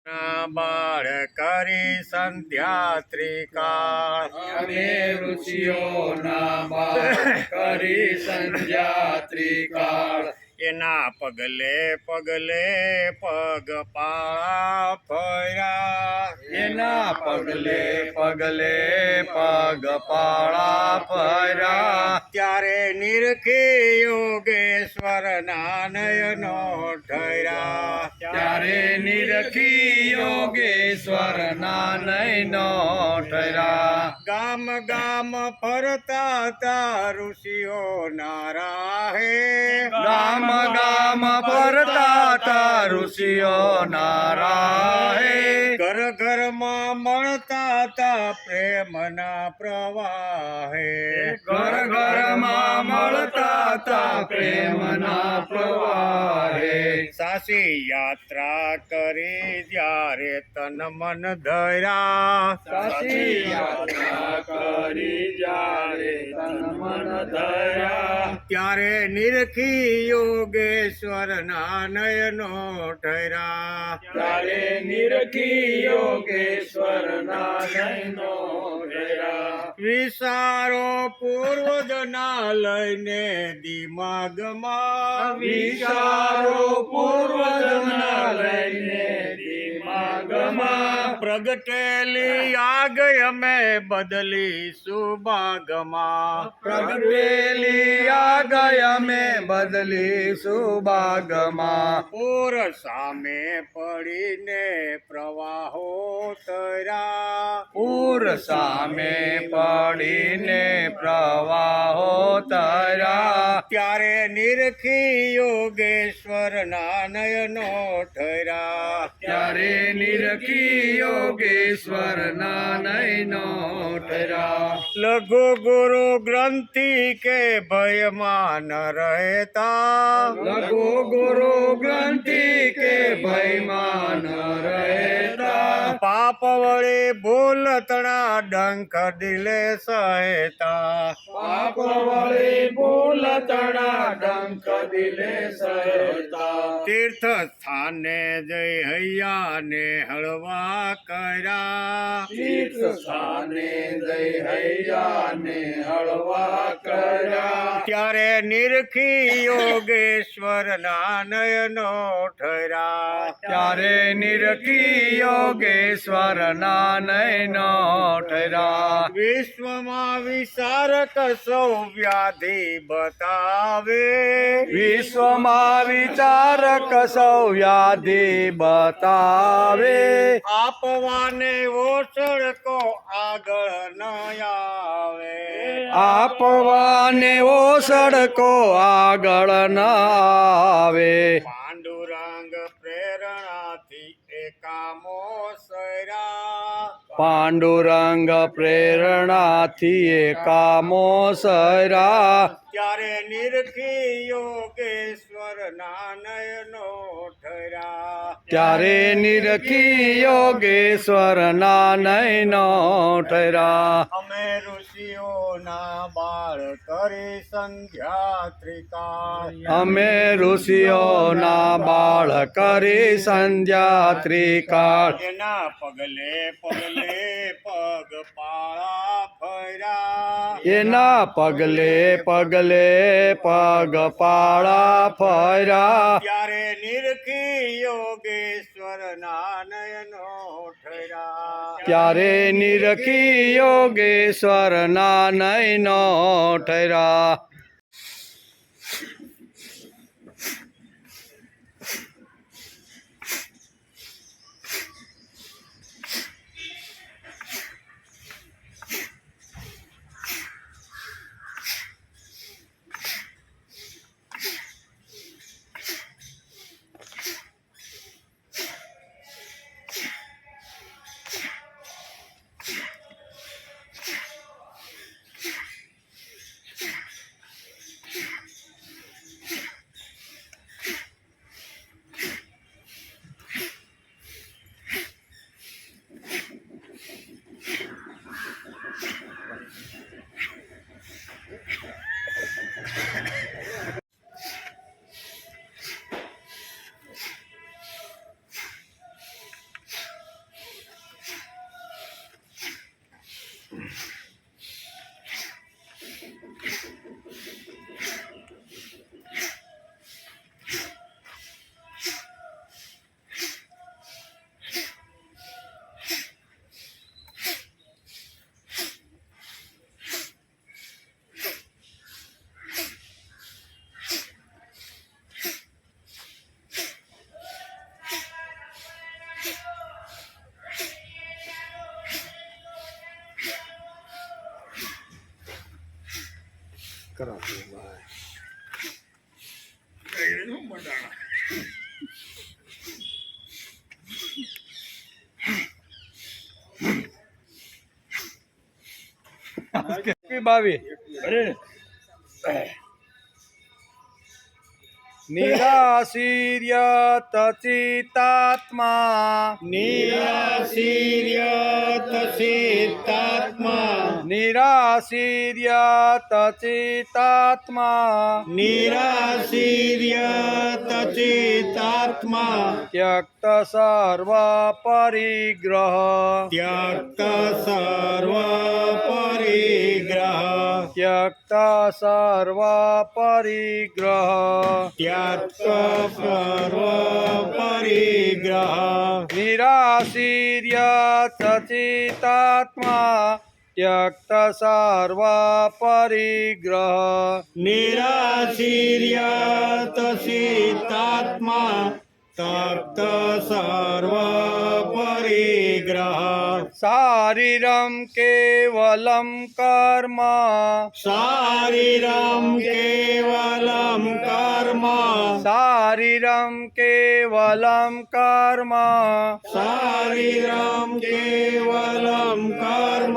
બાળ કરી સંધ્યા ત્રિકાળ અમે ઋષિઓના બાળ કરી સંધ્યા ત્રિકાળ એના પગલે પગલે પગ પાળા ફર્યા એના પગલે પગલે પગ પાળા ફર્યા ત્યારે નિરખી યોગેશ્વર નયનો ઠર્યા ત્યારે નિરખી યોગેશ્વર નયનો ઠર્યા ગામ ગામ ફરતા તા ઋષિઓ નારાહે ગામ ગામ ફરતા તા ઋષિઓ નારાહે ઘર ઘરમાં મળતા તા પ્રેમના પ્રવાહે ઘર ઘરમાં મળતા તા પ્રેમના પ્રવાહે સાસી યાત્રા કરી જ્યારે તન મન ધર્યા સાચી યાત્રા કરી જ્યારે તન મન ધર્યા ત્યારે નિરખી યોગેશ્વર નયનો ઠર્યા ત્યારે નિરખી યોગેશ્વર નયનો ઠર્યા વિચારો પૂર્વજના લઈને દિમાગમાં વિચારો પૂર્વજના લઈને દિમાગમાં પ્રગટેલી આગ અમે બદલી સુભાગમાં પ્રગટેલી આગ અમે બદલીશું બાગમાં પૂર સામે પડીને પ્રવાહો તર્યા પૂર સામે પડીને પ્રવાહો તર્યા ત્યારે નિરખી યોગેશ્વર નયનો ઠર્યા ત્યારે નિરખી યોગેશ્વર નયનો ઠર્યા લઘુ ગુરુ ગ્રંથિ કે ભયમાં ન રહેતા લઘુ ગુરુ ગ્રંથિ કે ભયમાં ન રહેતા પાપ વડે ભૂલ તણા ડંખ દિલે સહેતા પાપ વળી ભૂલ તણા ડંખ દિલે સહેતા તીર્થ સ્થાને જઈ હૈયાને હળવા કર્યા તીર્થ સ્થાને જઈ હૈયાને હળવા કર્યા ત્યારે નિરખી યોગેશ્વર નયનો ઠર્યા ત્યારે નિરખી યોગેશ્વર નયનો ઠર્યા વિશ્વમાં વિચારક સૌ વ્યાધિ બતાવે વિશ્વમાં વિચારક સૌ વ્યાધિ બતાવે આપવાને ઓસળકો આગળ ન આવે આપવાને ઓસડકો આગળ ન આવે પાંડુરંગ પ્રેરણાથી એકામો સર્યા પાંડુરંગ પ્રેરણાથી કામો સર્યા ત્યારે નિરખી યોગેશ્વર નયનો ઠર્યા ત્યારે નિરખી યોગેશ્વર નયનો ઠર્યા અમે ઋષિઓના બાળ કરી સંધ્યા ત્રિકાળ અમે ઋષિઓના બાળ કરી સંધ્યા ત્રિકાળ એના પગલે પગલે પગ પાળા ફર્યા એના પગલે પગલે પગ પાળા ફર્યા ત્યારે નિરખી યોગેશ્વર નયનો ઠર્યા ત્યારે નિરખી યોગેશ્વર નયનો ઠર્યા 22 નિરાશીર્યત ચિત્તાત્મા નિરાશીર્યત ચિત્તાત્મા નિરાશીર્યત ચિત્તાત્મા નિરાશીર્યત ચિત્તાત્મા ત્યક્ત સર્વ પરિગ્રહ ત્યક્ત સર્વ પરિગ્રહ ત્યક્ત સર્વ પરિગ્રહ ત્યક્ત સર્વ પરિગ્રહ નિરાશીર્યત ચિત્તાત્મા ત્યક્ત સર્વ પરિગ્રહ નિરાશીર્યત ચિત્તાત્મા તપ્ત સર્વ પરિગ્રહ શારીરમ કેવલમ કર્મ શારીરમ કેવલમ કર્મ શારીરમ કેવલમ કર્મ શારીરમ કેવલમ કર્મ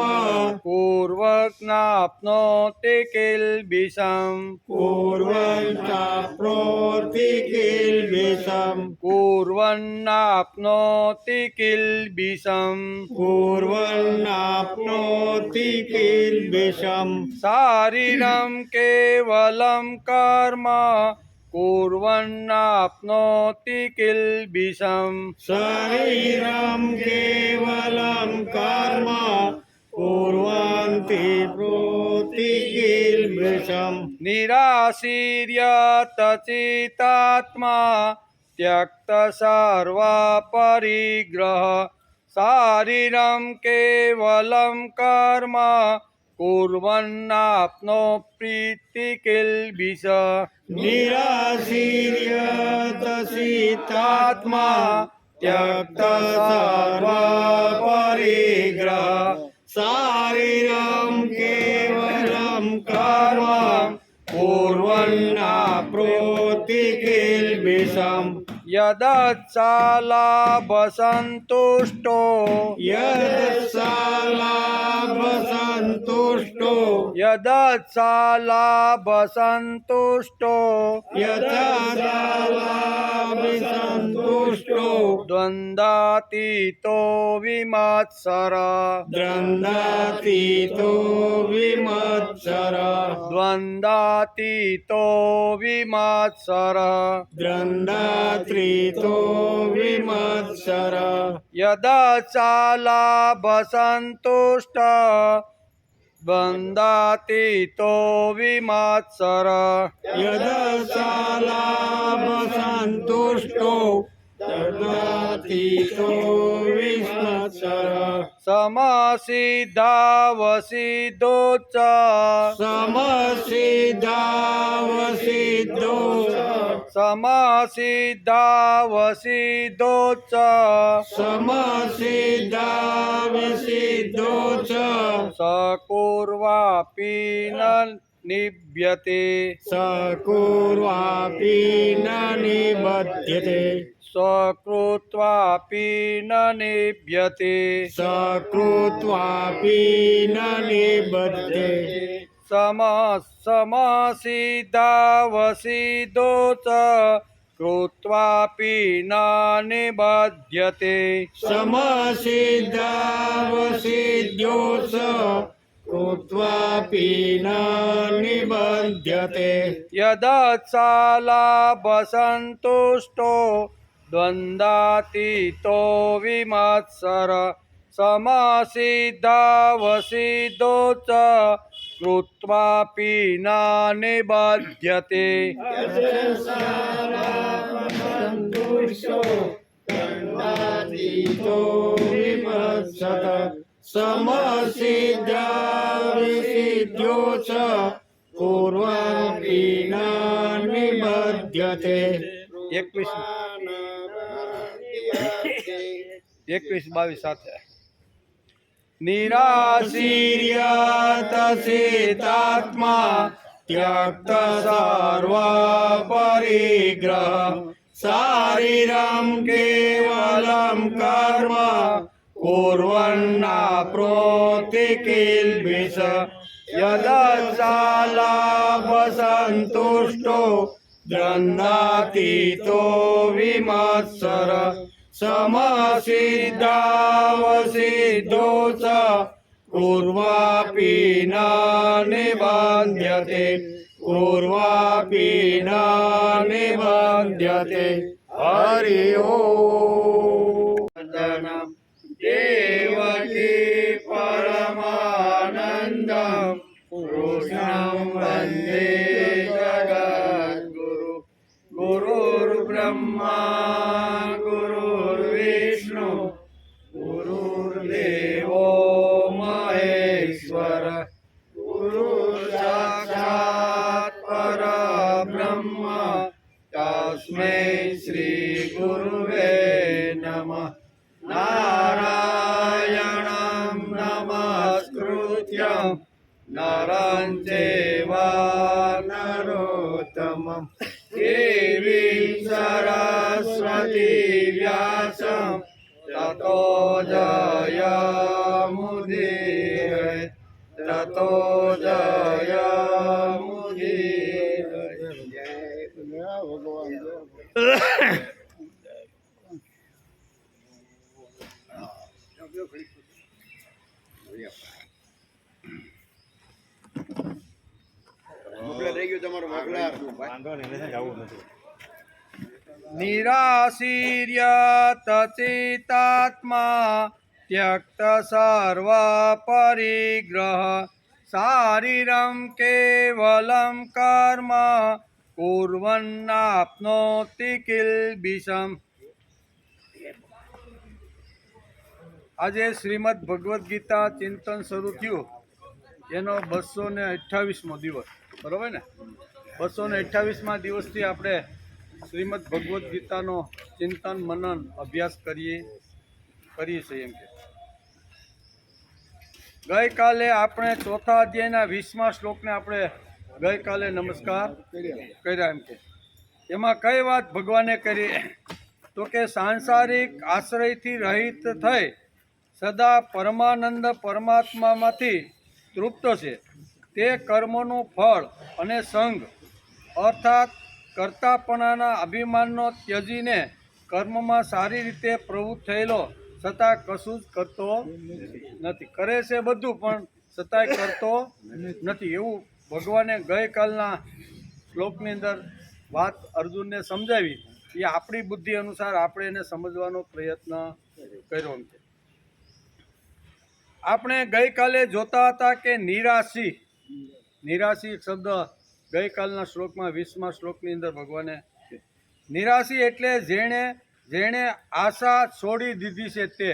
પૂર્વજ્ઞાપ્નોતિ કિલ્બિષમ પૂર્વંચાપ્નોતિ કિલ્બિષમ પૂર્વન્નાપ્નોતિ કિલ્બિષમ પૂર્વન્નાપ્નોતિ કિલ્બિષમ શારીરમ કેવલમ કર્મ कुर्वन्नाप्नोति किल्बिषम् શરીરમ કેવલમ કર્મ કુર્વન્તિ પ્રોતિ કિલ્બિષમ निराशीर्यत चित्तात्मा त्यक्त सर्व परिग्रह शारीरम केवलम कर्म कुर्वन्नाप्नो प्रीति किल्बिष નિરાશીર્યત ચિત્તાત્મા ત્યક્ત સર્વ પરિગ્રહ શારીરમ કેવલમ કર્મ કુર્વન્નાપ્નોતિ કિલ્બિષમ यदच्छालाभसन्तुष्टो યદશાલાભસંતુષ્ટો यदच्छालाभसन्तुष्टो યથાશાલાભસંતુષ્ટો द्वन्द्वातीतो विमत्सर દ્વંદાતીતો વિમત્સર द्वन्द्वातीतो विमत्सर દ્વંદાત્રિતો વિમત્સર यदच्छालाभसन्तुष्ट द्वन्द्वातीतो विमत्सर યદશાલાભસંતુષ્ટો તદાતીતો વિમત્સર समसिद्धावसिद्धो च સમસિદ્ધાવસિદ્ધો समसिद्धावसिद्धो च સમસિદ્ધાવસિદ્ધો ચ सकुर्वापि न निभ्यते સકુર્વાપી ન નિબધ્યતે स्वकृत्वापि न निभ्यते સકૃત્વાપી ન નિબધ્યતે समसिद्धावसिद्धो च कृत्वापि न निबध्यते સમસિદ્ધાવસિદ્ધો ચ કૃત્વાપી ન નિબધ્યતે यदच्छालाभसन्तुष्टो द्वन्द्वातीतो विमत्सर समसिद्धावसिद्धो च कृत्वापि न निबध्यते સંતુષ્ટો વિમત્સત સમસિદ્ધાવસિદ્ધો ચ કુર્વાપી ન નિબધ્યતે 21-22 સાથે નિરાશીર્યત નિરાશીર્યત ચિત્તાત્મા त्यक्त सर्व परिग्रह शारीरं केवलं कर्म कुर्वन्नाप्नोति किल्बिष यदशालाभसन्तुष्टो द्वन्द्वातीतो विमत्सर समसिद्धावसिद्धो च कुर्वापि न निबध्यते कुर्वापि न निबध्यते हरि ओम् देवकी परमानन्दं कृष्णं वन्दे जगद्गुरु गुरुर्ब्रह्मा गुरुर्विष्णु गुरुर्देवो महेश्वर गुरुसाक्षात् परब्रह्म तस्मै श्री गुरुवे नमः नारायणं नमस्कृत्य नरं चैव नरोत्तमं देवीं सरस्वती व्यासं ततो जयमुदीरये ततो जयमुदीरये निराशीर्यतचितात्मा त्यक्त सर्व परिग्रह शारीरं केवलं कर्म कुर्वन्नाप्नोति किल्बिषम्। આજે શ્રીમદ ભગવદ્ ગીતા ચિંતન શરૂ થયું એનો 228મો દિવસ, બરાબર ને? 228મા દિવસથી આપણે શ્રીમદ ભગવદ્ ગીતાનો ચિંતન મનન અભ્યાસ કરીએ છીએ. એમ કે ગઈકાલે આપણે ચોથા અધ્યાયના 20મા શ્લોકને આપણે ગઈકાલે નમસ્કાર કર્યા. એમ કે એમાં કઈ વાત ભગવાને કરી? તો કે સાંસારિક આશ્રયથી રહિત થઈ સદા પરમાનંદ પરમાત્મામાંથી તૃપ્ત છે. તે કર્મોનું ફળ અને સંગ અર્થાત કર્તાપણાના અભિમાનનો ત્યજીને કર્મમાં સારી રીતે પ્રવૃત્ત થયેલો છતાં કશું જ કરતો નથી. કરે છે બધું પણ છતાંય કરતો નથી. એવું ભગવાને ગઈકાલના શ્લોકની અંદર વાત અર્જુનને સમજાવી. એ આપણી બુદ્ધિ અનુસાર આપણે એને સમજવાનો પ્રયત્ન કર્યો છે. આપણે ગઈકાલે જોતા હતા કે નિરાશી શબ્દ ગઈકાલના શ્લોકમાં 20મા શ્લોકની અંદર ભગવાને નિરાશી એટલે જેણે આશા છોડી દીધી છે તે.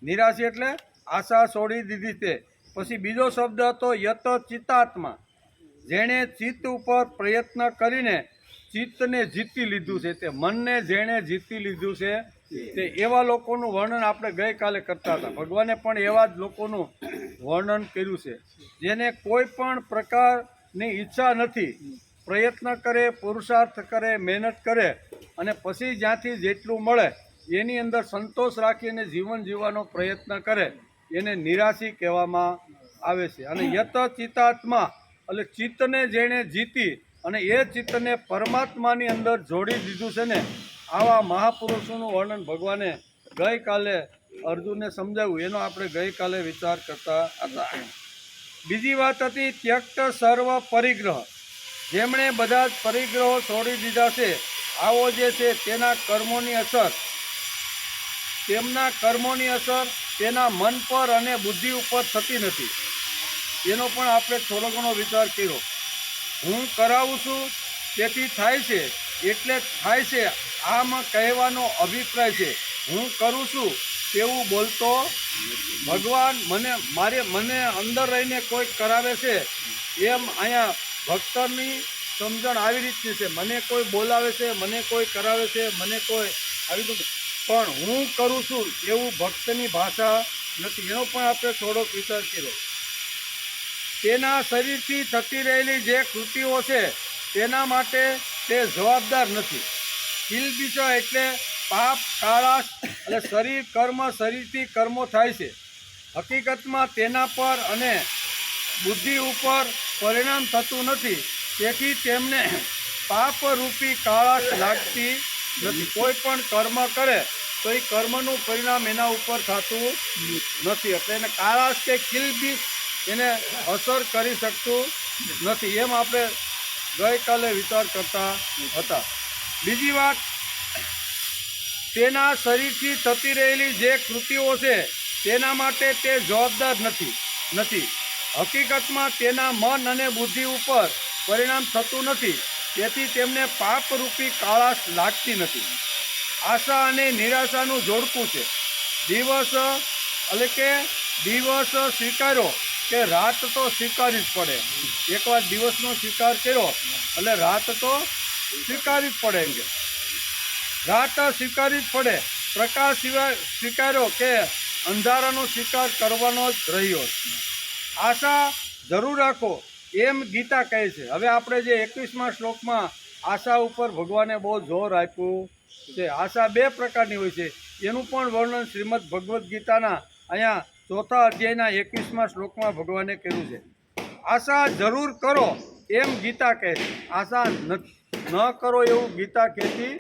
નિરાશી એટલે આશા છોડી દીધી તે. પછી બીજો શબ્દ હતો યત ચિત્તાત્મા, જેણે ચિત્ત ઉપર પ્રયત્ન કરીને ચિત્તને જીતી લીધું છે તે. મનને જેણે જીતી લીધું છે તે એવા લોકોનું વર્ણન આપણે ગઈકાલે કરતા હતા. ભગવાને પણ એવા જ લોકોનું વર્ણન કર્યું છે જેને કોઈ પણ પ્રકારની ઈચ્છા નથી, પ્રયત્ન કરે, પુરુષાર્થ કરે, મહેનત કરે અને પછી જ્યાંથી જેટલું મળે એની અંદર સંતોષ રાખીને જીવન જીવવાનો પ્રયત્ન કરે એને નિરાશી કહેવામાં આવે છે. અને યત ચિત્તાત્મા એટલે ચિત્તને જેણે જીતી અને એ ચિત્તને પરમાત્માની અંદર જોડી દીધું છે ને, આવા મહાપુરુષોનું વર્ણન ભગવાને ગઈકાલે અર્જુનને સમજાવ્યું. એનો આપણે ગઈકાલે વિચાર કરતા હતા. બીજી વાત હતી ત્યક્ત સર્વ પરિગ્રહ, જેમણે બધા જ પરિગ્રહો છોડી દીધા છે. આવો જે છે તેમના કર્મોની અસર તેના મન પર અને બુદ્ધિ ઉપર થતી નથી. એનો પણ આપણે થોડો ઘણો વિચાર કર્યો. હું કરાવું છું તેથી થાય છે એટલે થાય છે, આમાં કહેવાનો અભિપ્રાય છે. હું કરું છું તેવું બોલતો ભગવાન મને અંદર રહીને કોઈ કરાવે છે એમ અહીંયા ભક્તની સમજણ આવી રીતની છે. મને કોઈ બોલાવે છે, મને કોઈ કરાવે છે, મને કોઈ આવી રીતે, પણ હું કરું છું એવું ભક્તની ભાષા નથી. એનો પણ આપણે થોડોક વિચાર કર્યો. તેના શરીરથી થતી રહેલી જે કૃતિઓ છે તેના માટે તે જવાબદાર નથી. કિલ્બિષ એટલે પાપ, કાળાશ અને શરીરથી કર્મો થાય છે. હકીકતમાં તેના પર અને બુદ્ધિ ઉપર પરિણામ થતું નથી, તેથી તેમને પાપરૂપી કાળાશ લાગતી નથી. કોઈ પણ કર્મ કરે તો એ કર્મનું પરિણામ એના ઉપર થતું નથી, એટલે એને કાળાશ કે કિલ્બિષ એને અસર કરી શકતું નથી. એમ આપણે ગઈકાલે વિચાર કરતા હતા. બીજી વાત, તેના શરીરથી થતી રહેલી જે કૃતિઓ છે તેના માટે તે જવાબદાર નથી. હકીકતમાં તેના મન અને બુદ્ધિ ઉપર પરિણામ થતું નથી, તેથી તેમને પાપરૂપી કાળાશ લાગતી નથી. આશા અને નિરાશાનું જોડકું છે. દિવસ સ્વીકાર્યો કે રાત તો સ્વીકારવી જ પડે. એકવાર દિવસનો સ્વીકાર કર્યો એટલે રાત તો સ્વીકારવી જ પડે. એમ કે રાત સ્વીકારવી જ પડે. પ્રકાશ સ્વીકાર્યો કે અંધારાનો સ્વીકાર કરવાનો જ રહ્યો. આશા જરૂર રાખો એમ ગીતા કહે છે. હવે આપણે જે 21મા શ્લોકમાં આશા ઉપર ભગવાને બહુ જોર આપ્યું છે. આશા બે પ્રકારની હોય છે, એનું પણ વર્ણન શ્રીમદ ભગવદ્ ગીતાના અહીંયા 4થા અધ્યાયના 21મા શ્લોકમાં ભગવાને કર્યું છે. આશા જરૂર કરો એમ ગીતા કહે છે. આશા ન કરો એવું ગીતા કહેતી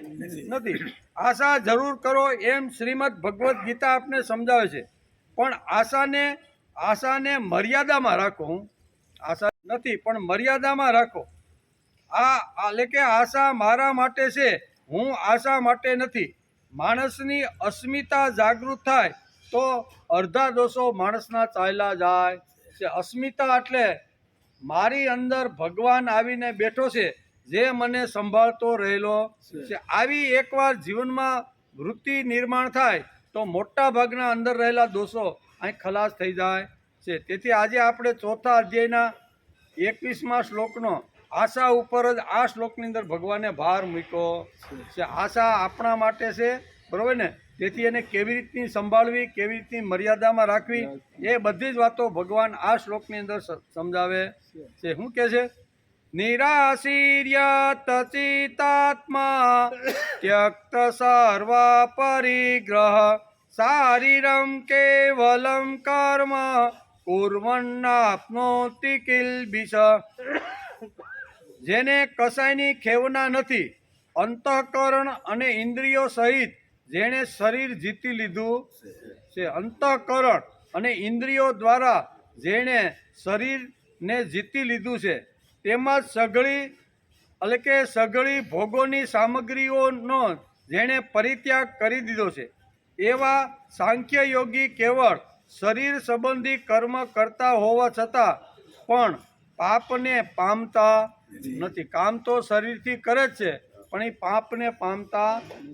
નથી. આશા જરૂર કરો એમ શ્રીમદ ભગવદ્ ગીતા આપને સમજાવે છે, પણ આશાને મર્યાદામાં રાખો. આશા નથી પણ મર્યાદામાં રાખો. એટલે કે આશા મારા માટે છે, હું આશા માટે નથી. માણસની અસ્મિતા જાગૃત થાય તો અડધા દોષો માણસના ચાલ્યા જાય છે. અસ્મિતા એટલે મારી અંદર ભગવાન આવીને બેઠો છે, જે મને સંભાળતો રહેલો છે. આવી એકવાર જીવનમાં વૃત્તિ નિર્માણ થાય તો મોટા ભાગના અંદર રહેલા દોષો અહીં ખલાસ થઈ જાય છે. તેથી આજે આપણે 4થા અધ્યાયના 21મા શ્લોકનો આશા ઉપર જ આ શ્લોકની અંદર ભગવાને ભાર મૂક્યો છે. આશા આપણા માટે છે, બરાબર ને? તેથી એને કેવી રીતની સંભાળવી, કેવી રીતની મર્યાદામાં રાખવી, એ બધી જ વાતો ભગવાન આ શ્લોકની અંદર સમજાવે છે. શું કહે છે? નિરાશીર્યત ચિતાત્મા ત્યક્ત સર્વ પરિગ્રહ શારીરમ કેવલમ કર્મ કુર્વન્નાપ્નોતિ કિલ્બિષ. જેને કસાયની ખેવના નથી, અંતઃકરણ અને ઇન્દ્રિયો સહિત જેણે શરીર જીતી લીધું છે. અંતઃકરણ અને ઇન્દ્રિયો દ્વારા જેણે શરીરને જીતી લીધું છે, તેમજ સઘળી ભોગોની સામગ્રીઓનો જેણે પરિત્યાગ કરી દીધો છે, એવા સાંખ્ય યોગી કેવળ શરીર સંબંધી કર્મ કરતા હોવા છતાં પણ પાપને પામતા નથી. કામ તો શરીરથી કરે જ છે, પણ એ પાપને પામતા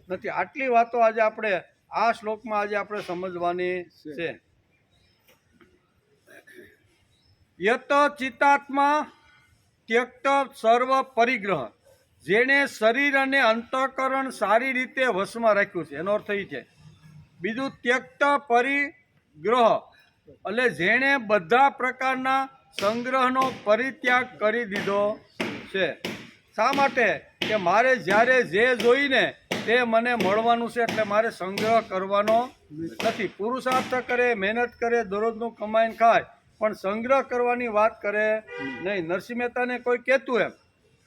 નથી. આટલી વાતો આજે આપણે આ શ્લોકમાં આજે આપણે સમજવાની છે. યત ચિત્તાત્મા ત્યક્ત સર્વ પરિગ્રહ. જેણે શરીર અને અંતઃકરણ સારી રીતે વશમાં રાખ્યું છે, એનો અર્થ એ છે. બીજું ત્યક્ત પરિગ્રહ એટલે જેણે બધા પ્રકારના સંગ્રહનો પરિત્યાગ કરી દીધો છે. શા માટે? કે મારે જ્યારે જે જોઈને તે મને મળવાનું છે, એટલે મારે સંગ્રહ કરવાનો નથી. પુરુષાર્થ કરે, મહેનત કરે, દરરોજનું કમાઈને ખાય, પણ સંગ્રહ કરવાની વાત કરે નહીં. નરસિંહ મહેતાને કોઈ કહેતું એમ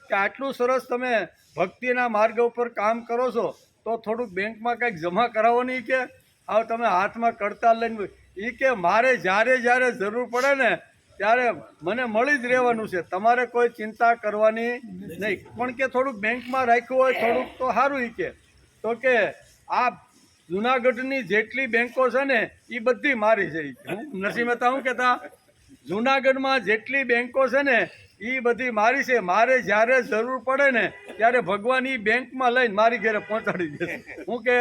કે આટલું સરસ તમે ભક્તિના માર્ગ ઉપર કામ કરો છો, તો થોડુંક બેંકમાં કંઈક જમા કરાવો નહીં. કે આવ તમે હાથમાં કરતા લઈને, એ કે મારે જ્યારે જરૂર પડે ને ત્યારે મને મળી જ રહેવાનું છે, તમારે કોઈ ચિંતા કરવાની નહીં. પણ કે થોડુંક બેંકમાં રાખ્યું હોય થોડુંક તો સારું. કે તો કે આ જુનાગઢની જેટલી બેંકો છે ને એ બધી મારી છે. નરસિંહ મહેતા શું કહેતા? જુનાગઢમાં જેટલી બેંકો છે ને એ બધી મારી છે. મારે જ્યારે જરૂર પડે ને ત્યારે ભગવાન એ બેંકમાં લઈને મારી ઘરે પહોંચાડી દેશે. હું કે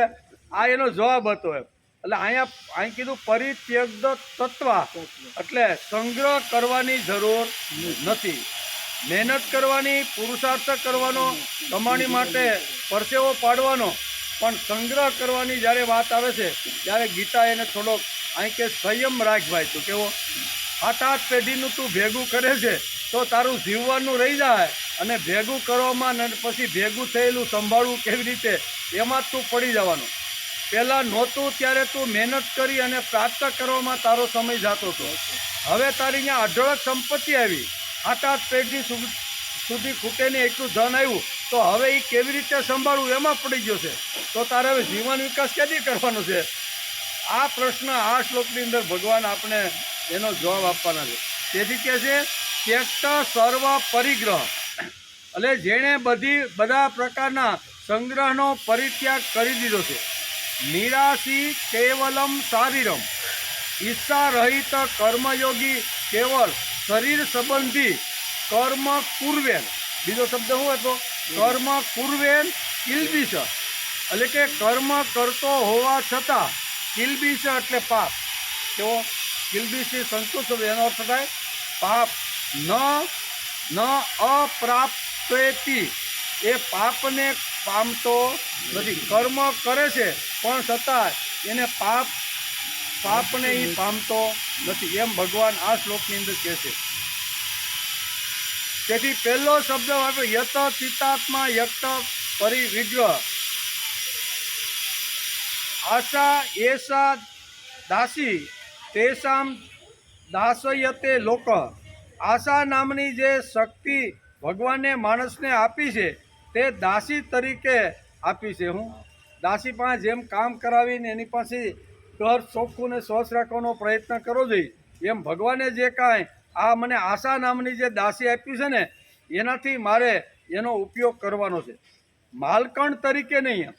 આ એનો જવાબ હતો એમ. એટલે અહીં કીધું પરિત્યક્ત તત્વ, એટલે સંગ્રહ કરવાની જરૂર નથી. મહેનત કરવાની, પુરુષાર્થ કરવાનો, કમાણી માટે પરસેવો પાડવાનો, પણ સંગ્રહ કરવાની જ્યારે વાત આવે છે ત્યારે ગીતા એને થોડોક અહીં કે સંયમ રાખ ભાઈ. તું કેવો આઠ પેઢીનું તું ભેગું કરે છે તો તારું જીવવાનું રહી જાય, અને ભેગું કરવામાં અને પછી ભેગું થયેલું સંભાળવું કેવી રીતે એમાં જ તું પડી જવાનું. પહેલાં નહોતું ત્યારે તું મહેનત કરી અને પ્રાપ્ત કરવામાં તારો સમય જતો હતો. હવે તારી અહીંયા અઢળક સંપત્તિ આવી, આઠ પેઢી સુધી ખૂટે ને એટલું ધન આવ્યું, તો હવે એ કેવી રીતે સંભાળવું એમાં પડી ગયો છે. તો તારે હવે જીવન વિકાસ ક્યાંથી કરવાનો છે? આ પ્રશ્ન આ શ્લોકની અંદર ભગવાન આપણે એનો જવાબ આપવાના છે. તેથી કહે છે ત્યક્ત સર્વ પરિગ્રહ, એટલે જેણે બધા પ્રકારના સંગ્રહનો પરિત્યાગ કરી દીધો છે. નિરાશી કેવલમ શારીરમ, ઈચ્છા રહિત કર્મયોગી કેવળ શરીર સંબંધી કર્મ કુર્વેન. બીજો શબ્દ શું હતો? કર્મ કુર્વેન કિલ્બિષ, એટલે કે કર્મ કરતો હોવા છતાં, કિલ્બિષ એટલે પાપ. કેવો? કિલ્બિષી સંતુષ્ટ, એનો અર્થ થાય પાપ. ન અપ્રાપ્તેતિ, એ પાપને પામતો નથી. કર્મ કરે છે પણ છતાં એને પાપને એ પામતો નથી, એમ ભગવાન આ શ્લોકની અંદર કહે છે. તેથી પહેલો શબ્દ વાપર્યો યત ચિત્તાત્મા યક્ત પરિવિગ્રહ. આશા એશા દાસી તેષામ દાસયતે લોક. આશા નામની જે શક્તિ ભગવાને માણસને આપી છે તે દાસી તરીકે આપી છે. હું દાસી પાસે જેમ કામ કરાવીને એની પાસે ઘર ચોખ્ખું ને સ્વચ્છ રાખવાનો પ્રયત્ન કરવો જોઈએ, એમ ભગવાને જે કાંઈ આ મને આશા નામની જે દાસી આપી છે ને એનાથી મારે એનો ઉપયોગ કરવાનો છે. માલકણ તરીકે નહીં,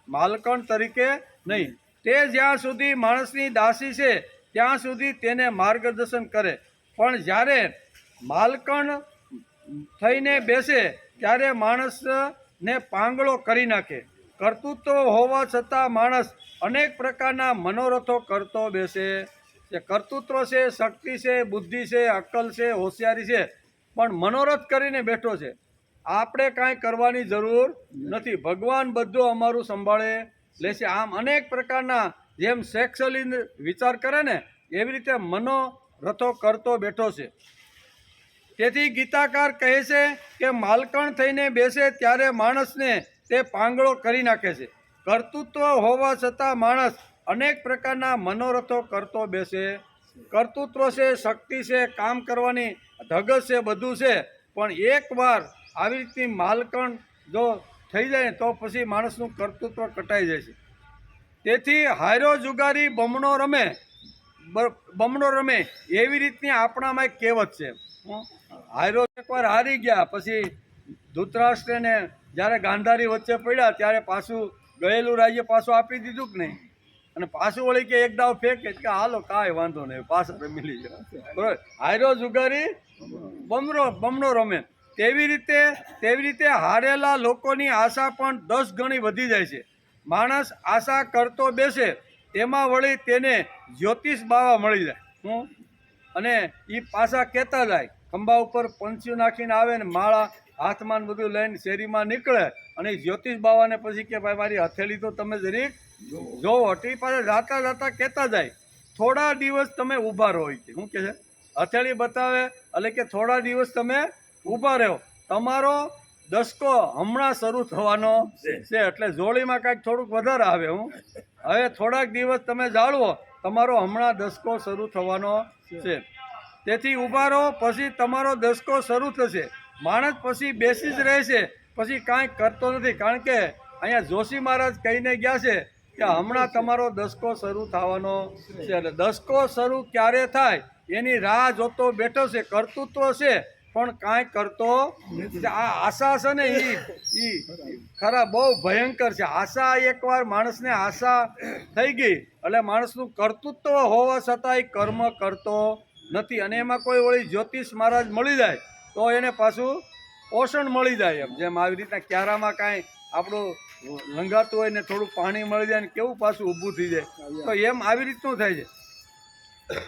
માલકણ તરીકે નહીં. તે જ્યાં સુધી માણસની દાસી છે ત્યાં સુધી તેને માર્ગદર્શન કરે, પણ જ્યારે માલકણ થઈને બેસે ત્યારે માણસને પાંગળો કરી નાખે. કર્તૃત્વ હોવા છતાં માણસ અનેક પ્રકારના મનોરથો કરતો બેસે. જે કર્તૃત્વ છે, શક્તિ છે, બુદ્ધિ છે, અક્કલ છે, હોશિયારી છે, પણ મનોરથ કરીને બેઠો છે. આપણે કાંઈ કરવાની જરૂર નથી, ભગવાન બધું અમારું સંભાળે લેશે. આમ અનેક પ્રકારના જેમ સેક્સ્યુઅલી વિચાર કરે ને એવી રીતે મનોરથો કરતો બેઠો છે. તેથી ગીતાકાર કહે છે કે માલકણ થઈને બેસે ત્યારે માણસને તે પાંગળો કરી નાખે છે. કર્તૃત્વ હોવા છતાં માણસ અનેક પ્રકારના મનોરથો કરતો બેસે. કર્તૃત્વ છે, શક્તિ છે, કામ કરવાની ધગસ છે, બધું છે, પણ એકવાર આવી રીતની માલકણ જો થઈ જાય તો પછી માણસનું કર્તૃત્વ કટાઈ જાય છે. તેથી હાર્યો જુગારી બમણો રમે એવી રીતની આપણામાં એક કહેવત છે. હાર્યો એકવાર હારી ગયા પછી ધૃતરાષ્ટ્રને જ્યારે ગાંધારી વચ્ચે પડ્યા ત્યારે પાછું ગયેલું રાજ્ય પાછું આપી દીધું કે નહીં, અને પાછું વળી કે એક દાવ ફેંકે કે હાલો કાંઈ વાંધો નહીં પાછા રમી લઈ જાય. બરાબર, હાર્યો જુગારી બમણો રમે. તેવી રીતે હારેલા લોકોની આશા પણ 10 ગણી વધી જાય છે. માણસ આશા કરતો બેસે તેમાં વળી તેને જ્યોતિષ બાવા મળી જાય, અને એ પાછા કહેતા જાય. ખંભા ઉપર પંચ્યું નાખીને આવે ને માળા હાથમાં બધું લઈને શેરીમાં નીકળે, અને જ્યોતિષ બાવાને પછી કે ભાઈ મારી હથેળી તો તમે જરીક જોવો. એ પાછા જાતા જાતા કહેતા જાય થોડા દિવસ તમે ઊભા રહો. શું કહે છે? હથેળી બતાવે એટલે કે થોડા દિવસ તમે ઊભા રહો, તમારો દસકો હમણાં શરૂ થવાનો છે. એટલે જોડીમાં કાંઈક થોડુંક વધારે આવે. હવે થોડાક દિવસ તમે જાળવો, તમારો હમણાં દસકો શરૂ થવાનો છે. તેથી ઊભા રહો, પછી તમારો દસકો શરૂ થશે. માણસ પછી બેસી જ રહેશે, પછી કાંઈ કરતો નથી. કારણ કે અહીંયા જોશી મહારાજ કહીને ગયા છે કે હમણાં તમારો દસકો શરૂ થવાનો છે. એટલે દસકો શરૂ ક્યારે થાય એની રાહ જોતો બેઠો છે. કર્તૃત્વ છે પણ કાંઈ કરતો. આ આશા છે ને એ ખરા બહુ ભયંકર છે. આશા એકવાર માણસને આશા થઈ ગઈ એટલે માણસનું કર્તૃત્વ હોવા છતાં એ કર્મ કરતો નથી. અને એમાં કોઈ વળી જ્યોતિષ મહારાજ મળી જાય તો એને પાછું પોષણ મળી જાય. એમ જેમ આવી રીતના ક્યારામાં કાંઈ આપણું લંઘાતું હોય ને થોડું પાણી મળી જાય ને કેવું પાછું ઊભું થઈ જાય, તો એમ આવી રીતનું થાય છે.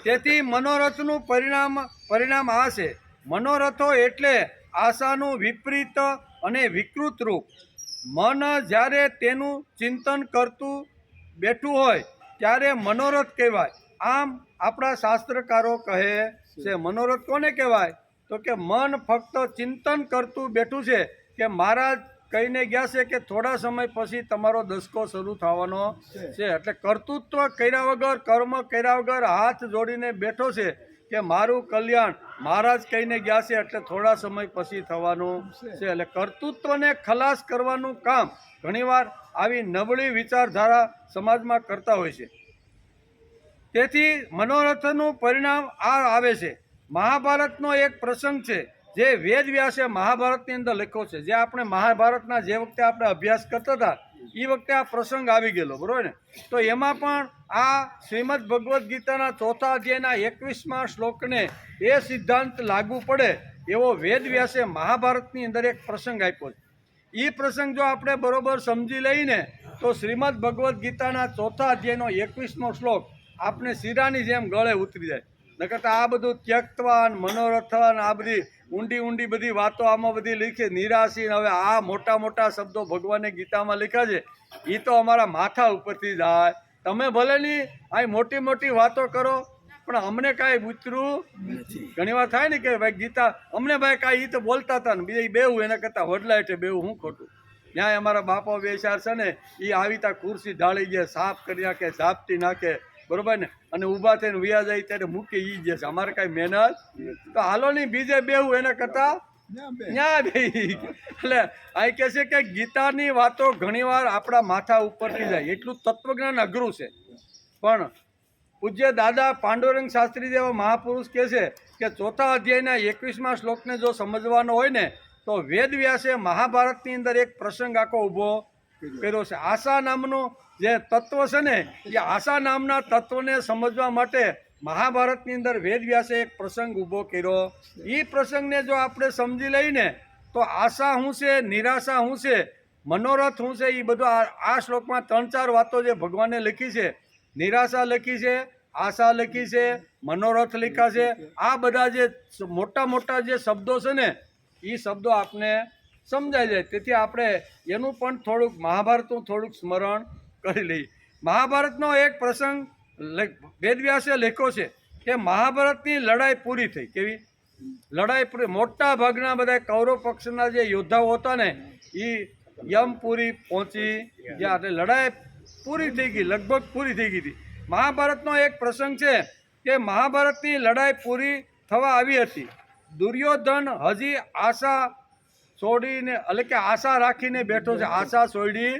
તેથી મનોરથનું પરિણામ આ છે. મનોરથો એટલે આશાનું વિપરીત અને વિકૃત રૂપ. મન જ્યારે તેનું ચિંતન કરતું બેઠું હોય ત્યારે મનોરથ કહેવાય. આમ આપણા શાસ્ત્રકારો કહે છે મનોરથ કોને કહેવાય તો કે મન ફક્ત ચિંતન કરતું બેઠું છે કે મહારાજ કહીને ગયા છે કે થોડા સમય પછી તમારો દસકો શરૂ થવાનો છે, એટલે કર્તૃત્વ કર્યા વગર કર્મ કર્યા વગર હાથ જોડીને બેઠો છે કે મારું કલ્યાણ મહારાજ કહીને ગયા છે એટલે થોડા સમય પછી થવાનું છે. એટલે કર્તૃત્વને ખલાસ કરવાનું કામ ઘણીવાર આવી નબળી વિચારધારા સમાજમાં કરતા હોય છે. તેથી મનોરથનું પરિણામ આ આવે છે. મહાભારતનો એક પ્રસંગ છે જે વેદ વ્યાસે મહાભારતની અંદર લખ્યો છે. જે આપણે મહાભારતના જે વખતે આપણે અભ્યાસ કરતા હતા એ વખતે આ પ્રસંગ આવી ગયેલો, બરોબર ને? તો એમાં પણ આ શ્રીમદ ભગવદ્ ગીતાના 4થા અધ્યાયના 21મા શ્લોકને એ સિદ્ધાંત લાગુ પડે એવો વેદ વ્યાસે મહાભારતની અંદર એક પ્રસંગ આપ્યો છે. એ પ્રસંગ જો આપણે બરોબર સમજી લઈને તો શ્રીમદ ભગવદ્ ગીતાના 4થા અધ્યાયનો 21મો શ્લોક આપણે શીરાની જેમ ગળે ઉતરી જાય. નકર તો આ બધું ત્યક્તવાન મનોરથન આ બધી ઊંડી બધી વાતો આમાં બધી લીખી નિરાશી. હવે આ મોટા શબ્દો ભગવાને ગીતામાં લખ્યા છે એ તો અમારા માથા ઉપરથી જાય. તમે ભલે નહીં અહીં મોટી વાતો કરો પણ અમને કાંઈ ઉતરું નથી. ઘણી વાર થાય ને કે ભાઈ ગીતા અમને ભાઈ કાંઈ એ તો બોલતા હતા ને બીજા બેવું એના કરતાં વડલા એટલે બેવું હું ખોટું. ત્યાં અમારા બાપા બે ચાર છે ને એ આવી તા ખુરશી ઢાળી ગયા, સાફ કરી નાખે, ઝાપટી નાખે, બરોબર ને? અને ઊભા થઈને વ્યા જાય ત્યારે મૂકી ઈ જશે. અમારે કાંઈ મહેનત તો હાલો નહીં બીજે બેવું એના કરતાં ન્યા બે. એટલે આ કહે છે કે ગીતાની વાતો ઘણીવાર આપણા માથા ઉપરથી જાય એટલું તત્વજ્ઞાન અઘરું છે. પણ પૂજ્ય દાદા પાંડુરંગ શાસ્ત્રી જેવા મહાપુરુષ કહે છે કે 4થા અધ્યાયના 21મા શ્લોકને જો સમજવાનો હોય ને તો વેદ વ્યાસે મહાભારતની અંદર એક પ્રસંગ આખો ઊભો કર્યો છે. આશા નામનું જે તત્વ છે ને એ આશા નામના તત્વને સમજવા માટે મહાભારતની અંદર વેદ વ્યાસે એક પ્રસંગ ઊભો કર્યો. એ પ્રસંગને જો આપણે સમજી લઈને તો આશા શું છે, નિરાશા શું છે, મનોરથ શું છે, એ બધું આ શ્લોકમાં 3-4 વાતો જે ભગવાને લખી છે. નિરાશા લખી છે, આશા લખી છે, મનોરથ લખ્યા છે. આ બધા જે મોટા જે શબ્દો છે ને એ શબ્દો આપને સમજાઈ જાય. તેથી આપણે એનું પણ થોડુંક મહાભારતનું થોડુંક સ્મરણ કરી લઈએ. મહાભારતનો એક પ્રસંગ વેદવ્યાસે લખ્યો છે કે મહાભારતની લડાઈ પૂરી થઈ. કેવી લડાઈ પૂરી? મોટા ભાગના બધા કૌરવ પક્ષના જે યોદ્ધાઓ હતા ને એ યમપુરી પહોંચી ગયા એટલે લડાઈ પૂરી થઈ ગઈ, લગભગ પૂરી થઈ ગઈ હતી. મહાભારતનો એક પ્રસંગ છે કે મહાભારતની લડાઈ પૂરી થવા આવી હતી. દુર્યોધન હજી આશા છોડીને એટલે કે આશા રાખીને બેઠો છે, આશા છોડી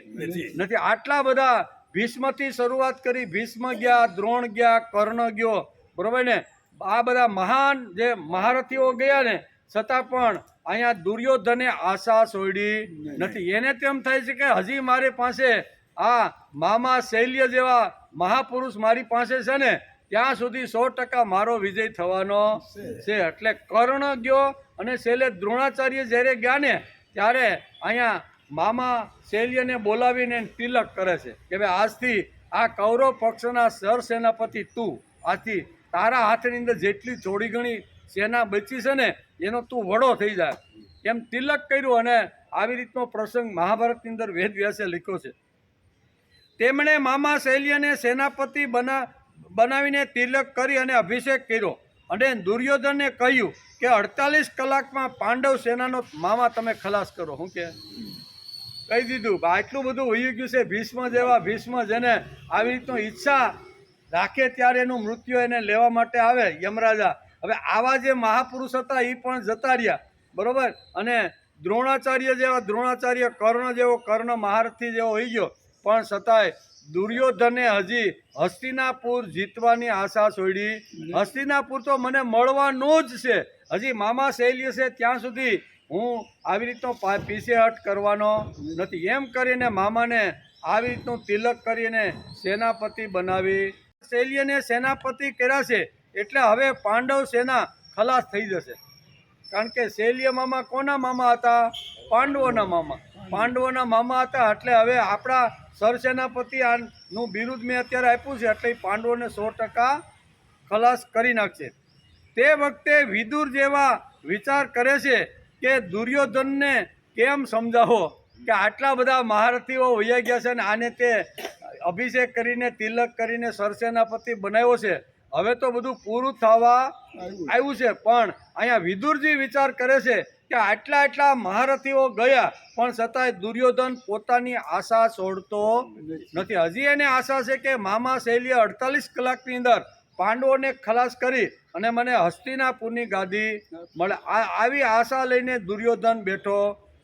નથી. આટલા બધા ભીષ્મથી શરૂઆત કરી, ભીષ્મ ગયા, દ્રોણ ગયા, કર્ણ ગયો, બરોબર ને? આ બધા મહાન જે મહારથીઓ ગયા ને છતાં પણ અહીંયા દુર્યોધને આશા છોડી નથી. એને તેમ થાય છે કે હજી મારી પાસે આ મામા શૈલ્ય જેવા મહાપુરુષ મારી પાસે છે ને ત્યાં સુધી 100% મારો વિજય થવાનો છે. એટલે કર્ણ ગયો અને છેલ્લે દ્રોણાચાર્ય જ્યારે ગયા ને ત્યારે અહીંયા મામા શૈલ્યને બોલાવીને તિલક કરે છે કે ભાઈ આજથી આ કૌરવ પક્ષના સરસેનાપતિ તું, આજથી તારા હાથની અંદર જેટલી થોડી ઘણી સેના બચી છે ને એનો તું વડો થઈ જાય એમ તિલક કર્યું. અને આવી રીતનો પ્રસંગ મહાભારતની અંદર વેદ વ્યાસે લખ્યો છે. તેમણે મામા શૈલ્યને સેનાપતિ બનાવીને તિલક કરી અને અભિષેક કર્યો અને દુર્યોધનને કહ્યું કે 48 કલાકમાં પાંડવ સેનાનો મામા તમે ખલાસ કરો. શું કે કહી દીધું? આટલું બધું વહી ગયું છે. ભીષ્મ જેને આવી રીતનું ઈચ્છા રાખે ત્યારે એનું મૃત્યુ એને લેવા માટે આવે યમરાજા. હવે આવા જે મહાપુરુષ હતા એ પણ જતા રહ્યા, બરોબર? અને દ્રોણાચાર્ય કર્ણ જેવો કર્ણ મહારથી જેવો હોઈ ગયો પણ છતાંય દુર્યોધને હજી હસ્તિનાપુર જીતવાની આશા છોડી. હસ્તિનાપુર તો મને મળવાનું જ છે, હજી મામા શૈલ્ય છે ત્યાં સુધી હું આવી રીતનો પીછેહટ કરવાનો નથી. એમ કરીને મામાને આવી રીતનું તિલક કરીને સેનાપતિ બનાવી. શૈલ્યને સેનાપતિ કર્યા છે એટલે હવે પાંડવ સેના ખલાસ થઈ જશે. કારણ કે શૈલ્ય મામા કોના મામા હતા? પાંડવોના મામા હતા. એટલે હવે આપણા સરસેનાપતિ નું બિરુદ મેં અત્યારે આપ્યું છે એટલે પાંડવોને 100% ખલાસ કરી નાખશે. તે વખતે વિદુર જેવા વિચાર કરે છે કે દુર્યોધનને કેમ સમજાવો કે આટલા બધા મહારથીઓ વહી ગયા છે ને આને તે અભિષેક કરીને તિલક કરીને સરસેનાપતિ બનાવ્યો છે. હવે તો બધું પૂરું થવા આવ્યું છે, પણ અહીંયા વિદુરજી વિચાર કરે છે કે આટલા મહારથીઓ ગયા પણ છતાંય દુર્યોધન પોતાની આશા છોડતો નથી. હજી એને આશા છે કે મામા શૈલીએ 48 કલાકની અંદર પાંડવોને ખલાસ કરી અને મને હસ્તિનાપુરની ગાદી મળે. આવી આશા લઈને દુર્યોધન બેઠો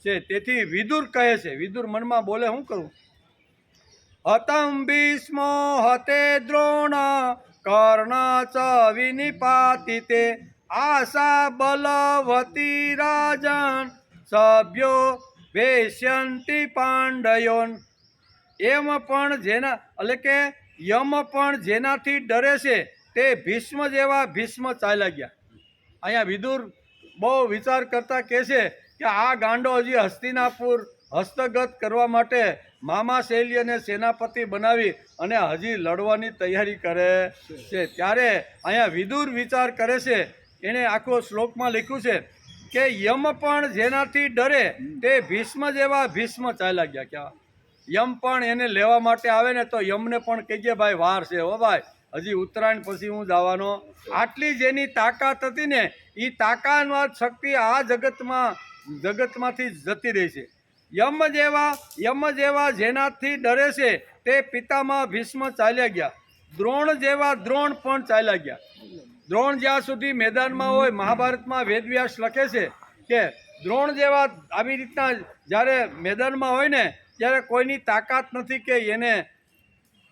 છે. તેથી વિદુર કહે છે, વિદુર મનમાં બોલે, શું કરું? હતમ ભીષ્મો હતે દ્રોણ કર્ણ ચ વિનિપાતિતે આશા બલવતી રાજન સભ્યો વેશ્યંતિ પાંડયોન. એમ પણ જેના એટલે કે યમ પણ જેનાથી ડરે છે તે ભીષ્મ જેવા ભીષ્મ ચાલ્યા ગયા. અહીંયા વિદુર બહુ વિચાર કરતા કહે છે કે આ ગાંડો હજી હસ્તિનાપુર હસ્તગત કરવા માટે મામા શૈલ્યને સેનાપતિ બનાવી અને હજી લડવાની તૈયારી કરે છે. ત્યારે અહીંયા વિદુર વિચાર કરે છે. એણે આખો શ્લોકમાં લખ્યું છે કે યમ પણ જેનાથી ડરે તે ભીષ્મ જેવા ભીષ્મ ચાલ્યા ગયા. ક્યાં યમ પણ એને લેવા માટે આવે ને તો યમને પણ કહીએ ભાઈ વાર છે, હો ભાઈ, હજી ઉત્તરાયણ પછી હું જવાનો. આટલી જેની તાકાત હતી ને એ તાકાત શક્તિ આ જગતમાંથી જતી રહી છે. યમ જેવા જેનાથી ડરે છે તે પિતામાં ભીષ્મ ચાલ્યા ગયા. દ્રોણ જેવા દ્રોણ પણ ચાલ્યા ગયા. દ્રોણ જ્યાં સુધી મેદાનમાં હોય, મહાભારતમાં વેદવ્યાસ લખે છે કે દ્રોણ જેવા આવી રીતના જ્યારે મેદાનમાં હોય ને ત્યારે કોઈની તાકાત નથી કે એને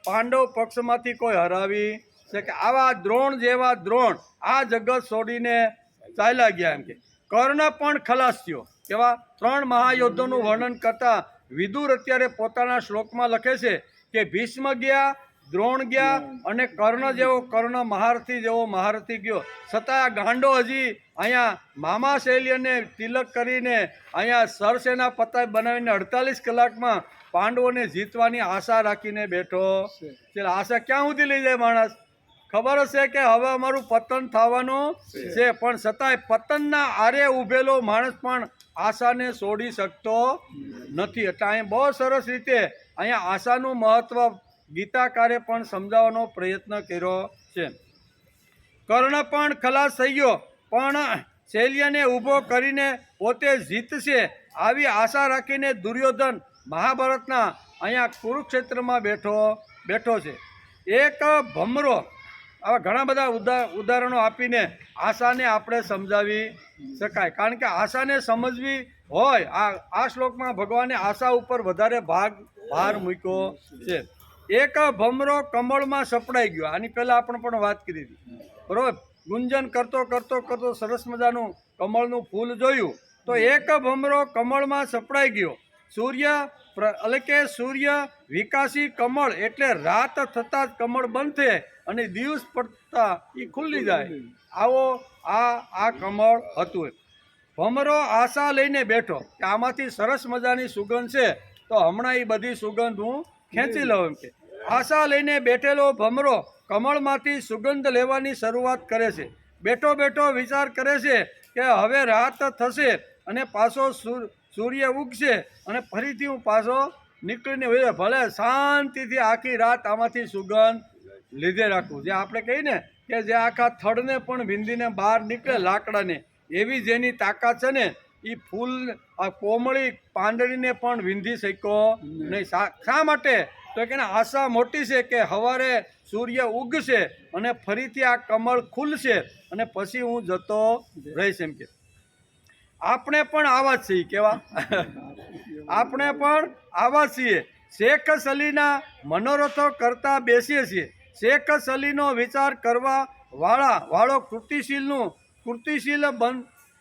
પાંડવ પક્ષમાંથી કોઈ હરાવી શકે. આવા દ્રોણ જેવા દ્રોણ આ જગત છોડીને ચાલ્યા ગયા. એમ કે કર્ણ પણ ખલાસ થયો. કેવા 3 મહાયોદ્ધોનું વર્ણન કરતા વિદુર અત્યારે પોતાના શ્લોકમાં લખે છે કે ભીષ્મ ગયા, દ્રોણ ગયા અને કર્ણ મહારથી જેવો મહારથી ગયો. છતાં આ ગાંડો હજી અહીંયા મામા શૈલ્યને તિલક કરીને અહીંયા સરસેના પતાય બનાવીને 48 કલાકમાં પાંડવોને જીતવાની આશા રાખીને બેઠો છે. આશા ક્યાં સુધી લઈ જાય માણસ? ખબર હશે કે હવે અમારું પતન થવાનું છે, પણ છતાંય પતનના આરે ઊભેલો માણસ પણ આશાને છોડી શકતો નથી. એટલે અહીંયા બહુ સરસ રીતે અહીંયા આશાનું મહત્વ ગીતાકારે પણ સમજાવવાનો પ્રયત્ન કર્યો છે. કર્ણ પણ ખલાસ થઈ ગયો પણ શૈલ્યને ઊભો કરીને પોતે જીતશે આવી આશા રાખીને દુર્યોધન મહાભારતના અહીંયા કુરુક્ષેત્રમાં બેઠો છે. એક ભમરો, આવા ઘણા બધા ઉદાહરણો આપીને આશાને આપણે સમજાવી શકાય. કારણ કે આશાને સમજવી હોય, આ શ્લોકમાં ભગવાને આશા ઉપર વધારે ભાર મૂક્યો છે. એક ભમરો કમળમાં સપડાઈ ગયો. આની પહેલાં આપણે પણ વાત કરી હતી, બરોબર? ગુંજન કરતો સરસ મજાનું કમળનું ફૂલ જોયું તો એક ભમરો કમળમાં સપડાઈ ગયો. સૂર્ય વિકાસી કમળ એટલે રાત થતાં જ કમળ બંધ થાય અને દિવસ પડતા એ ખુલ્લી જાય. આવો આ કમળ હતું. ભમરો આશા લઈને બેઠો કે આમાંથી સરસ મજાની સુગંધ છે તો હમણાં એ બધી સુગંધ હું ખેંચી લઉં. એમ કે આશા લઈને બેઠેલો ભમરો કમળમાંથી સુગંધ લેવાની શરૂઆત કરે છે. બેઠો વિચાર કરે છે કે હવે રાત થશે અને પાછો સૂર્ય ઉગશે અને ફરીથી હું પાછો નીકળીને ભલે શાંતિથી આખી રાત આમાંથી સુગંધ લીધે રાખવું. જે આપણે કહીએ ને કે જે આખા થડને પણ વિંધીને બહાર નીકળે લાકડાને, એવી જેની તાકાત છે ને એ ફૂલ આ કોમળી પાંદડીને પણ વિંધી શક્યો નહીં. શા માટે? તો કે આશા મોટી છે કે સવારે સૂર્ય ઉગશે અને ફરીથી આ કમળ ખુલશે અને પછી હું જતો રહીશ. એમ કે આપણે પણ આવા જ છીએ. કેવા? આપણે પણ આવા છીએ. શેખ સલીના મનોરથો કરતા બેસીએ છીએ. શેખ સલીનો વિચાર કરવા વાળો કૃતિશીલ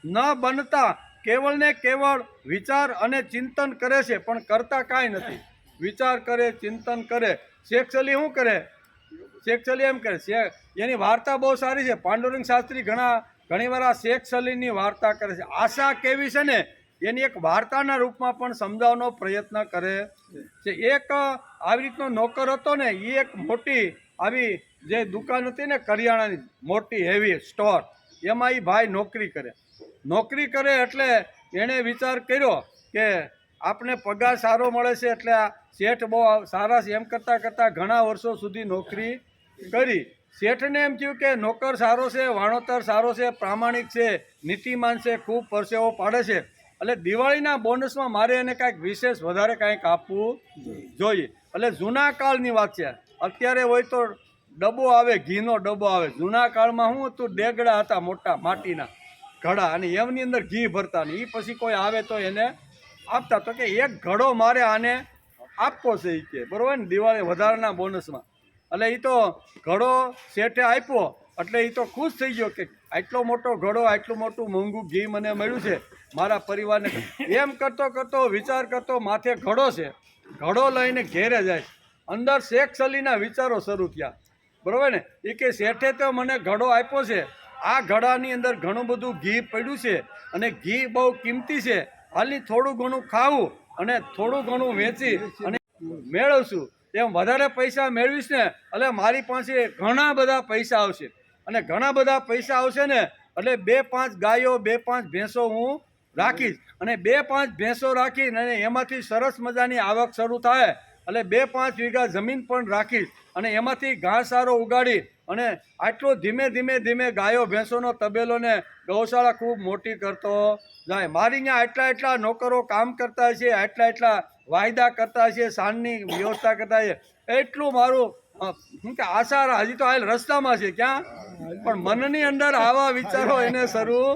ન બનતા કેવળ ને કેવળ વિચાર અને ચિંતન કરે છે, પણ કરતા કાંઈ નથી. વિચાર કરે, ચિંતન કરે. શેખ સલી શું કરે? શેખ સલી એમ કરે, એની વાર્તા બહુ સારી છે. પાંડુરંગ શાસ્ત્રી ઘણી વાર આ શેખ સલીની વાર્તા કરે છે. આશા કેવી છે ને એની એક વાર્તાના રૂપમાં પણ સમજાવવાનો પ્રયત્ન કરે છે. એક આવી રીતનો નોકર હતો ને, એ એક મોટી આવી જે દુકાન હતી ને કરિયાણાની, મોટી હેવી સ્ટોર, એમાં એ ભાઈ નોકરી કરે એટલે એણે વિચાર કર્યો કે આપણે પગાર સારો મળે છે એટલે આ શેઠ બહુ સારા છે એમ કરતાં કરતાં ઘણા વર્ષો સુધી નોકરી કરી. શેઠને એમ થયું કે નોકર સારો છે, વાણોતર સારો છે, પ્રામાણિક છે, નીતિમાન છે, ખૂબ પરસેવો પાડે છે, એટલે દિવાળીના બોનસમાં મારે એને કાંઈક વિશેષ વધારે કાંઈક આપવું જોઈએ. એટલે જૂના કાળની વાત છે. અત્યારે હોય તો ડબ્બો આવે, ઘીનો ડબ્બો આવે. જૂના કાળમાં શું હતું, ડેગડા હતા મોટા માટીના ઘડા, અને એમની અંદર ઘી ભરતા, ને એ પછી કોઈ આવે તો એને આપતા. તો કે એક ઘડો મારે આને આપવો છે એ કે, બરાબર ને, દિવાળી વધારાના બોનસમાં. એટલે એ તો ઘડો શેઠે આપ્યો એટલે એ તો ખુશ થઈ ગયો કે આટલો મોટો ઘડો, આટલું મોટું મોંઘું ઘી મને મળ્યું છે મારા પરિવારને. એમ કરતો કરતો વિચાર કરતો માથે ઘડો છે, ઘડો લઈને ઘેરે જાય. અંદર શેખ સલીના વિચારો શરૂ થયા, બરાબર ને. એ કે શેઠે તો મને ઘડો આપ્યો છે, આ ઘડાની અંદર ઘણું બધું ઘી પડ્યું છે અને ઘી બહુ કિંમતી છે, હાલી થોડું ઘણું ખાવું અને થોડું ઘણું વેચી અને મેળવશું. એમ વધારે પૈસા મેળવીશ ને એટલે મારી પાસે ઘણા બધા પૈસા આવશે, અને ઘણા બધા પૈસા આવશે ને એટલે 2-5 ગાયો, 2-5 ભેંસો હું રાખીશ, અને 2-5 ભેંસો રાખીને અને એમાંથી સરસ મજાની આવક શરૂ થાય. એટલે 2-5 વીઘા જમીન પણ રાખીશ, અને એમાંથી ઘાસચારો ઉગાડી અને આટલો ધીમે ધીમે ધીમે ગાયો ભેંસોનો તબેલો ને ગૌશાળા ખૂબ મોટી કરતો જાય. મારી ત્યાં એટલા નોકરો કામ કરતા છે, એટલા વાયદા કરતા છે, સાંજની વ્યવસ્થા કરતા છે. એટલું મારું શું કે આશા હજી તો હાલ રસ્તામાં છે ક્યાં, પણ મનની અંદર આવા વિચારો એને શરૂ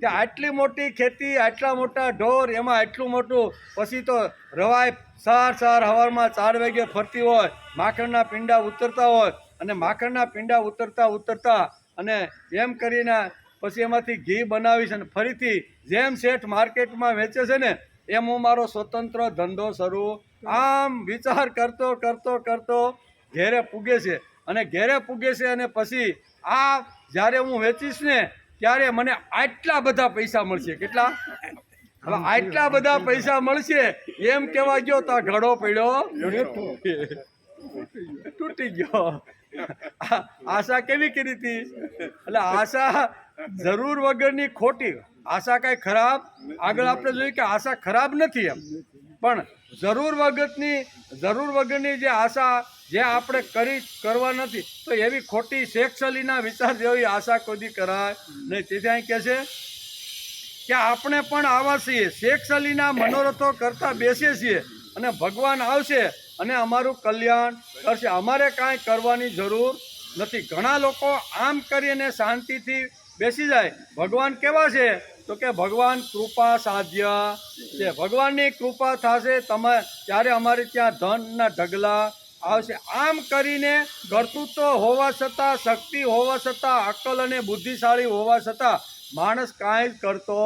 કે આટલી મોટી ખેતી, આટલા મોટા ઢોર, એમાં આટલું મોટું, પછી તો રવાય સાર સવારમાં 4 વાગે ફરતી હોય, માખણના પીંડા ઉતરતા હોય, અને માખણના પીંડા ઉતરતા અને એમ કરીને પછી એમાંથી ઘી બનાવીશ, અને ફરીથી જેમ શેઠ માર્કેટમાં વેચે છે ને એમ હું મારો સ્વતંત્ર ધંધો શરૂ. આમ વિચાર કરતો કરતો કરતો ઘેરે પૂગે છે, અને ઘેરે પૂગે છે, અને પછી આ જ્યારે હું વેચીશ ને ત્યારે મને આટલા બધા પૈસા મળશે. કેટલા? હવે આટલા બધા પૈસા મળશે એમ કહેવા ગયો તો ઘડો પડ્યો તૂટી ગયો. આશા કેવી કરી હતી? એટલે આશા જરૂર વગરની ખોટી. આશા કાંઈ ખરાબ, આગળ આપણે જોયું કે આશા ખરાબ નથી એમ, પણ જરૂર વગરની જે આશા જે આપણે કરવા નથી, તો એવી ખોટી શેખ સલીના વિચાર જેવી આશા કોઈ કરાય નહીં. તેથી અહીં કહે છે કે આપણે પણ આવા છીએ, શેખ સલીના મનોરથો કરતા બેસીએ છીએ, અને ભગવાન આવશે અને અમારું કલ્યાણ કરશે. અમારે કાંઈ કરવાની જરૂર નથી. ઘણા લોકો આમ કરીને શાંતિથી બેસી જાય. ભગવાન કેવા છે? તો કે ભગવાન કૃપા સાધ્ય છે. ભગવાનની કૃપા થશે તમે ત્યારે અમારે ત્યાં ધનના ઢગલા આવશે. આમ કરીને કર્તૃત્વ હોવા છતાં, શક્તિ હોવા છતાં, અક્કલ અને બુદ્ધિશાળી હોવા છતાં માણસ કાંઈ જ કરતો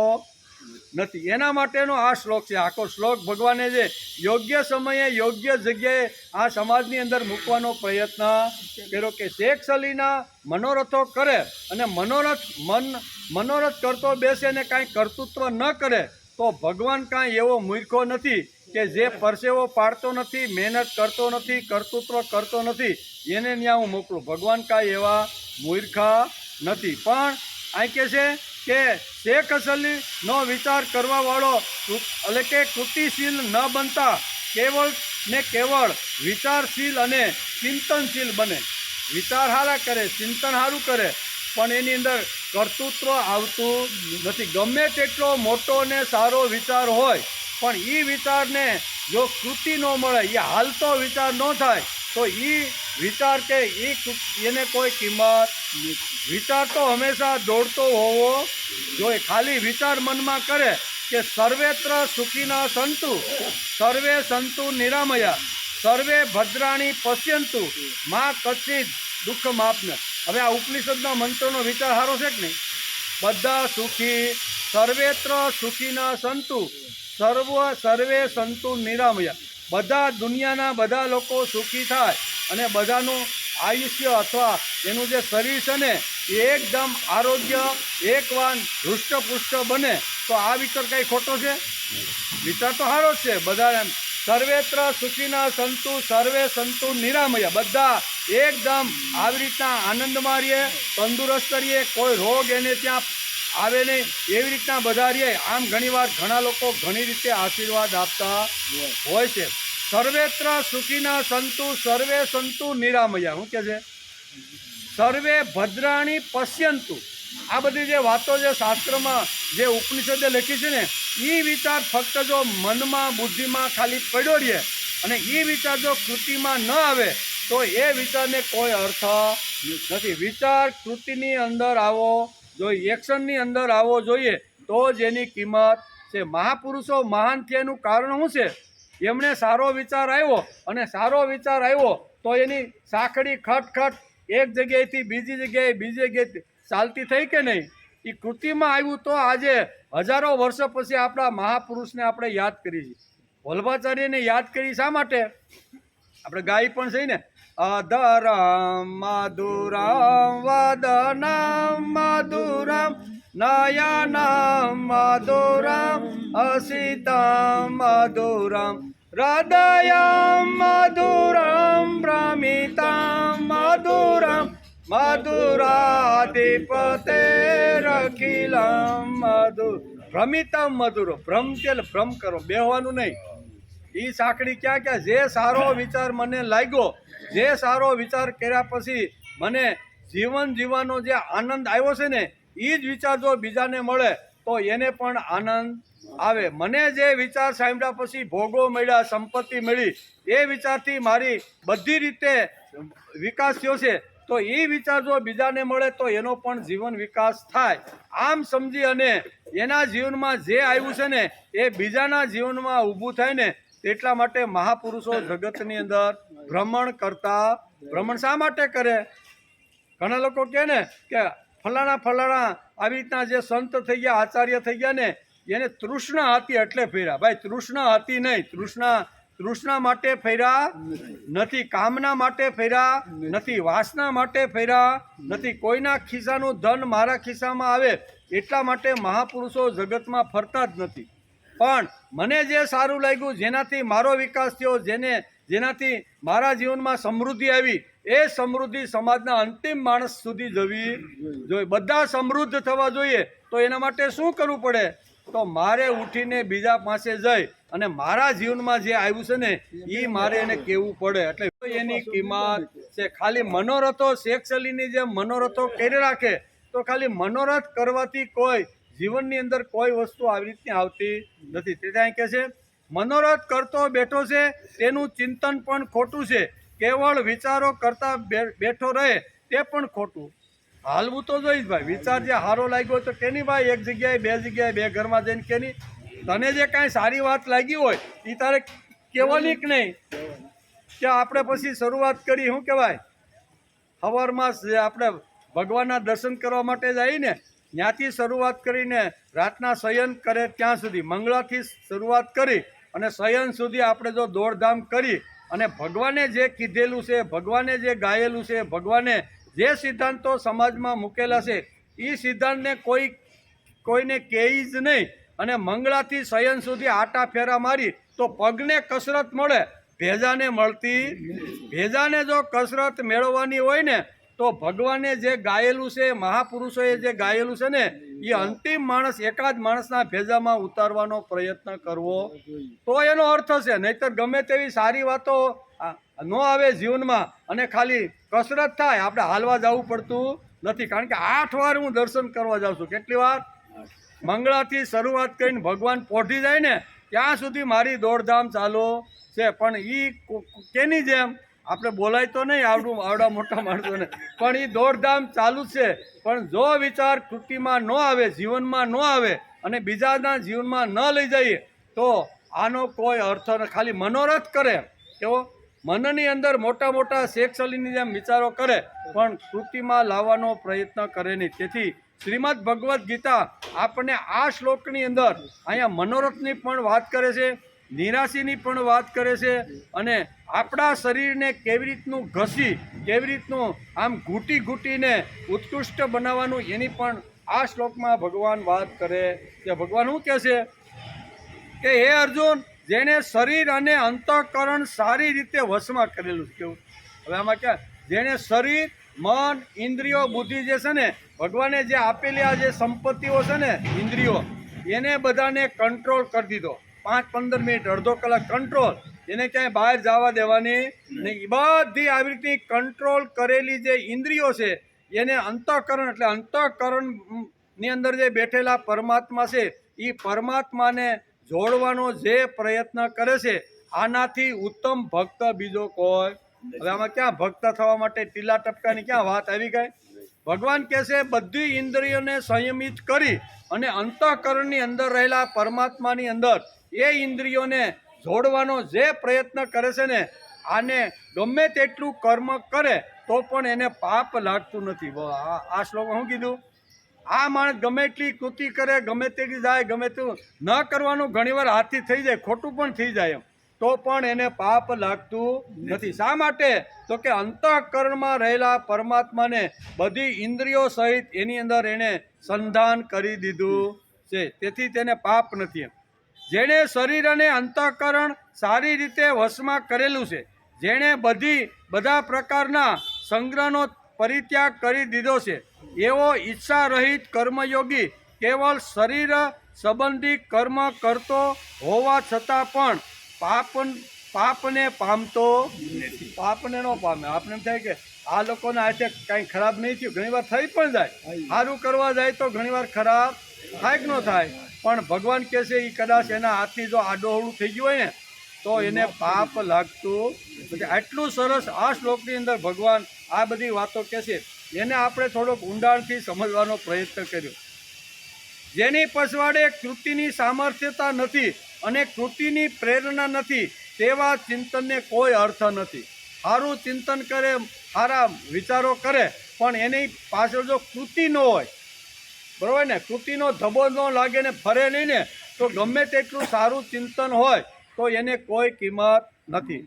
નથી. એના માટેનો આ શ્લોક છે. આખો શ્લોક ભગવાને જે યોગ્ય સમયે યોગ્ય જગ્યાએ આ સમાજની અંદર મૂકવાનો પ્રયત્ન કર્યો કે શેખ સલીના મનોરથો કરે, અને મનોરથ કરતો બેસે ને કાંઈ કર્તૃત્વ ન કરે તો ભગવાન કાંઈ એવો મૂર્ખો નથી કે જે પરસેવો પાડતો નથી, મહેનત કરતો નથી, કર્તૃત્વ કરતો નથી, એને ત્યાં હું મોકલું. ભગવાન કાંઈ એવા મૂર્ખા નથી. પણ અહીં કહે છે કે શેખ સલીનો વિચાર કરવાવાળો એટલે કે કૃતિશીલ ન બનતા કેવળ વિચારશીલ અને ચિંતનશીલ બને. વિચાર સારા કરે, ચિંતન સારું કરે, પણ એની અંદર કર્તૃત્વ આવતું નથી. ગમે તેટલો મોટો ને સારો વિચાર હોય, પણ એ વિચારને જો કૃતિ ન મળે, એ હાલતો વિચાર ન થાય, તો એ વિચાર કે એને કોઈ કિંમત. વિચાર તો હંમેશા દોડતો હોવો જોઈએ. ખાલી વિચાર મનમાં કરે કે સર્વેત્ર સુખીના સંતુ, સર્વે સંતુ નિરામયા, સર્વે ભદ્રાણી પશ્યંતુ, માં કચ્છિત દુઃખ માપને. હવે આ ઉપનિષદના મંત્રનો વિચાર સારો છે કે નહીં? બધા સુખી, સર્વેત્ર સુખીના સંતુ, સર્વે સંતુ નિરામયા. બધા દુનિયાના બધા લોકો સુખી થાય, અને બધાનું આયુષ્ય અથવા એનું જે શરીર છે ને એ એકદમ આરોગ્ય એકવાન હૃષ્ટપુષ્ટ બને. તો આ વિચાર કંઈ ખોટો છે? વિચાર તો સારો જ છે. બધા સર્વેત્ર સુખીના સંતુ, સર્વે સંતુ નિરામયા. બધા એકદમ આવી રીતના આનંદમાં રહીએ, તંદુરસ્ત રહીએ, કોઈ રોગ એને ત્યાં આવે નહીં, એવી રીતના બધા રહીએ. આમ ઘણીવાર ઘણા લોકો ઘણી રીતે આશીર્વાદ આપતા હોય છે. સર્વેત્ર સુખીના સંતુ સર્વે સંતુ નિરામયા. શું કે છે? સર્વે ભદ્રાણી પશ્યંતુ. આ બધી જે વાતો જે શાસ્ત્રમાં જે ઉપનિષદે લખી છે ને, એ વિચાર ફક્ત જો મનમાં બુદ્ધિમાં ખાલી પડ્યો રહે અને એ વિચાર જો કૃતિમાં ન આવે તો એ વિચારને કોઈ અર્થ નથી. વિચાર કૃતિની અંદર આવવો જોઈએ, એક્શનની અંદર આવવો જોઈએ, તો જ એની કિંમત છે. મહાપુરુષો મહાન થયાનું કારણ શું છે? એમણે સારો વિચાર આવ્યો અને સારો વિચાર આવ્યો તો એની સાંકડી ખટખટ એક જગ્યાએથી બીજી જગ્યાએ ચાલતી થઈ કે નહીં? એ કૃતિમાં આવ્યું તો આજે હજારો વર્ષો પછી આપણા મહાપુરુષને આપણે યાદ કરી છીએ. વલ્ભાચાર્યને યાદ કરી શા માટે? આપણે ગાય પણ છે ને, અધરમ મધુરમ વદનમ મધુરમ નયનમ મધુરમ અસિતમ મધુરમ હૃદયમ મધુરમ ભ્રમિતમ મધુરમ મધુરાધિપતેરખિલમ મધુર. ભ્રમિતમ મધુર. ભ્રમ એટલે ભ્રમ કરો, બેહવાનું નહીં. એ સાંકડી ક્યાં જે સારો વિચાર મને લાગ્યો, જે સારો વિચાર કર્યા પછી મને જીવન જીવવાનો જે આનંદ આવ્યો છે ને, એ જ વિચાર જો બીજાને મળે તો એને પણ આનંદ આવે. મને જે વિચાર સાંભળ્યા પછી ભોગો મળ્યા, સંપત્તિ મળી, એ વિચારથી મારી બધી રીતે વિકાસ થયો છે, તો એ વિચાર જો બીજાને મળે તો એનો પણ જીવન વિકાસ થાય. આમ સમજી અને એના જીવનમાં જે આવ્યું છે ને એ બીજાના જીવનમાં ઊભું થાય ને, એટલા માટે મહાપુરુષો જગતની અંદર ભ્રમણ કરતા. ભ્રમણ શા માટે કરે? ઘણા લોકો કહે ને કે ફલાણા આવી રીતના જે સંત થઈ ગયા, આચાર્ય થઈ ગયા ને, એને તૃષ્ણા હતી એટલે ફેર્યા. ભાઈ, તૃષ્ણા હતી નહીં. તૃષ્ણા માટે ફેર્યા નથી, કામના માટે ફેર્યા નથી, વાસના માટે ફેર્યા નથી. કોઈના ખિસ્સાનું ધન મારા ખિસ્સામાં આવે એટલા માટે મહાપુરુષો જગતમાં ફરતા જ નથી. પણ મને જે સારું લાગ્યું, જેનાથી મારો વિકાસ થયો, જેનાથી મારા જીવનમાં સમૃદ્ધિ આવી, એ સમૃદ્ધિ સમાજના અંતિમ માણસ સુધી જવી જોઈએ. બધા સમૃદ્ધ થવા જોઈએ તો એના માટે શું કરવું પડે? તો મારે ઉઠીને બીજા પાસે જઈ અને મારા જીવનમાં જે આવ્યું છે ને એ મારે એને કહેવું પડે. એટલે એની કિંમત છે. ખાલી મનોરથો, શેખ અલીની જેમ મનોરથો કરી રાખે તો ખાલી મનોરથ કરવાથી કોઈ જીવનની અંદર કોઈ વસ્તુ આવી રીતની આવતી નથી. તેથી અહીં કહે છે મનોરથ કરતો બેઠો છે તેનું ચિંતન પણ ખોટું છે, કેવળ વિચારો કરતા બેઠો રહે તે પણ ખોટું. હાલવું તો જોઈશ ભાઈ. વિચાર જે સારો લાગ્યો તો કેની ભાઈ એક જગ્યાએ બે ઘરમાં જઈને કેની? તને જે કાંઈ સારી વાત લાગી હોય એ તારે કહેવાની કે નહીં? કે આપણે પછી શરૂઆત કરી, શું કહેવાય, સવારમાં આપણે ભગવાનના દર્શન કરવા માટે જઈએ ને, ત્યાંથી શરૂઆત કરીને રાતના શયન કરે ત્યાં સુધી, મંગળાથી શરૂઆત કરી અને શયન સુધી આપણે જો દોડધામ કરી અને ભગવાને જે કીધેલું છે, ભગવાને જે ગાયેલું છે, ભગવાને જે સિદ્ધાંતો સમાજમાં મૂકેલા છે એ સિદ્ધાંતને કોઈને કહે જ નહીં અને મંગળાથી શયન સુધી આટા ફેરા મારી તો પગને કસરત મળે, ભેજાને મળતી. ભેજાને જો કસરત મેળવવાની હોય ને તો ભગવાને જે ગાયેલું છે, મહાપુરુષોએ જે ગાયેલું છે ને, એ અંતિમ માણસ એકાદ માણસના ભેજામાં ઉતારવાનો પ્રયત્ન કરવો તો એનો અર્થ છે. નહીંતર ગમે તેવી સારી વાતો ન આવે જીવનમાં અને ખાલી કસરત થાય, આપણે હાલવા જવું પડતું નથી. કારણ કે 8 વાર હું દર્શન કરવા જાઉં છું. કેટલી વાર? મંગળાથી શરૂઆત કરીને ભગવાન પહોંચી જાય ને ત્યાં સુધી મારી દોડધામ ચાલુ છે. પણ એ કેની જેમ આપણે બોલાય તો નહીં આવડા મોટા માણસોને, પણ એ દોડધામ ચાલુ છે. પણ જો વિચાર કૃતિમાં ન આવે, જીવનમાં ન આવે અને બીજાના જીવનમાં ન લઈ જઈએ તો આનો કોઈ અર્થ નથી. ખાલી મનોરથ કરે, કેવો મનની અંદર મોટા શેખ અલીની જેમ વિચારો કરે પણ કૃતિમાં લાવવાનો પ્રયત્ન કરે નહીં. તેથી શ્રીમદ ભગવદ્ ગીતા આપણને આ શ્લોકની અંદર અહીંયા મનોરથની પણ વાત કરે છે, નિરાશીની પણ વાત કરે છે અને આપણા શરીરને કેવી રીતનું ઘસી, કેવી રીતનું આમ ઘૂંટીને ઉત્કૃષ્ટ બનાવવાનું એની પણ આ શ્લોકમાં ભગવાન વાત કરે છે. ભગવાન શું કહે છે કે હે અર્જુન, જેણે શરીર અને અંતઃકરણ સારી રીતે વશમાં કરેલું છે. કેવું? હવે આમાં ક્યાં? જેણે શરીર, મન, ઇન્દ્રિયો, બુદ્ધિ જે છે ને, ભગવાને જે આપેલી આ જે સંપત્તિઓ છે ને, ઇન્દ્રિયો, એને બધાને કંટ્રોલ કરી દીધો. 5-15 મિનિટ, અડધો કલાક કંટ્રોલ. એને ક્યાંય બહાર જવા દેવાની નહીં. બધી આવી રીતની કંટ્રોલ કરેલી જે ઇન્દ્રિયો છે એને અંતઃકરણ, એટલે અંતઃકરણની અંદર જે બેઠેલા પરમાત્મા છે એ પરમાત્માને જોડવાનો જે પ્રયત્ન કરે છે, આનાથી ઉત્તમ ભક્ત બીજો કોઈ. હવે આમાં ક્યાં ભક્ત થવા માટે ટીલા ટપકાની ક્યાં વાત આવી ગઈ? ભગવાન કહે છે બધી ઇન્દ્રિયોને સંયમિત કરી અને અંતઃકરણની અંદર રહેલા પરમાત્માની અંદર એ ઇન્દ્રિયોને જોડવાનો જે પ્રયત્ન કરે છે ને, આને ગમે તેટલું કર્મ કરે તો પણ એને પાપ લાગતું નથી. આ શ્લોકમાં શું કીધું? આ માણસ ગમે એટલી કૃતિ કરે, ગમે તેટલી જાય, ગમે તેટલું ન કરવાનું ઘણીવાર હાથથી થઈ જાય, ખોટું પણ થઈ જાય એમ, તો પણ એને પાપ લાગતું નથી. શા માટે? તો કે અંતઃકરણમાં રહેલા પરમાત્માને બધી ઇન્દ્રિયો સહિત એની અંદર એને સંધાન કરી દીધું છે, તેથી તેને પાપ નથી. જેણે શરીર અને અંતઃકરણ સારી રીતે વશમાં કરેલું છે, જેણે બધા પ્રકારના સંગ્રહનો પરિત્યાગ કરી દીધો છે, એવો ઈચ્છા રહિત કર્મયોગી કેવળ શરીર સંબંધી કર્મ કરતો હોવા છતાં પણ પાપને પામતો નથી. પાપને ન પામે. આપણે એમ થાય કે આ લોકોને હાથે કાંઈ ખરાબ નહીં થયું, ઘણીવાર થઈ પણ જાય. સારું કરવા જાય તો ઘણીવાર ખરાબ થાય કે ન થાય, પણ ભગવાન કહે છે એ કદાચ એના હાથથી જો આડોહળું થઈ ગયું હોય ને તો એને પાપ લાગતું નથી. આટલું સરસ આ શ્લોકની અંદર ભગવાન આ બધી વાતો કહે છે, એને આપણે થોડોક ઊંડાણથી સમજવાનો પ્રયત્ન કર્યો. જેની પછવાડે કૃતિની સામર્થ્યતા નથી અને કૃતિની પ્રેરણા નથી, તેવા ચિંતનને કોઈ અર્થ નથી. સારું ચિંતન કરે, સારા વિચારો કરે, પણ એની પાછળ જો કૃતિ ન હોય, બરાબર ને, કૃતિનો ધબો ન લાગે ને ફરે નહીં ને, તો ગમે તેટલું સારું ચિંતન હોય તો એને કોઈ કિંમત નથી.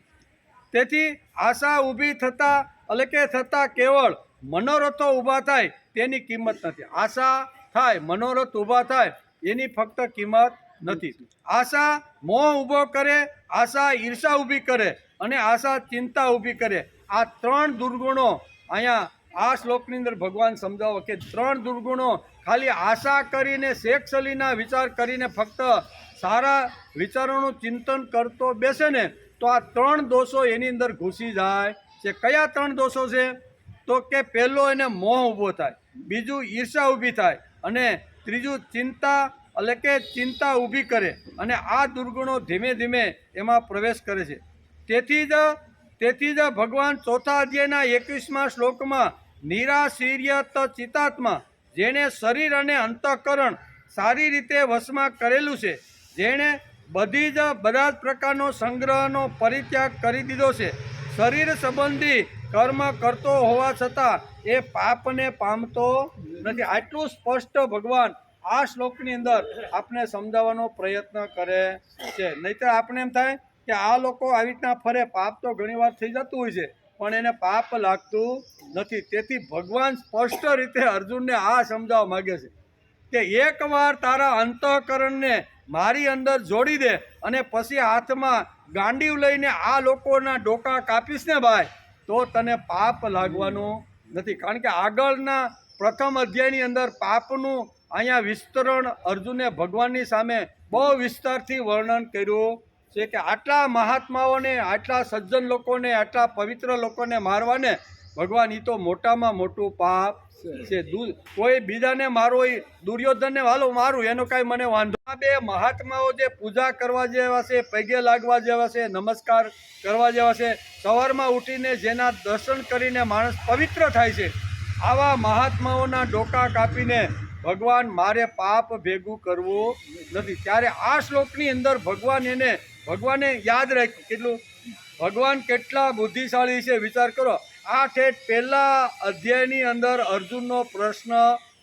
તેથી આશા ઊભી થતાં એટલે કે થતાં કેવળ મનોરથો ઊભા થાય તેની કિંમત નથી. આશા થાય, મનોરથ ઊભા થાય, એની ફક્ત કિંમત નથી. આશા મોહ ઊભો કરે, આશા ઈર્ષા ઊભી કરે અને આશા ચિંતા ઊભી કરે. આ ત્રણ દુર્ગુણો અહીંયા આ શ્લોકની અંદર ભગવાન સમજાવો કે ત્રણ દુર્ગુણો ખાલી આશા કરીને, શેખસલીના વિચાર કરીને ફક્ત સારા વિચારોનું ચિંતન કરતો બેસે ને તો આ ત્રણ દોષો એની અંદર ઘૂસી જાય છે. કયા ત્રણ દોષો છે? તો કે પહેલો એને મોહ ઊભો થાય, બીજું ઈર્ષા ઊભી થાય અને ત્રીજું ચિંતા એટલે કે ચિંતા ઊભી કરે, અને આ દુર્ગુણો ધીમે ધીમે એમાં પ્રવેશ કરે છે. તેથી જ ભગવાન ચોથા અધ્યાયના 21મા શ્લોકમાં નિરાશીર્યત ચિતાત્મા, જેણે શરીર અને અંતઃકરણ સારી રીતે વશમાં કરેલું છે, જેણે બધા જ પ્રકારનો સંગ્રહનો પરિત્યાગ કરી દીધો છે, શરીર સંબંધી કર્મ કરતો હોવા છતાં એ પાપને પામતો નથી. આટલું સ્પષ્ટ ભગવાન આ શ્લોકની અંદર આપણે સમજાવવાનો પ્રયત્ન કરે છે. નહીંતર આપણે એમ થાય કે આ લોકો આવી રીતના ફરે, પાપ તો ઘણીવાર થઈ જતું હોય છે પણ એને પાપ લાગતું નથી. તેથી ભગવાન સ્પષ્ટ રીતે અર્જુનને આ સમજાવવા માગે છે કે એકવાર તારા અંતઃકરણને મારી અંદર જોડી દે અને પછી હાથમાં ગાંડીવ લઈને આ લોકોના ડોકા કાપીશ ને ભાઈ, તો તને પાપ લાગવાનું નથી. કારણ કે આગળના પ્રથમ અધ્યાયની અંદર પાપનું અહીંયા વિસ્તરણ અર્જુને ભગવાનની સામે બહુ વિસ્તારથી વર્ણન કર્યું છે કે આટલા મહાત્માઓને, આટલા સજ્જન લોકોને, આટલા પવિત્ર લોકોને મારવાને ભગવાન એ તો મોટામાં મોટું પાપ છે. કોઈ બીજાને મારો, દુર્યોધનને વાલો મારું, એનો કાંઈ મને વાંધો. આ બે મહાત્માઓ જે પૂજા કરવા જેવા છે, પગે લાગવા જેવા છે, નમસ્કાર કરવા જેવા છે, સવારમાં ઉઠીને જેના દર્શન કરીને માણસ પવિત્ર થાય છે, આવા મહાત્માઓના ડોકા કાપીને ભગવાન મારે પાપ ભેગું કરવું નથી. ત્યારે આ શ્લોકની અંદર ભગવાને યાદ રાખ્યું કેટલું, ભગવાન કેટલા બુદ્ધિશાળી છે વિચાર કરો. આ ઠેઠ પહેલા અધ્યાયની અંદર અર્જુનનો પ્રશ્ન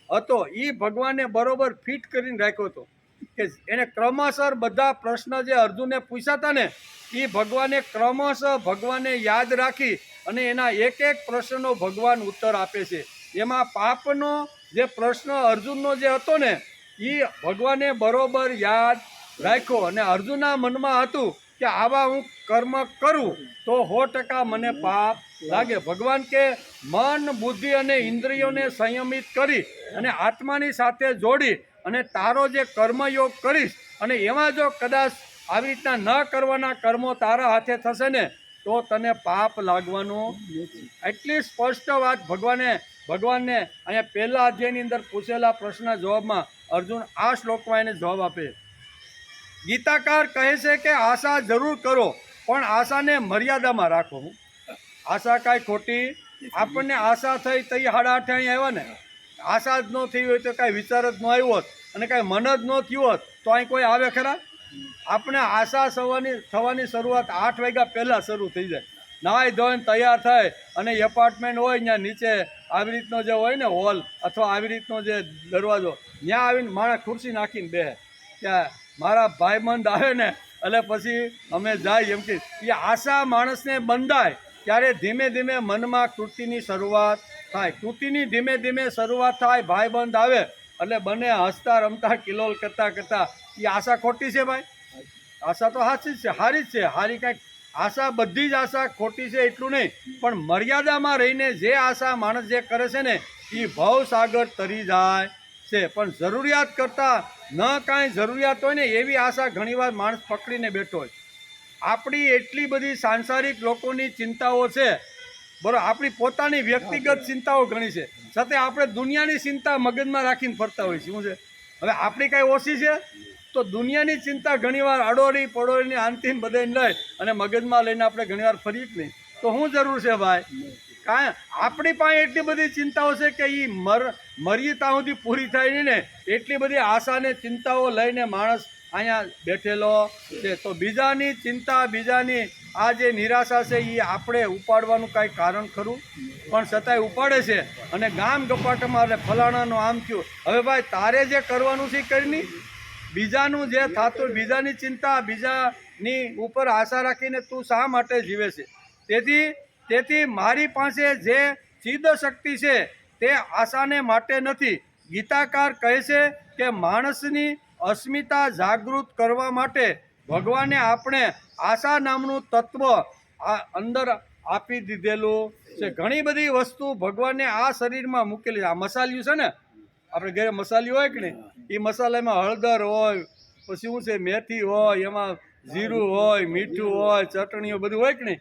હતો, એ ભગવાને બરોબર ફિટ કરીને રાખ્યો હતો કે એને ક્રમશઃ બધા પ્રશ્ન જે અર્જુનને પૂછ્યા હતા ને એ ભગવાને ક્રમશઃ ભગવાને યાદ રાખી અને એના એક એક પ્રશ્નનો ભગવાન ઉત્તર આપે છે. એમાં પાપનો જે પ્રશ્ન અર્જુનનો જે હતો ને એ ભગવાને બરોબર યાદ રાખ્યો અને અર્જુનના મનમાં હતું કે આવા હું કર્મ કરું તો 100% મને પાપ લાગે. ભગવાન કે મન, બુદ્ધિ અને ઇન્દ્રિયોને સંયમિત કરી અને આત્માની સાથે જોડી અને તારો જે કર્મયોગ કરીશ અને એમાં જો કદાચ આવી રીતના ન કરવાના કર્મો તારા હાથે થશે ને તો તને પાપ લાગવાનું. એટલી સ્પષ્ટ વાત ભગવાનને અહીંયા પહેલા અધ્યાયની અંદર પૂછેલા પ્રશ્નના જવાબમાં અર્જુન આ શ્લોકમાં એને જવાબ આપે. ગીતાકાર કહે છે કે આશા જરૂર કરો, પણ આશાને મર્યાદામાં રાખો. આશા કાંઈ ખોટી, આપણને આશા થઈ તો 8:30 અહીં આવ્યા ને. આશા જ ન થઈ હોય તો કાંઈ વિચાર જ ન આવ્યો હોત અને કાંઈ મન જ ન થયું હોત તો અહીં કોઈ આવે ખરા? આપણે આશા થવાની શરૂઆત 8 વાગ્યા પહેલાં શરૂ થઈ જાય. નાહી ધોઈને તૈયાર થાય અને એપાર્ટમેન્ટ હોય ત્યાં નીચે આવી રીતનો જે હોય ને હોલ અથવા આવી રીતનો જે દરવાજો, ત્યાં આવીને માણસ ખુરશી નાખીને બેસે ત્યાં મારા ભાઈબંધ આવે ને એટલે પછી અમે જાય. એમ કે એ આશા માણસને બંધાય ત્યારે ધીમે ધીમે મનમાં કૃતિની શરૂઆત થાય. કૃતિની ધીમે ધીમે શરૂઆત થાય, ભાઈબંધ આવે એટલે બંને હસતા રમતા કિલોલ કરતાં કરતાં. એ આશા ખોટી છે ભાઈ? આશા તો સાચી જ છે, સારી જ છે. સારી કાંઈક આશા, બધી જ આશા ખોટી છે એટલું નહીં, પણ મર્યાદામાં રહીને જે આશા માણસ જે કરે છે ને એ ભવસાગર તરી જાય છે. પણ જરૂરિયાત કરતાં ન કાંઈ જરૂરિયાત હોય ને એવી આશા ઘણીવાર માણસ પકડીને બેઠો હોય. આપણી એટલી બધી સાંસારિક લોકોની ચિંતાઓ છે, બરાબર, આપણી પોતાની વ્યક્તિગત ચિંતાઓ ઘણી છે, છતાં આપણે દુનિયાની ચિંતા મગજમાં રાખીને ફરતા હોય છે. શું છે હવે આપણી કાંઈ ઓછી છે? તો દુનિયાની ચિંતા ઘણીવાર અડોડી પડોડીની આંતીને બધાને લઈ અને મગજમાં લઈને આપણે ઘણીવાર ફરીએ જ નહીં. તો શું જરૂર છે ભાઈ? કાંઈ આપણી પાસે એટલી બધી ચિંતાઓ છે કે એ મરીએ ત્યાં સુધી પૂરી થાય નહીં ને એટલી બધી આશાને ચિંતાઓ લઈને માણસ અહીંયા બેઠેલો છે. તો બીજાની ચિંતા, બીજાની આ જે નિરાશા છે એ આપણે ઉપાડવાનું કાંઈ કારણ ખરું? પણ છતાંય ઉપાડે છે અને ગામ ગપાટામાં ફલાણાનું આમ થયું. હવે ભાઈ તારે જે કરવાનું છે એ કરી. બીજાનું જે થતું, બીજાની ચિંતા, બીજાની ઉપર આશા રાખીને તું શા માટે જીવે છે? તેથી મારી પાસે જે ચિદ શક્તિ છે તે આશાને માટે નથી. ગીતાકાર કહે છે કે માણસની અસ્મિતા જાગૃત કરવા માટે ભગવાને આપણે આશા નામનું તત્વ અંદર આપી દીધેલું છે. ઘણી બધી વસ્તુ ભગવાને આ શરીરમાં મૂકેલી. આ મસાલિયું છે ને, આપણે ઘરે મસાલિયું હોય કે નહીં, એ મસાલામાં હળદર હોય, પછી શું છે મેથી હોય, એમાં જીરું હોય, મીઠું હોય, ચટણીઓ બધું હોય કે નહીં.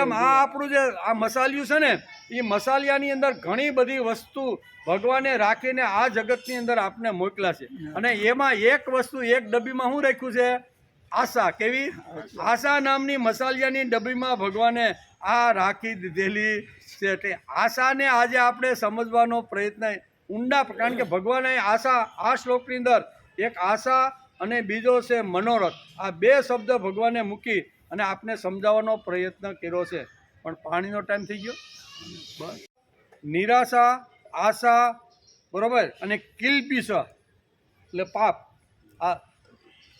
એમ આ આપણું જે આ મસાલિયું છે ને એ મસાલિયાની અંદર ઘણી બધી વસ્તુ ભગવાને રાખીને આ જગતની અંદર આપણે મોકલ્યા છે. અને એમાં એક વસ્તુ, એક ડબ્બીમાં શું રાખ્યું છે? આશા. કેવી? આશા નામની મસાલિયાની ડબ્બીમાં ભગવાને આ રાખી દીધેલી છે. એટલે આશાને આજે આપણે સમજવાનો પ્રયત્ન ઊંડા, કારણ કે ભગવાને આશા, આ શ્લોકની અંદર એક આશા અને બીજો છે મનોરથ, આ 2 શબ્દ ભગવાને મૂકી અને આપને સમજાવવાનો પ્રયત્ન કર્યો છે. પણ પાણીનો ટાઈમ થઈ ગયો. બસ. નિરાશા, આશા, બરાબર, અને કિલ્પિશ એટલે પાપ.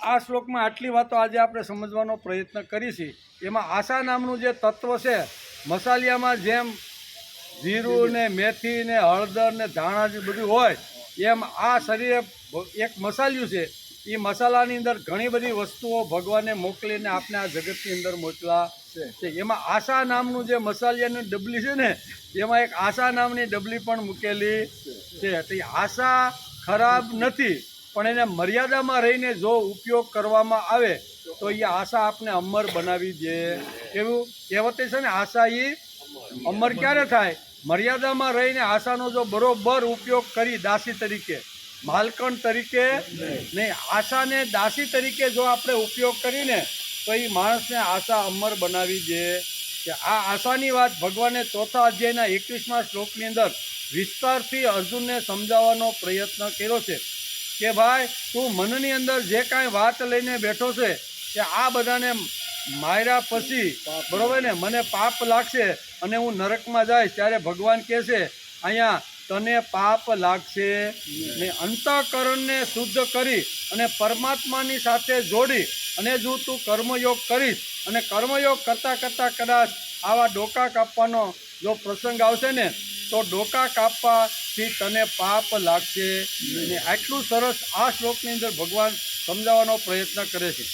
આ શ્લોકમાં આટલી વાતો આજે આપણે સમજવાનો પ્રયત્ન કરીશી. એમાં આશા નામનું જે તત્વ છે, મસાલિયામાં જેમ જીરું ને મેથી ને હળદર ને ધાણા જે બધું હોય એમ આ શરીરે એક મસાલિયું છે. એ મસાલાની અંદર ઘણી બધી વસ્તુઓ ભગવાને મોકલીને આપણે આ જગતની અંદર મોકલા છે. એમાં આશા નામનું જે મસાલિયાની ડબલી છે ને એમાં એક આશા નામની ડબલી પણ મૂકેલી છે. તો એ આશા ખરાબ નથી, પણ એને મર્યાદામાં રહીને જો ઉપયોગ કરવામાં આવે તો એ આશા આપણે અમર બનાવી દે. એવું કહેવતે છે ને, આશા એ અમર ક્યારે થાય? મર્યાદામાં રહીને આશાનો જો બરોબર ઉપયોગ કરી, દાસી તરીકે, માલકણ તરીકે નહીં, આશાને દાસી તરીકે જો આપણે ઉપયોગ કરીને તો એ માણસને આશા અમર બનાવી દે. કે આ આશાની વાત ભગવાને 4થા અધ્યાયના 21મા શ્લોકની અંદર વિસ્તારથી અર્જુનને સમજાવવાનો પ્રયત્ન કર્યો છે કે ભાઈ તું મનની અંદર જે કાંઈ વાત લઈને બેઠો છે કે આ બધાને માર્યા પછી, બરાબર ને, મને પાપ લાગશે અને હું નરકમાં જઈશ, ત્યારે ભગવાન કહે છે અહીંયા તને પાપ લાગશે ને. અંતઃકરણને શુદ્ધ કરી અને પરમાત્માની સાથે જોડી અને જો તું કર્મયોગ કરીશ અને કર્મયોગ કરતાં કરતાં કદાચ આવા ડોકા કાપવાનો જો પ્રસંગ આવશે ને તો ડોકા કાપવાથી તને પાપ લાગશે ને. આટલું સરસ આ શ્લોકની અંદર ભગવાન સમજાવવાનો પ્રયત્ન કરે છે.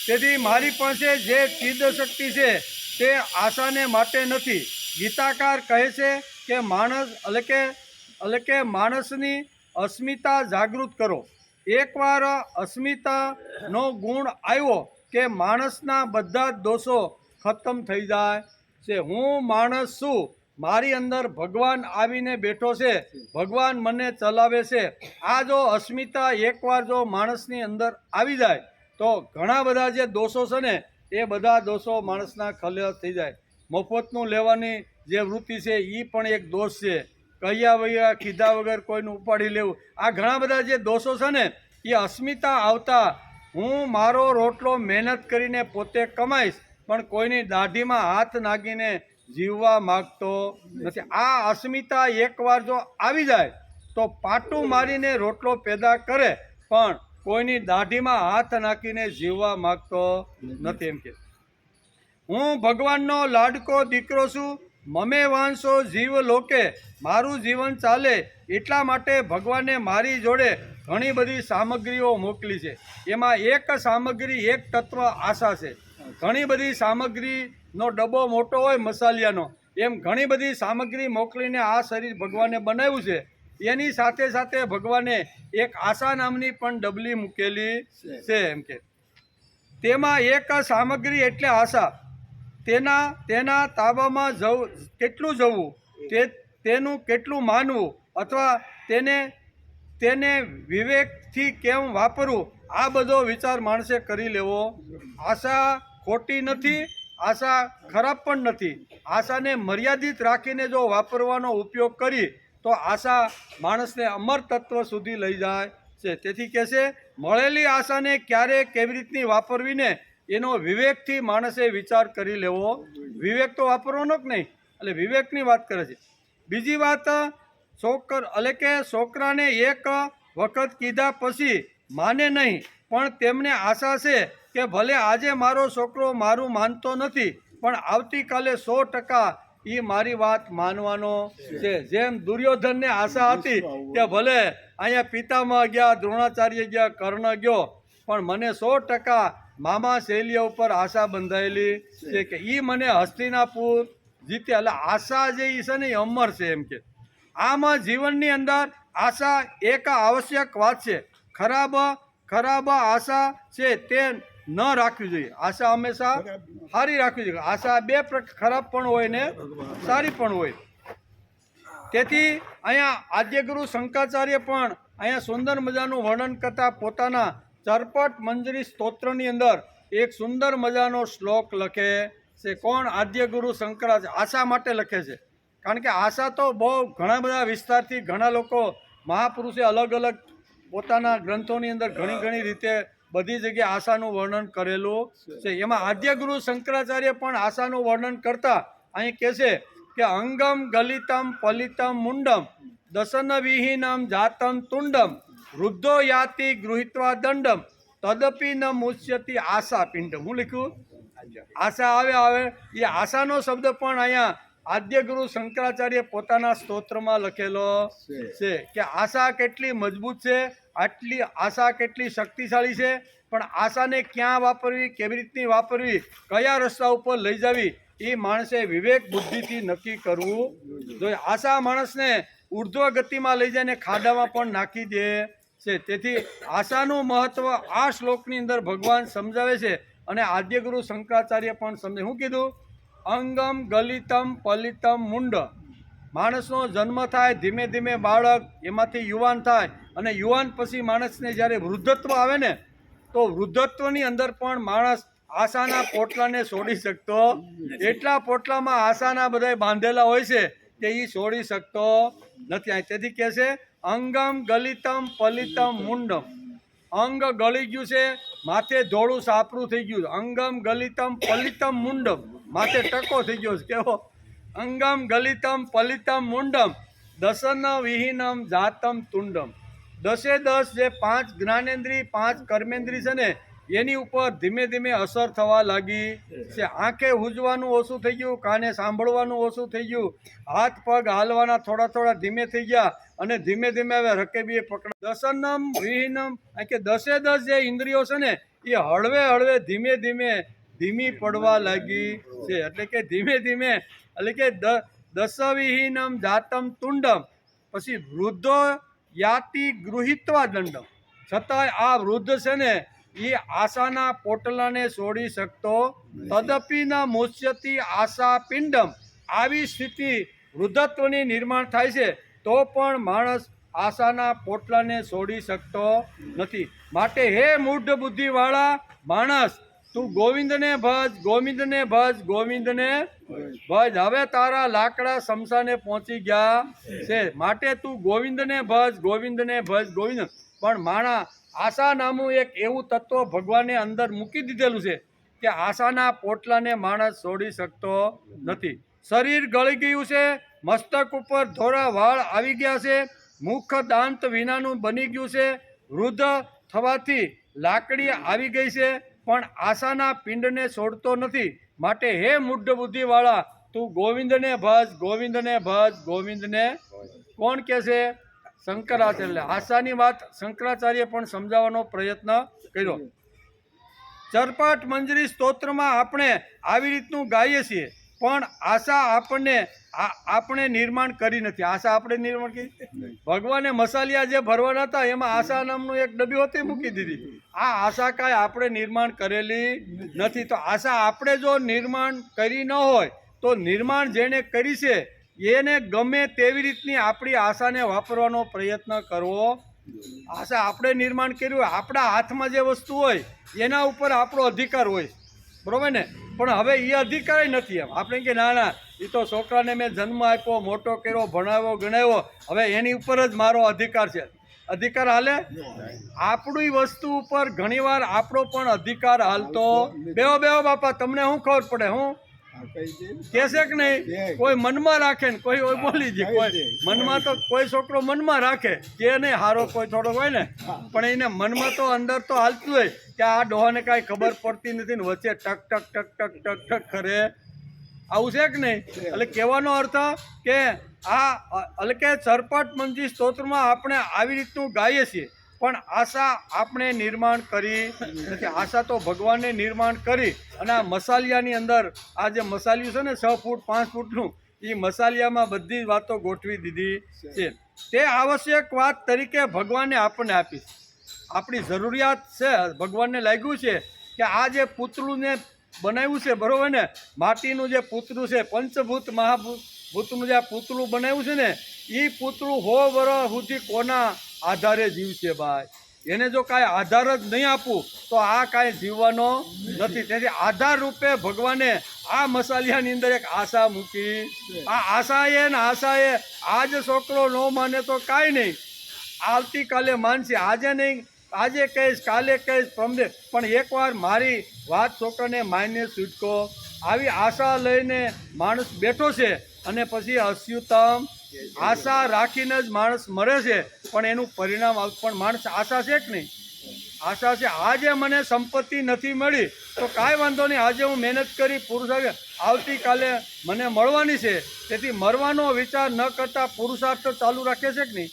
તેથી મારી પાસે જે ચિદ શક્તિ છે તે આશાને માટે નથી. ગીતાકાર કહે છે કે માણસ એટલે કે માણસની અસ્મિતા જાગૃત કરો. એકવાર અસ્મિતાનો ગુણ આવ્યો કે માણસના બધા જ દોષો ખતમ થઈ જાય છે. હું માણસ છું, મારી અંદર ભગવાન આવીને બેઠો છે, ભગવાન મને ચલાવે છે. આ જો અસ્મિતા એકવાર જો માણસની અંદર આવી જાય તો ઘણા બધા જે દોષો છે ને એ બધા દોષો માણસના ખલેલ થઈ જાય. મફતનું લેવાની જે વૃત્તિ છે એ પણ એક દોષ છે. કહ્યા વૈયા કીધા વગર કોઈનું ઉપાડી લેવું, આ ઘણા બધા જે દોષો છે ને એ અસ્મિતા આવતા હું મારો રોટલો મહેનત કરીને પોતે કમાઈશ પણ કોઈની દાઢીમાં હાથ નાખીને જીવવા માગતો નથી. આ અસ્મિતા એકવાર જો આવી જાય તો પાટું મારીને રોટલો પેદા કરે પણ કોઈની દાઢીમાં હાથ નાખીને જીવવા માગતો નથી. એમ કે હું ભગવાનનો લાડકો દીકરો છું, મમે વાંસો જીવ લોકે, મારું જીવન ચાલે એટલા માટે ભગવાને મારી જોડે ઘણી બધી સામગ્રીઓ મોકલી છે. એમાં એક સામગ્રી, એક તત્વ આશા છે. ઘણી બધી સામગ્રીનો ડબ્બો મોટો હોય મસાલિયાનો, એમ ઘણી બધી સામગ્રી મોકલીને આ શરીર ભગવાને બનાવ્યું છે. એની સાથે સાથે ભગવાને એક આશા નામની પણ ડબલી મૂકેલી છે. એમ કે તેમાં એક સામગ્રી એટલે આશા. તેના તાબામાં કેટલું જવું, તેનું કેટલું માનવું અથવા તેને વિવેકથી કેમ વાપરવું, આ બધો વિચાર માણસે કરી લેવો. આશા ખોટી નથી, આશા ખરાબ પણ નથી. આશાને મર્યાદિત રાખીને જો વાપરવાનો ઉપયોગ કરી તો આશા માણસને અમર તત્વ સુધી લઈ જાય છે. તેથી કહે છે મળેલી આશાને ક્યારે કેવી રીતની વાપરવીને એનો વિવેકથી માણસે વિચાર કરી લેવો. વિવેક તો વાપરવાનો જ નહીં, એટલે વિવેકની વાત કરે છે. બીજી વાત, છોકરાને એક વખત કીધા પછી માને નહીં, પણ તેમને આશા છે કે ભલે આજે મારો છોકરો મારું માનતો નથી પણ આવતીકાલે 100% એ મારી વાત માનવાનો છે. જેમ દુર્યોધનને આશા હતી કે ભલે અહીંયા પિતામહ ગયા, દ્રોણાચાર્ય ગયા, કર્ણ ગયો, પણ મને 100% મામા શૈલ્ય ઉપર આશા બંધાયેલી છે કે એ મને હસ્તિનાપુર જીતે. એટલે આશા જે છે ને એ અમર છે. એમ કે આમાં જીવનની અંદર આશા એક આવશ્યક વાત છે. ખરાબ આશા છે તે ન રાખવી જોઈએ. આશા હંમેશા સારી રાખવી જોઈએ. આશા બે ખરાબ પણ હોય ને સારી પણ હોય. તેથી અહીંયા આદ્યગુરુ શંકરાચાર્ય પણ અહીંયા સુંદર મજાનું વર્ણન કરતા પોતાના ચરપટ મંજરી સ્તોત્રની અંદર એક સુંદર મજાનો શ્લોક લખે છે. કોણ? આદ્યગુરુ શંકરાચાર્ય આશા માટે લખે છે. કારણ કે આશા તો બહુ ઘણા બધા વિસ્તારથી ઘણા લોકો મહાપુરુષે અલગ અલગ પોતાના ગ્રંથોની અંદર ઘણી રીતે બધી જગ્યાએ આશાનું વર્ણન કરેલું છે. એમાં આદ્યગુરુ શંકરાચાર્ય પણ આશાનું વર્ણન કરતા અહીં કહે છે કે અંગમ ગલિતમ પલિતમ મુંડમ દસન વિહીનમ જાતમ તુંડમ વૃદ્ધો યાતિ ગૃહિત્વા દંડમ તદપી ન મુચ્યતિ આશા પિંડમ. હું લખ્યું આશા આવે એ આશાનો શબ્દ પણ અહીંયા આદ્યગુરુ શંકરાચાર્ય પોતાના સ્તોત્રમાં લખેલો છે કે આશા કેટલી મજબૂત છે, આટલી આશા કેટલી શક્તિશાળી છે. પણ આશાને ક્યાં વાપરવી, કેવી રીતની વાપરવી, કયા રસ્તા ઉપર લઈ જવી એ માણસે વિવેક બુદ્ધિથી નક્કી કરવું જોઈએ. આશા માણસને ઉર્ધ્વ ગતિમાં લઈ જઈને ખાડામાં પણ નાખી દે છે. તેથી આશાનું મહત્વ આ શ્લોકની અંદર ભગવાન સમજાવે છે અને આદ્યગુરુ શંકરાચાર્ય પણ સમજે. શું કીધું? અંગમ ગલિતમ પલિતમ મુંડ. માણસનો જન્મ થાય, ધીમે ધીમે બાળક, એમાંથી યુવાન થાય અને યુવાન પછી માણસને જ્યારે વૃદ્ધત્વ આવે ને તો વૃદ્ધત્વની અંદર પણ માણસ આશાના પોટલાને છોડી શકતો, એટલા પોટલામાં આશાના બધા બાંધેલા હોય છે કે એ છોડી શકતો નથી. તેથી કહે છે અંગમ ગલિતમ પલિતમ મુંડમ. અંગ ગળી ગયું છે, માથે ધોળું સાપરું થઈ ગયું. અંગમ ગલિતમ પલિતમ મુંડમ, માથે ટકો થઈ ગયો છે. કેવો? અંગમ ગલિતમ પલિતમ મુંડમ દસન વિહીનમ જાતમ તુંડમ. 10 જે 5 જ્ઞાનેન્દ્રી 5 કર્મેન્દ્રી છે ને એની ઉપર ધીમે ધીમે અસર થવા લાગી છે. આંખે હુજવાનું ઓછું થઈ ગયું, કાને સાંભળવાનું ઓછું થઈ ગયું, હાથ પગ હાલવાના થોડા ધીમે થઈ ગયા અને ધીમે ધીમે હવે રકેબીએ પકડા. દસનમ વિહીનમ કે 10 જે ઇન્દ્રિયો છે ને એ હળવે ધીમી પડવા લાગી છે. એટલે કે ધીમે એટલે કે દસવિહીનમ જાતમ તુંડમ. પછી વૃદ્ધો યાતિ ગૃહિત્વા દંડમ. છતાંય આ વૃદ્ધ છે ને એ આશાના પોટલાને છોડી શકતો તદપી ન મુચ્યતિ આશા પિંડમ. આવી સ્થિતિ વૃદ્ધત્વની નિર્માણ થાય છે તો પણ માણસ આશાના પોટલાને છોડી શકતો નથી. માટે હે મૂઢ બુદ્ધિવાળા માણસ, તું ગોવિંદને ભજ, ગોવિંદને ભજ, ગોવિંદને ભજ. હવે તારા લાકડા શમશાને પહોંચી ગયા છે, માટે તું ગોવિંદને ભજ, ગોવિંદને ભજ, ગોવિંદ. પણ માણા આશા નામનું એક એવું તત્વ ભગવાને અંદર મૂકી દીધેલું છે કે આશાના પોટલાને માણસ છોડી શકતો નથી. શરીર ગળી ગયું છે, મસ્તક ઉપર ધોળા વાળ આવી ગયા છે, મુખ દાંત વિનાનું બની ગયું છે, વૃદ્ધ થવાથી લાકડી આવી ગઈ છે, પણ આશાના પિંડને છોડતો નથી. માટે હે મૂઢ બુદ્ધિવાળા, તું ગોવિંદને ભજ, ગોવિંદને ભજ, ગોવિંદને. કોણ કહે છે? શંકરાચાર્ય. આશાની વાત શંકરાચાર્ય પણ સમજાવવાનો પ્રયત્ન કર્યો. ચરપાટ મંજરી સ્તોત્રમાં આપણે આવી રીતનું ગાઈએ છીએ, પણ આશા આપણે નિર્માણ કરી નથી. આશા આપણે નિર્માણ કરી. ભગવાને મસાલિયા જે ભરવાના હતા એમાં આશા નામનું એક ડબ્બી હોતી મૂકી દીધી. આ આશા કાંઈ આપણે નિર્માણ કરેલી નથી. તો આશા આપણે જો નિર્માણ કરી ન હોય તો નિર્માણ જેણે કરી છે એને ગમે તેવી રીતની આપણી આશાને વાપરવાનો પ્રયત્ન કરવો. આશા આપણે નિર્માણ કર્યું હોય, આપણા હાથમાં જે વસ્તુ હોય એના ઉપર આપણો અધિકાર હોય, બરોબર ને? પણ હવે એ અધિકાર નથી. એમ આપણે કે ના ના, એ તો છોકરાને મેં જન્મ આપ્યો, મોટો કર્યો, ભણાવ્યો, ગણાવ્યો, હવે એની ઉપર જ મારો અધિકાર છે. અધિકાર હાલે? આપણી વસ્તુ ઉપર ઘણીવાર આપણો પણ અધિકાર હાલતો. બેહો બેહો બાપા, તમને શું ખબર પડે? હું કહેશે કે નહીં? કોઈ મનમાં રાખે ને કોઈ બોલી જાય. કોઈ મનમાં તો કોઈ છોકરો મનમાં રાખે કે નહીં, હારો કોઈ થોડો હોય ને, પણ એને મનમાં તો અંદર તો હાલતું હોય કે આ ડોહાને કાંઈ ખબર પડતી નથી ને વચ્ચે ટક ટક ટક ટક ટક ટક કરે. આવું છે કે નહીં? એટલે કહેવાનો અર્થ કે આ એટલે કે ચરપાટ મંજી સ્તોત્રમાં આપણે આવી રીતનું ગાઈએ છીએ, પણ આશા આપણે નિર્માણ કરી નથી. આશા તો ભગવાને નિર્માણ કરી. અને આ મસાલિયાની અંદર આ જે મસાલિયું છે ને 6 ફૂટ 5 ફૂટનું, એ મસાલિયામાં બધી જ વાતો ગોઠવી દીધી છે. તે આવશ્યક વાત તરીકે ભગવાને આપણને આપી. આપણી જરૂરિયાત છે. ભગવાનને લાગ્યું છે કે આ જે પૂતળુંને બનાવ્યું છે, બરોબર ને, માટીનું જે પૂતળું છે, પંચભૂત મહાભૂતનું જે આ પૂતળું બનાવ્યું છે ને, એ પૂતળું 100 વર્ષ સુધી કોના આધારે જીવશે ભાઈ? એને જો કાંઈ આધાર જ નહીં આપવું તો આ કાંઈ જીવવાનો નથી. તેથી આધાર રૂપે ભગવાને આ મસાલિયાની અંદર એક આશા મૂકી. આ આશાએ ને આશાએ આજ છોકરો ન માને તો કાંઈ નહીં, આવતીકાલે માનશે. આજે નહીં, આજે કહીશ, કાલે કહીશ, પ્રમદે, પણ એકવાર મારી વાત છોકરાને માયને છૂટકો. આવી આશા લઈને માણસ બેઠો છે અને પછી અસ્યુતમ આશા રાખીને જ માણસ મરે છે, પણ એનું પરિણામ આવતું. પણ માણસ આશા છે કે નહીં? આશા છે. આજે મને સંપત્તિ નથી મળી તો કાંઈ વાંધો નહીં, આજે હું મહેનત કરી પુરુષાર્થ, આવતીકાલે મને મળવાની છે, તેથી મરવાનો વિચાર ન કરતા પુરુષાર્થ ચાલુ રાખે છે કે નહીં?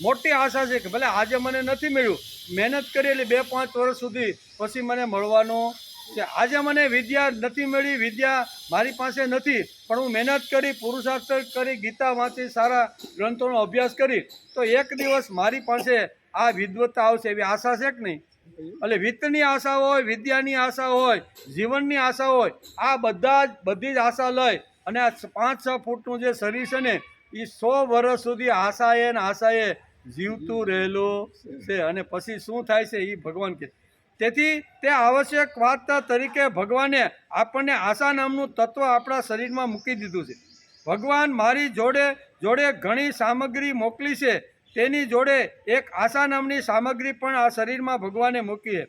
મોટી આશા છે કે ભલે આજે મને નથી મળ્યું, મહેનત કરી એટલે 2-5 વર્ષ સુધી પછી મને મળવાનું છે. આજે મને વિદ્યા નથી મળી, વિદ્યા મારી પાસે નથી, પણ હું મહેનત કરી, પુરુષાર્થ કરી, ગીતા વાંચી, સારા ગ્રંથોનો અભ્યાસ કરી, તો એક દિવસ મારી પાસે આ વિદ્વત્તા આવશે, એવી આશા છે કે નહીં? એટલે વિત્તની આશા હોય, વિદ્યાની આશા હોય, જીવનની આશા હોય, આ બધી જ આશા લઈ અને આ 5-6 ફૂટનું જે શરીર છે ને, એ 100 વર્ષ સુધી આશાએ ને આશાએ જીવતું રહેલું છે. અને પછી શું થાય છે એ ભગવાન કહે. તેથી તે આવશ્યક વાત તરીકે ભગવાને આપણને આશા નામનું તત્વ આપણા શરીરમાં મૂકી દીધું છે. ભગવાન મારી જોડે ઘણી સામગ્રી મોકલી છે, તેની જોડે એક આશા નામની સામગ્રી પણ આ શરીરમાં ભગવાને મૂકી છે.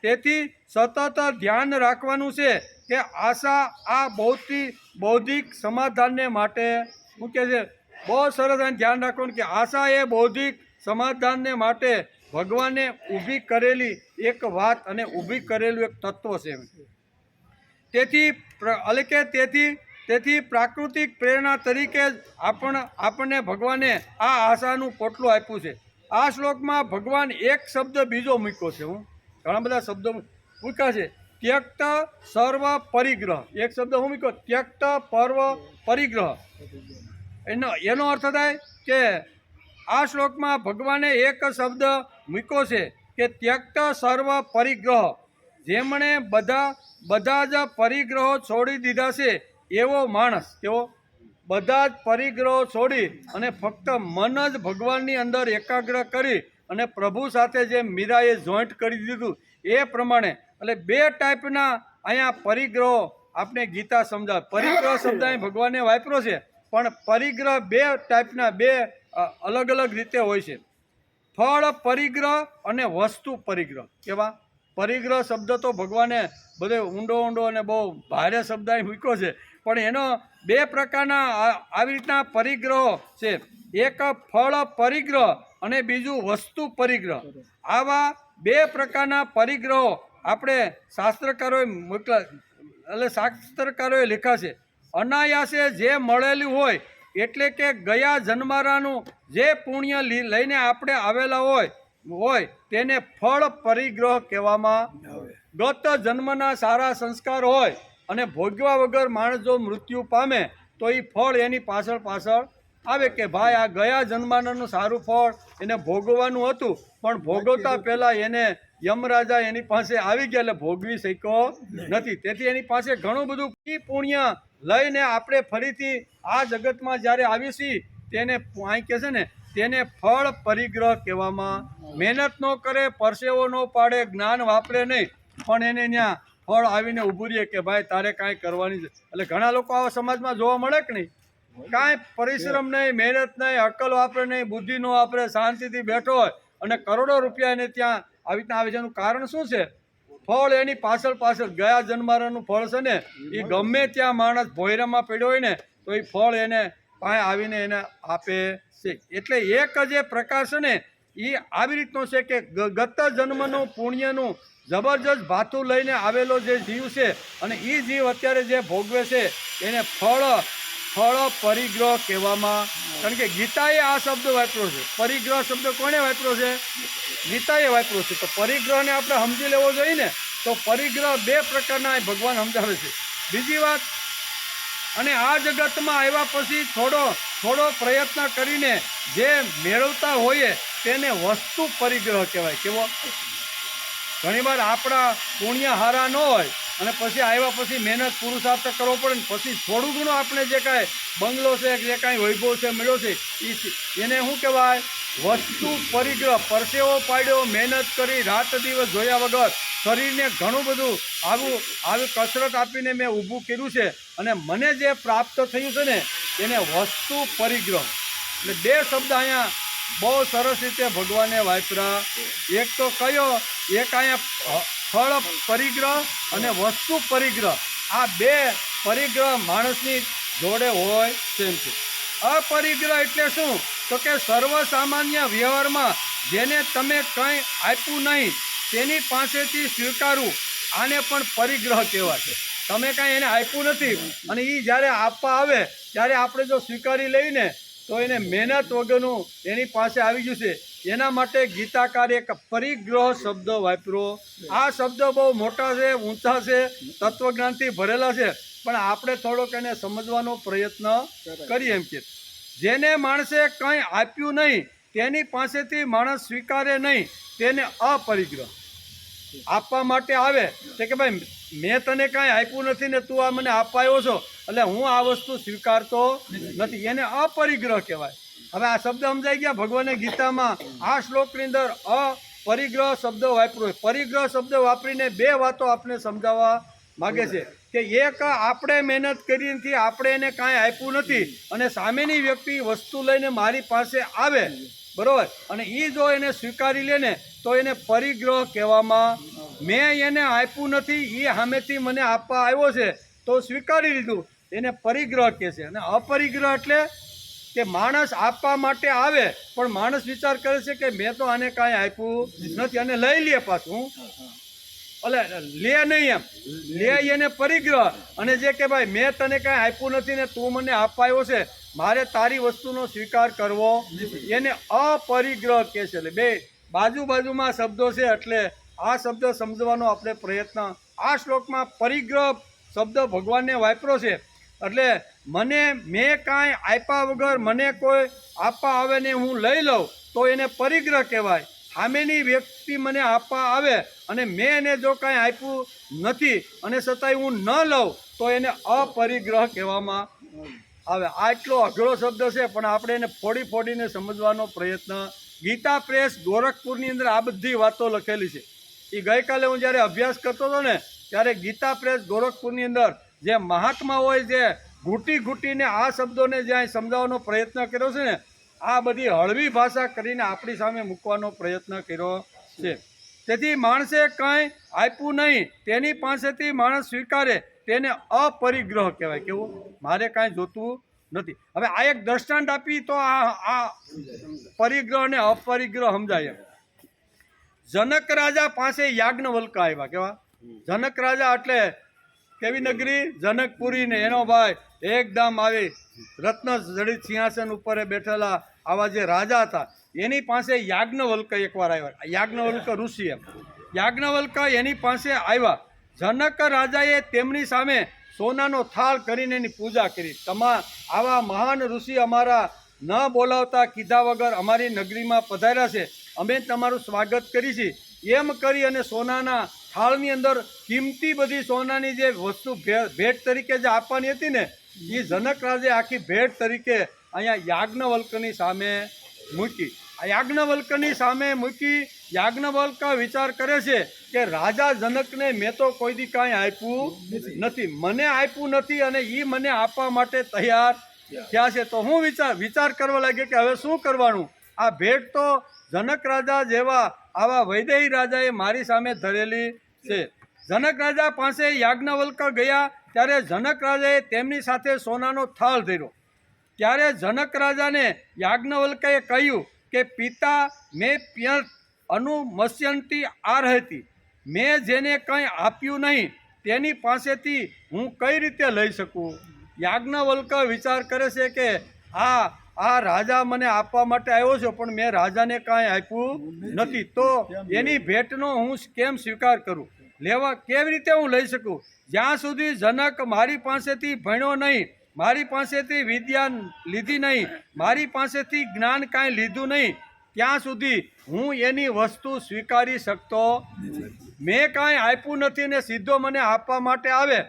તેથી સતત ધ્યાન રાખવાનું છે કે આશા આ બૌદ્ધિક સમાધાનને માટે મૂકે છે. બહુ સરસ ધ્યાન રાખવાનું કે આશા એ બૌદ્ધિક સમાધાનને માટે ભગવાને ઊભી કરેલી એક વાત અને ઊભી કરેલું એક તત્વ છે. તેથી પ્રાકૃતિક પ્રેરણા તરીકે જ આપણને ભગવાને આ આશાનું પોટલું આપ્યું છે. આ શ્લોકમાં ભગવાન એક શબ્દ બીજો મૂક્યો છે. ઘણા બધા શબ્દો મૂક્યા છે. ત્યક્ત સર્વ પરિગ્રહ, એક શબ્દ હું મૂક્યો, ત્યક્ત પર્વ પરિગ્રહ. એનો અર્થ થાય કે આ શ્લોકમાં ભગવાને એક શબ્દ મૂક્યો છે કે ત્યક્ત સર્વ પરિગ્રહ, જેમણે બધા જ પરિગ્રહો છોડી દીધા છે એવો માણસ, કેવો? બધા જ પરિગ્રહો છોડી અને ફક્ત મન જ ભગવાનની અંદર એકાગ્ર કરી અને પ્રભુ સાથે જે મીરાએ જોઈન્ટ કરી દીધું એ પ્રમાણે. એટલે બે ટાઈપના અહીંયા પરિગ્રહો આપણે ગીતા સમજાવે. પરિગ્રહ શબ્દ અહીં ભગવાને વાપર્યો છે, પણ પરિગ્રહ બે ટાઈપના, બે અલગ અલગ રીતે હોય છે. ફળ પરિગ્રહ અને વસ્તુ પરિગ્રહ. કેવા? પરિગ્રહ શબ્દ તો ભગવાને બધે ઊંડો અને બહુ ભારે શબ્દ અહીં મૂક્યો છે, પણ એનો બે પ્રકારના આવી રીતના પરિગ્રહો છે. એક ફળ પરિગ્રહ અને બીજું વસ્તુ પરિગ્રહ. આવા બે પ્રકારના પરિગ્રહો આપણે શાસ્ત્રકારોએ મોકલા, એટલે શાસ્ત્રકારોએ લખ્યા છે. અનાયાસે જે મળેલું હોય, એટલે કે ગયા જન્મારાનું જે પુણ્ય લઈને આપણે આવેલા હોય તેને ફળ પરિગ્રહ કહેવામાં આવે. ગત જન્મના સારા સંસ્કાર હોય અને ભોગવા વગર માણસ જો મૃત્યુ પામે તો એ ફળ એની પાછળ આવે કે ભાઈ આ ગયા જન્માનું સારું ફળ એને ભોગવવાનું હતું, પણ ભોગવતા પહેલાં એને યમરાજા એની પાસે આવી ગયા એટલે ભોગવી શક્યો નથી. તેથી એની પાસે ઘણું બધું પુણ્ય લઈને આપણે ફરીથી આ જગતમાં જ્યારે આવી છીએ તેને અહીં કહે છે ને, તેને ફળ પરિગ્રહ કહેવામાં. મહેનત ન કરે, પરસેવો ન પાડે, જ્ઞાન વાપરે નહીં, પણ એને ત્યાં ફળ આવીને ઊભું રહીએ કે ભાઈ તારે કાંઈ કરવાની છે. એટલે ઘણા લોકો આવા સમાજમાં જોવા મળે કે નહીં? કાંઈ પરિશ્રમ નહીં, મહેનત નહીં, અક્કલ વાપરે નહીં, બુદ્ધિ ન વાપરે, શાંતિથી બેઠો હોય અને કરોડો રૂપિયા એને ત્યાં આવી રીતના આવે છે. એનું કારણ શું છે? ફળ એની પાછળ ગયા જન્મારાનું ફળ છે ને, એ ગમે ત્યાં માણસ ભોયરામાં પડ્યો હોય ને તો એ ફળ એને પાસે આવીને એને આપે છે. એટલે એક જે પ્રકાર છે ને એ આવી રીતનો છે કે ગત જન્મનું પુણ્યનું જબરજસ્ત ભાથું લઈને આવેલો જે જીવ છે અને એ જીવ અત્યારે જે ભોગવે છે એને ફળ પરિગ્રહ કહેવામાં. કારણ કે ગીતાએ આ શબ્દ વાપર્યો છે. પરિગ્રહ શબ્દ કોણે વાપર્યો છે? ગીતાએ વાપર્યો છે. તો પરિગ્રહને આપણે સમજી લેવો જોઈએ ને. તો પરિગ્રહ બે પ્રકારના ભગવાન સમજાવે છે. બીજી વાત, અને આ જગતમાં આવ્યા પછી થોડો પ્રયત્ન કરીને જે મેળવતા હોઈએ તેને વસ્તુ પરિગ્રહ કહેવાય. કેવો? ઘણીવાર આપણા પુણ્ય હારા ન હોય અને પછી આવ્યા પછી મહેનત પુરુષાર્થ કરવો પડે ને પછી થોડું ઘણું આપણે જે કાંઈ બંગલો છે, જે કાંઈ વૈભવ છે મળ્યો છે એને શું કહેવાય? વસ્તુ પરિગ્રહ. પરસેવો પાડ્યો, મહેનત કરી, રાત દિવસ જોયા વગર શરીરને ઘણું બધું આવી કસરત આપીને મેં ઊભું કર્યું છે અને મને જે પ્રાપ્ત થયું છે ને એને વસ્તુ પરિગ્રહ. એટલે બે શબ્દ અહીંયા બહુ સરસ રીતે ભગવાને વાપર્યા. એક તો કયો? એક અહીંયા ફળ પરિગ્રહ અને વસ્તુ પરિગ્રહ. આ બે પરિગ્રહ માણસની જોડે હોય તેમ છે. અપરિગ્રહ એટલે શું? તો કે સર્વસામાન્ય વ્યવહારમાં જેને તમે કંઈ આપ્યું નહીં તેની પાસેથી સ્વીકારવું, આને પણ પરિગ્રહ કહેવાય છે. તમે કાંઈ એને આપ્યું નથી અને એ જ્યારે આપવા આવે ત્યારે આપણે જો સ્વીકારી લઈને તો એને મહેનત વગરનું એની પાસે આવી ગયું છે. એના માટે ગીતાકારે એક પરિગ્રહ શબ્દ વાપર્યો. આ શબ્દ બહુ મોટા છે, ઊંચા છે, તત્વજ્ઞાનથી ભરેલા છે, પણ આપણે થોડોક એને સમજવાનો પ્રયત્ન કરીએ. એમ કે જેને માણસે કંઈ આપ્યું નહીં તેની પાસેથી માણસ સ્વીકારે નહીં તેને અપરિગ્રહ. આપવા માટે આવે તો કે ભાઈ મેં તને કાંઈ આપ્યું નથી ને તું આ મને આપવા આવ્યો છો એટલે હું આ વસ્તુ સ્વીકારતો નથી, એને અપરિગ્રહ કહેવાય. હવે આ શબ્દ સમજાઈ ગયા? ભગવાને ગીતામાં આ શ્લોકની અંદર અપરિગ્રહ શબ્દ વાપર્યો. પરિગ્રહ શબ્દ વાપરીને બે વાતો આપણે સમજાવવા માગે છે કે એક, આપણે મહેનત કરી નથી, આપણે એને કાંઈ આપ્યું નથી અને સામેની વ્યક્તિ વસ્તુ લઈને મારી પાસે આવે, બરોબર, અને એ જો એને સ્વીકારી લે ને તો એને પરિગ્રહ કહેવામાં. મેં એને આપ્યું નથી, એ સામેથી મને આપવા આવ્યો છે તો સ્વીકારી લીધું, એને પરિગ્રહ કહે છે. અને અપરિગ્રહ એટલે કે માણસ આપવા માટે આવે પણ માણસ વિચાર કરે છે કે મેં તો આને કાંઈ આપ્યું નથી અને લઈ લે પાછું. એટલે લે નહીં, એમ લે એને પરિગ્રહ. અને જે કે ભાઈ મેં તને કાંઈ આપ્યું નથી ને તું મને આપવા આવ્યો છે, મારે તારી વસ્તુનો સ્વીકાર કરવો, એને અપરિગ્રહ કહે છે. એટલે બે બાજુમાં શબ્દો છે એટલે આ શબ્દ સમજવાનો આપણે પ્રયત્ન. આ શ્લોકમાં પરિગ્રહ શબ્દ ભગવાનને વાપર્યો છે એટલે મેં કાંઈ આપ્યા વગર મને કોઈ આપવા આવે ને હું લઈ લઉં તો એને પરિગ્રહ કહેવાય. સામેની વ્યક્તિ મને આપવા આવે અને મેં એને જો કાંઈ આપ્યું નથી અને છતાંય હું ન લઉં તો એને અપરિગ્રહ કહેવામાં આવે. આટલો અઘરો શબ્દ છે પણ આપણે એને ફોડીને સમજવાનો પ્રયત્ન. ગીતા પ્રેસ ગોરખપુરની અંદર આ બધી વાતો લખેલી છે. એ ગઈકાલે હું જ્યારે અભ્યાસ કરતો હતો ને ત્યારે ગીતા પ્રેસ ગોરખપુરની અંદર જે મહાત્મા હોય જે ઘૂંટીને આ શબ્દોને જ્યાં સમજાવવાનો પ્રયત્ન કર્યો છે ને, આ બધી હળવી ભાષા કરીને આપણી સામે મૂકવાનો પ્રયત્ન કર્યો છે. તેથી માણસે કંઈ આપ્યું નહીં તેની પાસેથી માણસ સ્વીકારે તેને અપરિગ્રહ કહેવાય. કેવું? મારે કાંઈ જોતું નથી. હવે આ એક દ્રષ્ટાંત આપી તો આ પરિગ્રહ અને અપરિગ્રહ સમજાય. જનક રાજા પાસે યાજ્ઞવલ્ક આવ્યા. કેવા? જનક રાજા એટલે કેવી નગરી? જનકપુરી. ને એનો ભાઈ એકદમ આવી રત્ન જડિત સિંહાસન ઉપર બેઠેલા આવા જે રાજા હતા એની પાસે યાજ્ઞવલ્ક એકવાર આવ્યા. યાજ્ઞવલ્ક ઋષિ એમ. યાજ્ઞવલ્ક એની પાસે આવ્યા. જનક રાજાએ તેમની સામે સોનાનો થાળ કરીને એની પૂજા કરી. આવા મહાન ઋષિ અમારા ન બોલાવતા કીધા વગર અમારી નગરીમાં પધાર્યા છે, અમે તમારું સ્વાગત કરી છે એમ કરી અને સોનાના થાળની અંદર કિંમતી બધી સોનાની જે વસ્તુ ભેટ તરીકે જે આપવાની હતી ને એ જનક રાજે આખી ભેટ તરીકે અહીંયા યાજ્ઞવલ્કની સામે મૂકી. આ યાજ્ઞવલ્કની સામે મૂકી યાજ્ઞવલ્ક વિચાર કરે છે કે રાજા જનકને મેં તો કોઈ દી કાંઈ આપ્યું નથી, મને આપ્યું નથી અને એ મને આપવા માટે તૈયાર થયા છે. તો હું વિચાર કરવા લાગ્યો કે હવે શું કરવાનું? આ ભેટ તો જનક રાજા જેવા આવા વૈદેહી રાજાએ મારી સામે ધરેલી છે. જનક રાજા પાસે યાજ્ઞવલ્ક ગયા ત્યારે જનક રાજાએ તેમની સાથે સોનાનો થાળ ધર્યો. ત્યારે જનક રાજાને યાજ્ઞવલ્કએ કહ્યું કે પિતા મેં પ્યંત અનુમસ્યંતી આરહતી, મેં જેને કંઈ આપ્યું નહીં તેની પાસેથી હું કઈ રીતે લઈ શકું? યાજ્ઞવલ્ક વિચાર કરે છે કે આ રાજા મને આપવા માટે આવ્યો છે પણ મેં રાજાને કાંઈ આપ્યું નથી, તો એની ભેટનો હું કેમ સ્વીકાર કરું? કેવી રીતે હું લઈ શકું? જ્યાં સુધી જનક મારી પાસેથી ભણ્યો નહીં, મારી પાસેથી વિદ્યા લીધી નહીં, મારી પાસેથી જ્ઞાન કાંઈ લીધું નહીં, ત્યાં સુધી હું એની વસ્તુ સ્વીકારી શકતો. મેં કાંઈ આપ્યું નથી ને સીધો મને આપવા માટે આવે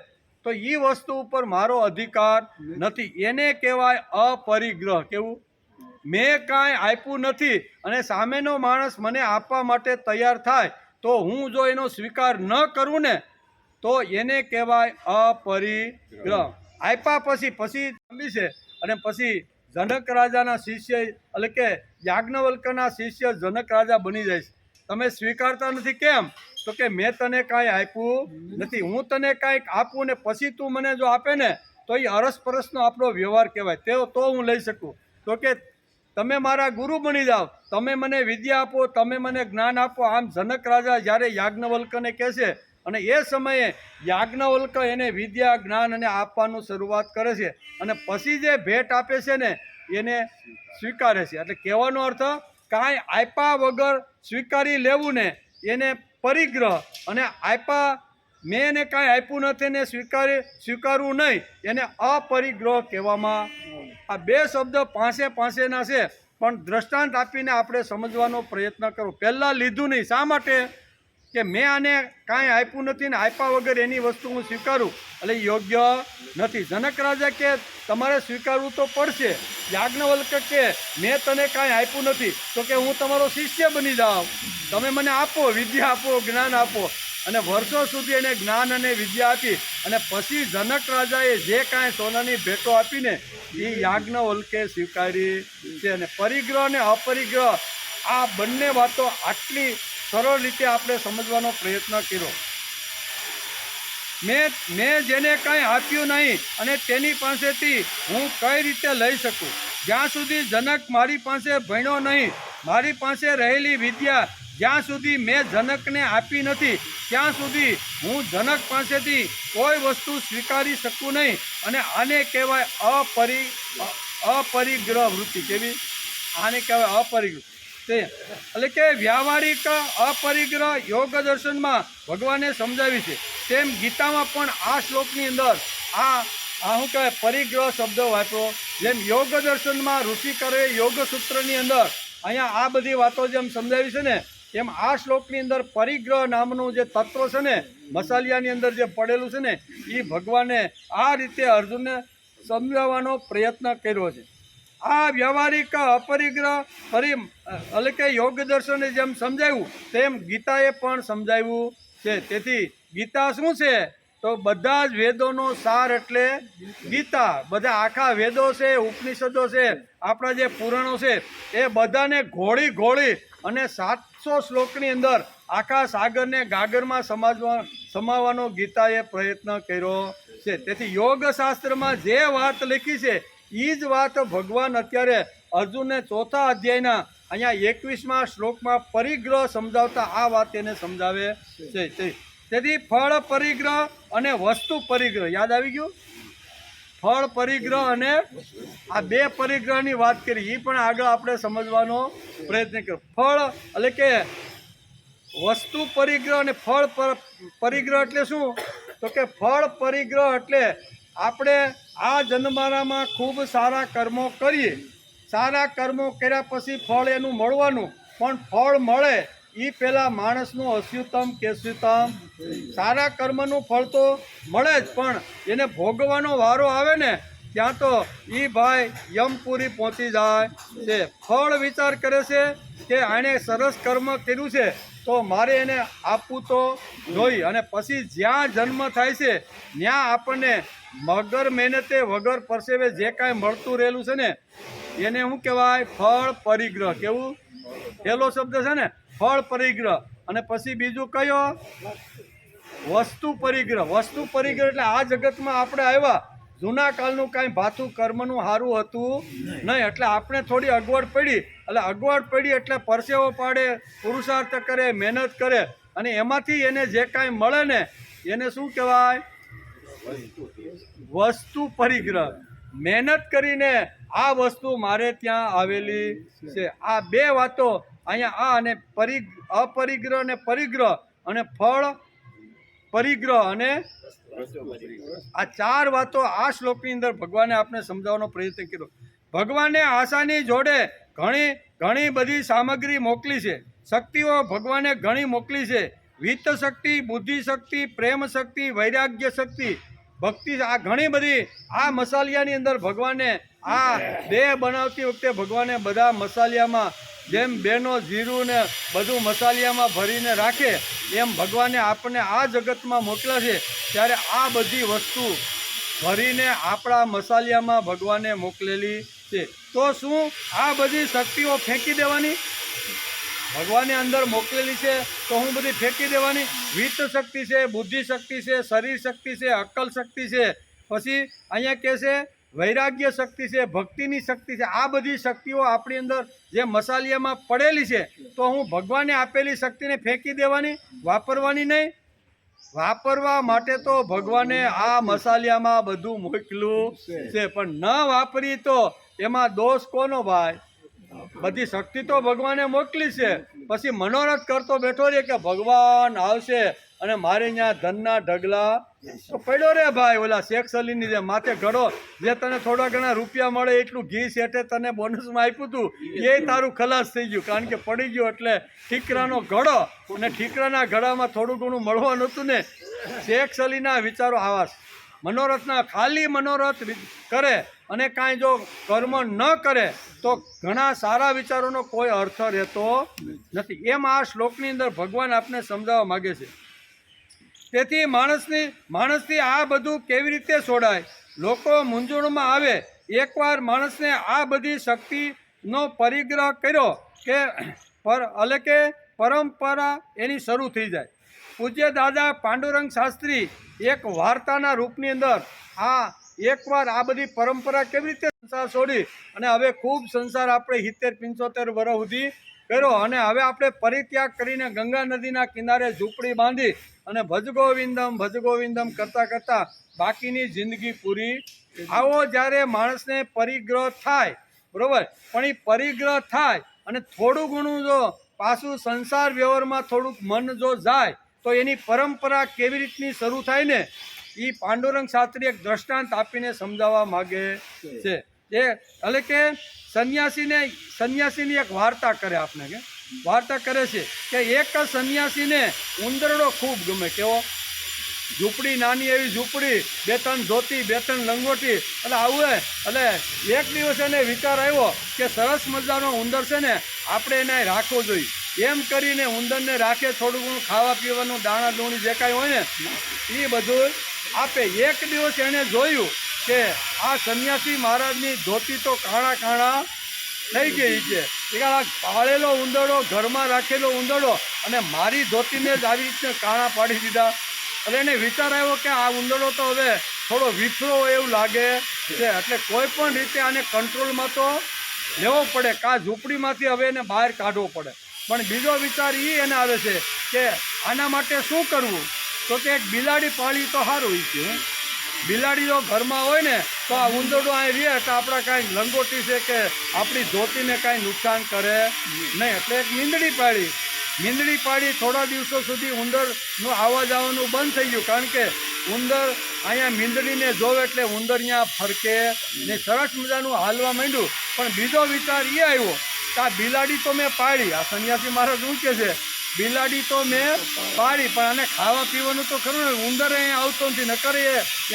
તો એ વસ્તુ ઉપર મારો અધિકાર નથી. એને કહેવાય અપરિગ્રહ. કેવું? મેં કાંઈ આપ્યું નથી અને સામેનો માણસ મને આપવા માટે તૈયાર થાય તો હું જો એનો સ્વીકાર ન કરું ને તો એને કહેવાય અપરિગ્રહ. આપ્યા પછી છે અને પછી જનક રાજાના શિષ્ય એટલે કે યાજ્ઞવલ્કના શિષ્ય જનક રાજા બની જાય છે. તમે સ્વીકારતા નથી કેમ? તો કે મેં તને કાંઈ આપ્યું નથી, હું તને કાંઈક આપું ને પછી તું મને જો આપે ને તો એ અરસપરસનો આપણો વ્યવહાર કહેવાય, તો હું લઈ શકું. તો કે તમે મારા ગુરુ બની જાઓ, તમે મને વિદ્યા આપો, તમે મને જ્ઞાન આપો. આમ જનક રાજા જ્યારે યાજ્ઞવલ્કને કહે છે અને એ સમયે યાજ્ઞવલ્ક એને વિદ્યા જ્ઞાન અને આપવાનું શરૂઆત કરે છે અને પછી જે ભેટ આપે છે ને એને સ્વીકારે છે. એટલે કહેવાનો અર્થ કાંઈ આપ્યા વગર સ્વીકારી લેવું ને એને પરિગ્રહ, અને મેં એને કાંઈ આપ્યું નથી ને સ્વીકારવું નહીં એને અપરિગ્રહ કહેવામાં. આ બે શબ્દ પાસેના છે પણ દ્રષ્ટાંત આપીને આપણે સમજવાનો પ્રયત્ન કરો. પહેલાં લીધું નહીં. શા માટે? કે મેં આને કાંઈ આપ્યું નથી ને આપ્યા વગર એની વસ્તુ હું સ્વીકારું એટલે યોગ્ય નથી. જનક રાજા કે તમારે સ્વીકારવું તો પડશે. યાજ્ઞવલ્ક કે મેં તને કાંઈ આપ્યું નથી તો કે હું તમારો શિષ્ય બની જાઉં, તમે મને આપો, વિદ્યા આપો, જ્ઞાન આપો. અને વર્ષો સુધી એને જ્ઞાન અને વિદ્યા આપી અને પછી જનક રાજાએ જે કાંઈ સોનાની ભેટો આપીને એ યાજ્ઞવલ્કે સ્વીકારી છે. અને પરિગ્રહ અને અપરિગ્રહ આ બંને વાતો આટલી સરળ રીતે આપણે સમજવાનો પ્રયત્ન કર્યો. મેં જેને કાંઈ આપ્યું નહીં અને તેની પાસેથી હું કઈ રીતે લઈ શકું? જ્યાં સુધી જનક મારી પાસે ભણ્યો નહીં, મારી પાસે રહેલી વિદ્યા જ્યાં સુધી મેં જનકને આપી નથી ત્યાં સુધી હું જનક પાસેથી કોઈ વસ્તુ સ્વીકારી શકું નહીં. અને આને કહેવાય અપરિગ્રહ વૃત્તિ. કેવી? આને કહેવાય અપરિગ્રહ. એટલે કે વ્યાવહારિક અપરિગ્રહ યોગ દર્શનમાં ભગવાને સમજાવી છે. તેમ ગીતામાં પણ આ શ્લોકની અંદર શું કહેવાય પરિગ્રહ શબ્દ વાપરો. જેમ યોગ દર્શનમાં ઋષિકરોએ યોગ સૂત્રની અંદર અહીંયા આ બધી વાતો જેમ સમજાવી છે ને એમ આ શ્લોકની અંદર પરિગ્રહ નામનું જે તત્વ છે ને મસાલિયાની અંદર જે પડેલું છે ને એ ભગવાને આ રીતે અર્જુનને સમજાવવાનો પ્રયત્ન કર્યો છે. આ વ્યવહારિક અપરિગ્રહ એટલે કે યોગ દર્શને જેમ સમજાવ્યું તેમ ગીતાએ પણ સમજાવ્યું છે. તેથી ગીતા શું છે તો બધા જ વેદોનો સાર એટલે ગીતા. બધા આખા વેદો છે, ઉપનિષદો છે, આપણા જે પુરાણો છે એ બધાને ઘોળી અને 700 શ્લોકની અંદર આખા સાગરને ગાગરમાં સમાવવાનો ગીતાએ પ્રયત્ન કર્યો છે. તેથી યોગ શાસ્ત્રમાં જે વાત લખી છે એ જ વાત ભગવાન અત્યારે અર્જુનને 4થા અધ્યાયના અહીંયા 21મા શ્લોકમાં પરિગ્રહ સમજાવતા આ વાત એને સમજાવે છે. તેથી ફળ પરિગ્રહ અને વસ્તુ પરિગ્રહ યાદ આવી ગયું. ફળ પરિગ્રહ અને આ બે પરિગ્રહની વાત કરી એ પણ આગળ આપણે સમજવાનો પ્રયત્ન કર્યો. ફળ એટલે કે વસ્તુ પરિગ્રહ અને ફળ પરિગ્રહ એટલે શું તો કે ફળ પરિગ્રહ એટલે આપણે આ જન્મારામાં ખૂબ સારા કર્મો કરીએ. સારા કર્મો કર્યા પછી ફળ એનું મળવાનું, પણ ફળ મળે એ પહેલાં માણસનું અસ્યુતમ કેસ્યુતમ. સારા કર્મનું ફળ તો મળે જ, પણ એને ભોગવાનો વારો આવે ને ત્યાં તો એ ભાઈ યમપુરી પહોંચી જાય છે. ફળ વિચાર કરે છે કે આણે સરસ કર્મ કર્યું છે તો મારે એને આપવું તો જોઈએ, અને પછી જ્યાં જન્મ થાય છે ત્યાં આપણને વગર મહેનતે વગર પરસેવે જે કાંઈ મળતું રહેલું છે ને એને શું કહેવાય? ફળ પરિગ્રહ. કેવું? પહેલો શબ્દ છે ને ફળ પરિગ્રહ, અને પછી બીજું કયો? વસ્તુ પરિગ્રહ. વસ્તુ પરિગ્રહ એટલે આ જગતમાં આપણે આવ્યા, જૂના કાળનું કાંઈ ભાથું કર્મનું સારું હતું નહીં, એટલે આપણે થોડી અગવડ પડી, એટલે અગવડ પડી એટલે પરસેવો પાડે, પુરુષાર્થ કરે, મહેનત કરે, અને એમાંથી એને જે કાંઈ મળે ને એને શું કહેવાય? વસ્તુ પરિગ્રહ. મહેનત કરીને આ વસ્તુ મારે ત્યાં આવેલી છે. આ બે વાતો અહીંયા આ અને અપરિગ્રહ અને પરિગ્રહ અને ફળ પરિગ્રહ અને આ 4 વાતો આ શ્લોકની અંદર ભગવાને આપણે સમજાવવાનો પ્રયત્ન કર્યો. ભગવાને આશાની જોડે ઘણી બધી સામગ્રી મોકલી છે. શક્તિઓ ભગવાને ઘણી મોકલી છે. વિત્ત શક્તિ, બુદ્ધિ શક્તિ, પ્રેમ શક્તિ, વૈરાગ્ય શક્તિ, ભક્તિ, આ ઘણી બધી આ મસાલિયાની અંદર ભગવાને આ દેહ બનાવતી વખતે ભગવાને બધા મસાલિયામાં જેમ બેનો જીરું ને બધું મસાલિયામાં ભરીને રાખે એમ ભગવાને આપણને આ જગતમાં મોકલ્યા છે. ત્યારે આ બધી વસ્તુ ભરીને આપણા મસાલિયામાં ભગવાને મોકલેલી છે. તો શું આ બધી શક્તિઓ ફેંકી દેવાની? ભગવાને અંદર મોકલેલી છે તો હું બધી ફેંકી દેવાની? વિત્ત શક્તિ છે, બુદ્ધિ શક્તિ છે, શરીર શક્તિ છે, અક્કલ શક્તિ છે, પછી અહીંયા કહે છે વૈરાગ્ય શક્તિ છે, ભક્તિની શક્તિ છે. આ બધી શક્તિઓ આપણી અંદર જે મસાલિયામાં પડેલી છે તો હું ભગવાને આપેલી શક્તિને ફેંકી દેવાની? વાપરવાની નહીં? વાપરવા માટે તો ભગવાને આ મસાલિયામાં બધું મોકલ્યું છે, પણ ન વાપરી તો એમાં દોષ કોનો ભાઈ? બધી શક્તિ તો ભગવાને મોકલી છે, પછી મનોરથ કરતો બેઠો રે કે ભગવાન આવશે અને મારે અહીંયા ધનના ઢગલા તો પડ્યો રે ભાઈ. ઓલા શેખ સલીની જે માથે ઘડો જે તને થોડા ઘણા રૂપિયા મળે એટલું ઘી શેઠે તને બોનસમાં આપ્યું હતું એ તારું ખલાસ થઈ ગયું, કારણ કે પડી ગયો એટલે ઠીકરાનો ઘડો, અને ઠીકરાના ઘડામાં થોડું ઘણું મળવાનું હતું ને. શેખ સલીના વિચારો આવા મનોરથના ખાલી મનોરથ કરે અને કાંઈ જો કર્મ ન કરે તો ઘણા સારા વિચારોનો કોઈ અર્થ રહેતો નથી. એમ આ શ્લોકની અંદર ભગવાન આપને સમજાવવા માગે છે. તેથી માણસથી આ બધું કેવી રીતે છોડાય? લોકો મૂંઝવણમાં આવે. એકવાર માણસને આ બધી શક્તિનો પરિગ્રહ કર્યો કે એટલે કે પરંપરા એની શરૂ થઈ જાય. પૂજ્ય દાદા પાંડુરંગ શાસ્ત્રી એક વાર્તાના રૂપની અંદર આ એકવાર આ બધી પરંપરા કેવી રીતે સંસાર છોડી અને હવે ખૂબ સંસાર આપણે 70-75 વર્ષ સુધી કર્યો, અને હવે આપણે પરિત્યાગ કરીને ગંગા નદીના કિનારે ઝૂંપડી બાંધી અને ભજગોવિંદમ કરતાં બાકીની જિંદગી પૂરી. આવો જ્યારે માણસને પરિગ્રહ થાય, બરાબર, પણ એ પરિગ્રહ થાય અને થોડું ઘણું જો પાછું સંસાર વ્યવહારમાં થોડુંક મન જો જાય તો એની પરંપરા કેવી રીતની શરૂ થાય ને એ પાંડુરંગ શાસ્ત્રી એક દ્રષ્ટાંત આપીને સમજાવવા માગે છે. એટલે કે સંન્યાસીની એક વાર્તા કરે આપણે કે વાર્તા કરે છે કે એક સંન્યાસીને ઉંદરડો ખૂબ ગમે. કેવો? ઝૂંપડી, નાની એવી ઝૂંપડી, 2-3 ધોતી, 2-3 લંગોટી, એટલે આવું એટલે એક દિવસ એને વિચાર આવ્યો કે સરસ મજાનો ઉંદર છે ને, આપણે એને રાખવો જોઈએ. એમ કરીને ઉંદરને રાખે, થોડું ઘણું ખાવા પીવાનું, દાણા દૂણી જે કાંઈ હોય ને એ બધું આપે. એક દિવસ એણે જોયું કે આ સંન્યાસી મહારાજની ધોતી તો કાણા કાણા થઈ ગઈ છે. આ પાળેલો ઉંદરડો, ઘરમાં રાખેલો ઉંદરડો, અને મારી ધોતીને જ આવી રીતે કાણા પાડી દીધા. એટલે એને વિચાર આવ્યો કે આ ઉંદરડો તો હવે થોડો વિફરો એવું લાગે છે, એટલે કોઈ પણ રીતે આને કંટ્રોલમાં તો લેવો પડે, કા ઝૂંપડીમાંથી હવે એને બહાર કાઢવો પડે. પણ બીજો વિચાર એને આવે છે કે આના માટે શું કરવું? તો કે એક બિલાડી પાળી તો સારું છે. બિલાડી જો ઘરમાં હોય ને તો આ ઉંદરડો અહીં રહે એટલે આપણા કાંઈ લંગોટી છે કે આપણી ધોતીને કાંઈ નુકસાન કરે નહીં. એટલે એક મીંદડી પાડી થોડા દિવસો સુધી ઉંદરનું આવવા જવાનું બંધ થઈ ગયું, કારણ કે ઉંદર અહીંયા મીંદડીને જોવે એટલે ઉંદર ત્યાં ફરકે ને સરસ મજાનું હાલવા માંડ્યું. પણ બીજો વિચાર આવ્યો કે આ બિલાડી તો મેં પાડી, આ સંન્યાસી મહારાજ શું કહે છે, બિલાડી તો મેં પાડી, પણ આને ખાવા પીવાનું તો ખરું ને, ઉંદર અહીંયા આવતો નથી, નકર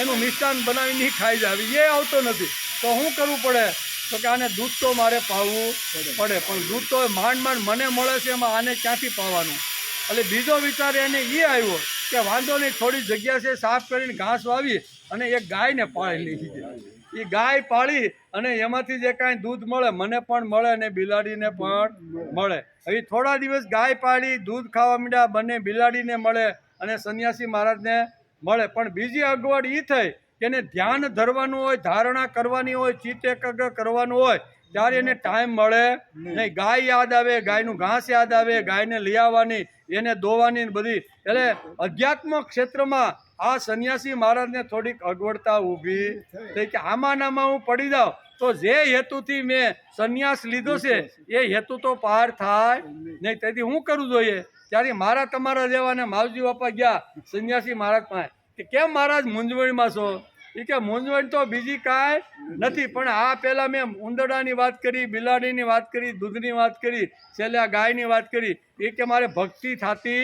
એનું મિષ્ટાન બનાવી નહીં ખાઈ જાય, એ આવતો નથી, તો શું કરવું પડે? તો કે આને દૂધ તો મારે પાવું પડે, પણ દૂધ તો માંડ મને મળે છે, એમાં આને ક્યાંથી પાવાનું? એટલે બીજો વિચાર એને આવ્યો કે વાંધો નહીં, થોડી જગ્યા છે સાફ કરીને ઘાસ વાવી અને એક ગાયને પાળી લીધી. એ ગાય પાળી અને એમાંથી જે કાંઈ દૂધ મળે મને પણ મળે અને બિલાડીને પણ મળે. હવે થોડા દિવસ ગાય પાળી, દૂધ ખાવા માંડ્યા, બંને બિલાડીને મળે અને સંન્યાસી મહારાજને મળે. પણ બીજી અગવડ એ થઈ કે એને ધ્યાન ધરવાનું હોય, ધારણા કરવાની હોય, ચિત્ત એકાગ્ર કરવાનું હોય, ત્યારે એને ટાઈમ મળે નહીં. ગાય યાદ આવે, ગાયનું ઘાસ યાદ આવે, ગાયને લઈ આવવાની, એને દોવાની બધી. એટલે અધ્યાત્મ ક્ષેત્રમાં આ સંન્યાસી મહારાજને થોડીક અગવડતા ઊભી થઈ કે આમાં હું પડી જાઉં તો જે હેતુથી મેં સંન્યાસ લીધો છે એ હેતુ તો પાર થાય નહીં. તેથી શું કરવું જોઈએ? ત્યારે મારા તમારા જેવાને માવજી બાપા ગયા સંન્યાસી મહારાજ પાસે કે કેમ મહારાજ મૂંઝવણમાં છો? એ કે મૂંઝવણ તો બીજી કાંઈ નથી, પણ આ પહેલાં મેં ઉંદરડાની વાત કરી, બિલાડીની વાત કરી, દૂધની વાત કરી, છેલ્લે આ ગાયની વાત કરી. એ કે મારે ભક્તિ થતી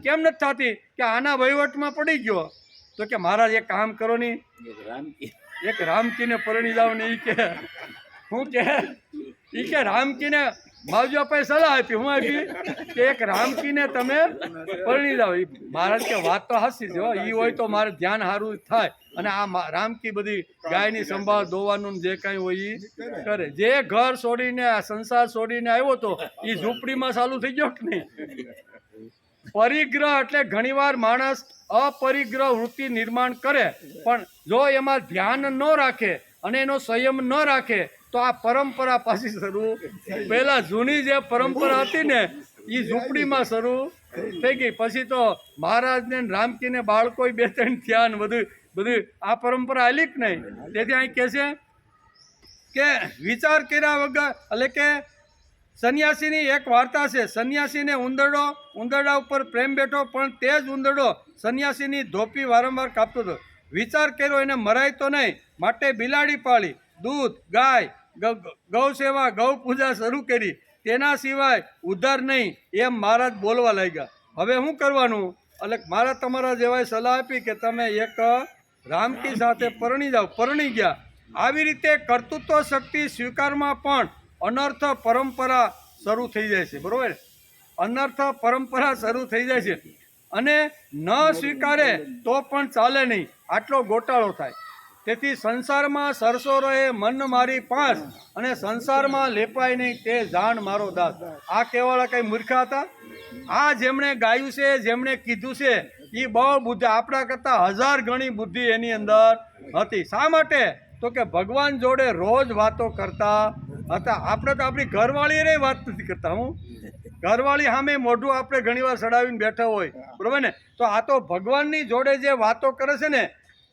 કેમ નથી થતી? કે આના વહીવટમાં પડી ગયો. તો કે મહારાજ એક કામ કરો ની, એક રામકીને પરણી જાવ ને. એ કે હું કે રામકીને માવજી બાપાએ સલાહ આપી. હું આપી કે એક રામકીને તમે પરણી જાઓ. મહારાજ કે વાત તો હાસી છે, એ હોય તો મારે ધ્યાન સારું થાય, અને આ રામકી બધી ગાયની સંભાળ, દોવાનું જે કાંઈ હોય એ કરે. જે ઘર છોડીને, આ સંસાર છોડીને આવ્યો તો એ ઝૂંપડીમાં ચાલુ થઈ ગયો કે નહીં? પરિગ્રહ એટલે ઘણીવાર માણસ અપરિગ્રહ વૃત્તિ નિર્માણ કરે, પણ જો એમાં ધ્યાન ન રાખે અને એનો સંયમ ન રાખે તો આ પરંપરા પાછી શરૂ. પહેલાં જૂની જે પરંપરા હતી ને એ ઝૂંપડીમાં શરૂ થઈ ગઈ. પછી તો મહારાજને રામકીને બાળકો 2-3 થયા ને બધું આ પરંપરા હાલી જ નહીં. તેથી અહીં કહે છે કે વિચાર કર્યા વગર, એટલે કે સંન્યાસીની એક વાર્તા છે. સંન્યાસીને ઉંદરડા ઉપર પ્રેમ બેઠો, પણ તે જ ઉંદરડો સંન્યાસીની ધોપી વારંવાર કાપતો હતો. વિચાર કર્યો એને મરાય તો નહીં, માટે બિલાડી પાળી, દૂધ, ગાય, ગૌ સેવા, ગૌ પૂજા શરૂ કરી. તેના સિવાય ઉદ્ધાર નહીં એમ મહારાજ બોલવા લાગ્યા. હવે શું કરવાનું? એટલે મારા તમારા જેવાએ સલાહ આપી કે તમે એક રામકી સાથે પરણી જાઓ. પરણી ગયા. આવી રીતે કર્તૃત્વ શક્તિ સ્વીકારમાં પણ અનર્થ પરંપરા શરૂ થઈ જાય છે. બરોબર? અનર્થ પરંપરા શરૂ થઈ જાય છે, અને ન સ્વીકારે તો પણ ચાલે નહીં, આટલો ગોટાળો થાય. તેથી સંસારમાં સરસો રહે મન મારી પાંચ, અને સંસારમાં લેપાય નહીં તે જાણ મારો દાસ. આ કહેવાળા કઈ મૂર્ખા હતા? આ જેમણે ગાયું છે, જેમણે કીધું છે, એ બહુ બુદ્ધિ, આપણા કરતાં 1000 ગણી બુદ્ધિ એની અંદર હતી. શા માટે? તો કે ભગવાન જોડે રોજ વાતો કરતા હતા. આપણે તો આપણી ઘરવાળી રે વાત નથી કરતા. હું ઘરવાળી સામે મોઢું આપણે ઘણીવાર સડાવીને બેઠા હોય, બરોબર ને? તો આ તો ભગવાનની જોડે જે વાતો કરે છે ને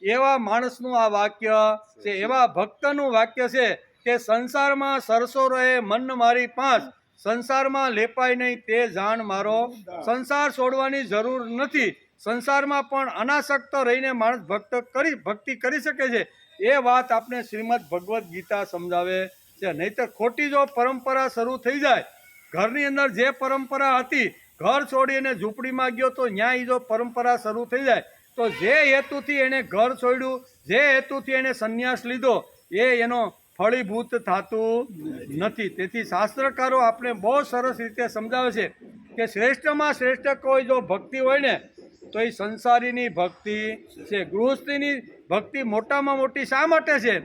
એવા માણસનું આ વાક્ય છે, એવા ભક્તનું વાક્ય છે કે સંસારમાં સરસો રહે મન મારી પાંચ, સંસારમાં લેપાય નહીં તે જાણ મારો. સંસાર છોડવાની જરૂર નથી. સંસારમાં પણ અનાસક્ત રહીને માણસ ભક્તિ કરી શકે છે. એ વાત આપણે શ્રીમદ ભગવદ્ ગીતા સમજાવે છે. નહીંતર ખોટી જો પરંપરા શરૂ થઈ જાય, ઘરની અંદર જે પરંપરા હતી, ઘર છોડીને ઝૂંપડીમાં ગયો તો ન્યાય જો પરંપરા શરૂ થઈ જાય, તો જે હેતુથી એણે ઘર છોડ્યું, જે હેતુથી એણે સંન્યાસ લીધો, એનો ફળીભૂત થતું નથી. તેથી શાસ્ત્રકારો આપણે બહુ સરસ રીતે સમજાવે છે કે શ્રેષ્ઠમાં શ્રેષ્ઠ કોઈ જો ભક્તિ હોય ને તો એ સંસારીની ભક્તિ છે. ગૃહસ્થીની ભક્તિ મોટામાં મોટી શા માટે છે?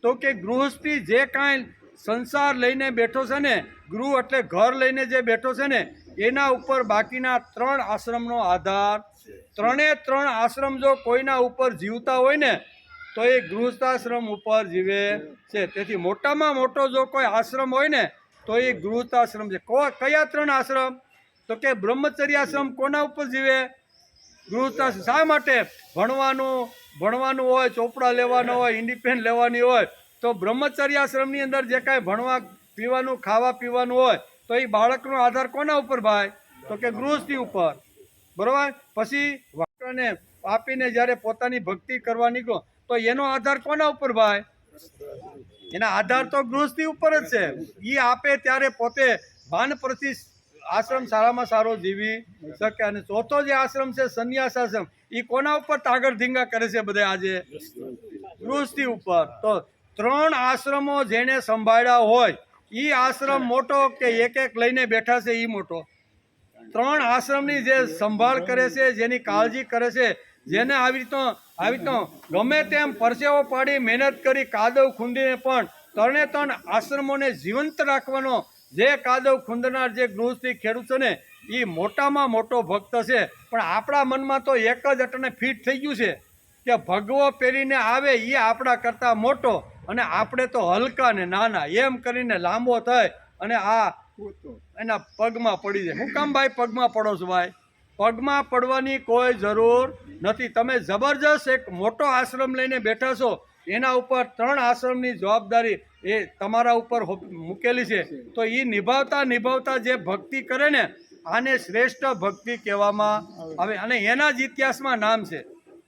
તો કે ગૃહસ્થી જે કાંઈ સંસાર લઈને બેઠો છે ને, ગૃહ એટલે ઘર લઈને જે બેઠો છે ને, એના ઉપર બાકીના 3 આશ્રમનો આધાર. 3 આશ્રમ જો કોઈના ઉપર જીવતા હોય ને તો એ ગૃહસ્થાશ્રમ ઉપર જીવે છે. તેથી મોટામાં મોટો જો કોઈ આશ્રમ હોય ને તો એ ગૃહસ્થાશ્રમ છે. કયા 3 આશ્રમ? તો કે બ્રહ્મચર્યાશ્રમ કોના ઉપર જીવે? ગૃહસ્થાશ્રમ. શા માટે? ભણવાનું હોય, ચોપડા લેવાનો હોય, ઇન્ડિપેન્ડ લેવાની હોય, તો બ્રહ્મચર્યાશ્રમની અંદર જે કાંઈ ભણવા પીવાનું, ખાવા પીવાનું હોય, તો એ બાળકનો આધાર કોના ઉપર ભાઈ? તો કે ગૃહસ્થી ઉપર. બરાબર. પછી વાક્યને આપીને જ્યારે પોતાની ભક્તિ કરવા નીકળો તો એનો આધાર કોના ઉપર ભાઈ? એના આધાર તો ગૃહસ્થી ઉપર જ છે. એ આપે ત્યારે પોતે વાનપ્રસ્થી આશ્રમ સારામાં સારો જીવી શકે. અને ચોથો જે આશ્રમ છે સંન્યાસ આશ્રમ, એ કોના ઉપર તાગડ ધીંગા કરે છે બધા આજે? ગૃહસ્થી ઉપર. તો 3 આશ્રમો જેને સંભાળ્યા હોય એ આશ્રમ મોટો કે એક લઈને બેઠા છે એ મોટો? 3 આશ્રમની જે સંભાળ કરે છે, જેની કાળજી કરે છે, જેને આવી રીતનો ગમે તેમ પરસેવો પાડી મહેનત કરી કાદવ ખૂંદીને પણ 3 આશ્રમોને જીવંત રાખવાનો જે કાદવ ખૂંદનાર જે ગૃહસ્થી ખેડૂત છે ને, એ મોટામાં મોટો ભક્ત છે. પણ આપણા મનમાં તો એક જ અટને ફિટ થઈ ગયું છે કે ભગવો પહેરીને આવે એ આપણા કરતાં મોટો અને આપણે તો હલકા ને નાના, એમ કરીને લાંબો થાય અને એના પગમાં પડી જાય. હું કામ ભાઈ પગમાં પડો છો ભાઈ? પગમાં પડવાની કોઈ જરૂર નથી. તમે જબરજસ્ત એક મોટો આશ્રમ લઈને બેઠા છો, એના ઉપર 3 આશ્રમની જવાબદારી એ તમારા ઉપર મૂકેલી છે. તો એ નિભાવતા જે ભક્તિ કરે ને, આને શ્રેષ્ઠ ભક્તિ કહેવામાં આવે. અને એના જ ઇતિહાસમાં નામ છે.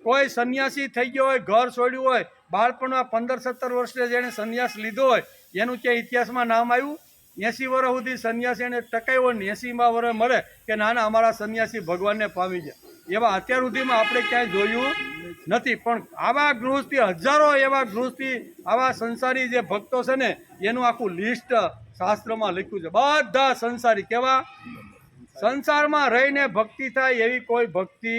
કોઈ સંન્યાસી થઈ ગયો હોય, ઘર છોડ્યું હોય, બાળપણમાં 15-17 વર્ષે જેણે સંન્યાસ લીધો હોય, એનું ક્યાં ઇતિહાસમાં નામ આવ્યું? 80 વર્ષ સુધી સંન્યાસી એને ટકાયો ને 80મા વર્ષે મળે કે ના અમારા સંન્યાસી ભગવાનને પામી જાય. એવા અત્યાર સુધીમાં આપણે ક્યાંય જોયું નથી. પણ આવા ગૃહસ્થી, હજારો એવા ગૃહસ્થી, આવા સંસારી જે ભક્તો છે ને, એનું આખું લિસ્ટ શાસ્ત્રમાં લખ્યું છે. બધા સંસારી કેવા? સંસારમાં રહીને ભક્તિ થાય એવી કોઈ ભક્તિ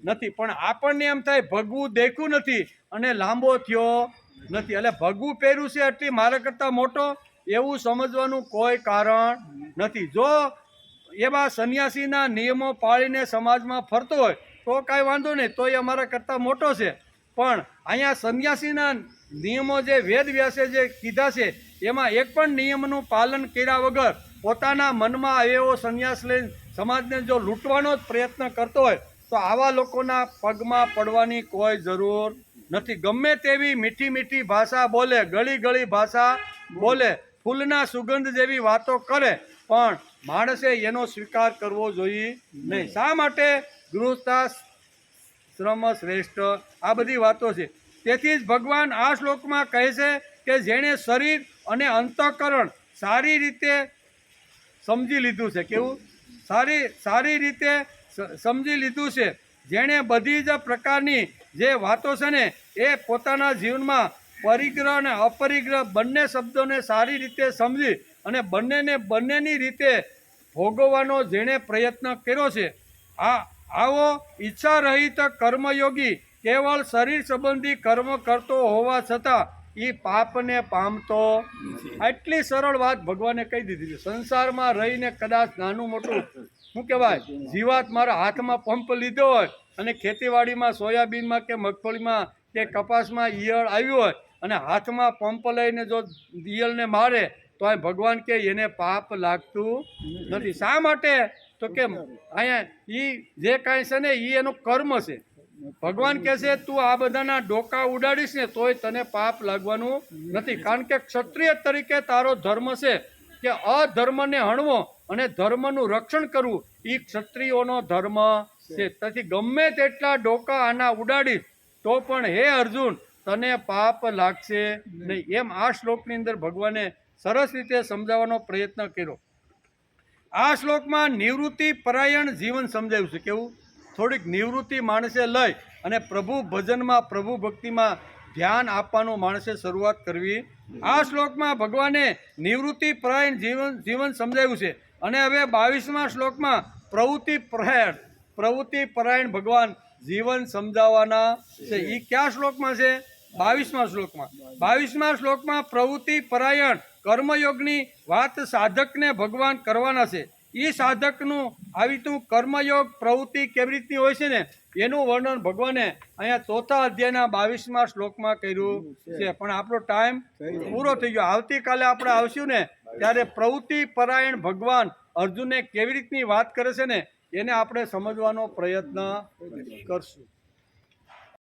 નથી. પણ આપણને એમ થાય ભગવું દેખ્યું નથી અને લાંબો થયો નથી, એટલે ભગવું પહેર્યું છે એટલે મારા કરતાં મોટો, એવું સમજવાનું કોઈ કારણ નથી. જો એવા સંન્યાસીના નિયમો પાળીને સમાજમાં ફરતો હોય તો કાંઈ વાંધો નહીં, તો એ અમારા કરતાં મોટો છે. પણ અહીંયા સંન્યાસીના નિયમો જે વેદ વ્યાસે જે કીધા છે, એમાં એક પણ નિયમનું પાલન કર્યા વગર પોતાના મનમાં એવો સંન્યાસ લઈને સમાજને જો લૂંટવાનો જ પ્રયત્ન કરતો હોય તો આવા લોકોના પગમાં પડવાની કોઈ જરૂર નથી. ગમે તેવી મીઠી મીઠી ભાષા બોલે, ગળી ગળી ભાષા બોલે, ફૂલના સુગંધ જેવી વાતો કરે, પણ માણસે એનો સ્વીકાર કરવો જોઈએ નહીં. શા માટે? ગૃહસ્થાશ્રમ શ્રેષ્ઠ. આ બધી વાતો છે. તેથી જ ભગવાન આ શ્લોકમાં કહે છે કે જેણે શરીર અને અંતઃકરણ સારી રીતે સમજી લીધું છે. કેવું? સારી રીતે સમજી લીધું છે. જેણે બધી જ પ્રકારની જે વાતો છે ને, એ પોતાના જીવનમાં પરિગ્રહ અને અપરિગ્રહ બંને શબ્દોને સારી રીતે સમજી અને બંનેની રીતે ભોગવવાનો જેણે પ્રયત્ન કર્યો છે, આવો ઈચ્છા રહિત કર્મયોગી કેવળ શરીર સંબંધી કર્મ કરતો હોવા છતાં એ પાપને પામતો. આટલી સરળ વાત ભગવાને કહી દીધી છે. સંસારમાં રહીને કદાચ નાનું મોટું શું કહેવાય, જીવાત મારા હાથમાં પંપ લીધો હોય અને ખેતીવાડીમાં સોયાબીનમાં કે મગફળીમાં કે કપાસમાં ઈયળ આવ્યું હોય અને હાથમાં પંપ લઈને જો ઈયળને મારે તો આ ભગવાન કે એને પાપ લાગતું નથી. શા માટે? તો કે અહીંયા જે કાંઈ છે ને એ એનું કર્મ છે. ભગવાન કહે છે તું આ બધાના ડોકા ઉડાડીશ ને તોય તને પાપ લાગવાનું નથી. કારણ કે ક્ષત્રિય તરીકે તારો ધર્મ છે કે અધર્મને હણવો અને ધર્મનું રક્ષણ કરવું, એ ક્ષત્રિયોનો ધર્મ છે. તેથી ગમે તેટલા ડોકા આના ઉડાડીશ તો પણ હે અર્જુન, તને પાપ લાગશે નહીં. એમ આ શ્લોકની અંદર ભગવાને સરસ રીતે સમજાવવાનો પ્રયત્ન કર્યો. આ શ્લોકમાં નિવૃત્તિ પરાયણ જીવન સમજાવ્યું છે. કેવું? થોડીક નિવૃત્તિ માણસે લઈ અને પ્રભુ ભજનમાં પ્રભુ ભક્તિમાં ધ્યાન આપવાનું માણસે શરૂઆત કરવી. આ શ્લોકમાં ભગવાને નિવૃત્તિ પરાયણ જીવન સમજાવ્યું છે. અને હવે 22મા શ્લોકમાં પ્રવૃત્તિ પરાયણ ભગવાન જીવન સમજાવવાના છે. એ કયા શ્લોકમાં છે? 22મા શ્લોકમાં. 22મા શ્લોકમાં પ્રવૃત્તિ પરાયણ કર્મયોગની વાત સાધકને ભગવાન કરવાના છે. એ સાધકનું આવી રીતનું કર્મયોગ પ્રવૃત્તિ કેવી રીતની હોય છે ને એનું વર્ણન ભગવાને અહીંયા 4થા અધ્યાયના 22મા શ્લોકમાં કર્યું છે. પણ આપણો ટાઈમ પૂરો થઈ ગયો. આવતીકાલે આપણે આવશું ને ત્યારે પ્રવૃત્તિ પરાયણ ભગવાન અર્જુનને કેવી રીતની વાત કરે છે ને એને આપણે સમજવાનો પ્રયત્ન કરશું.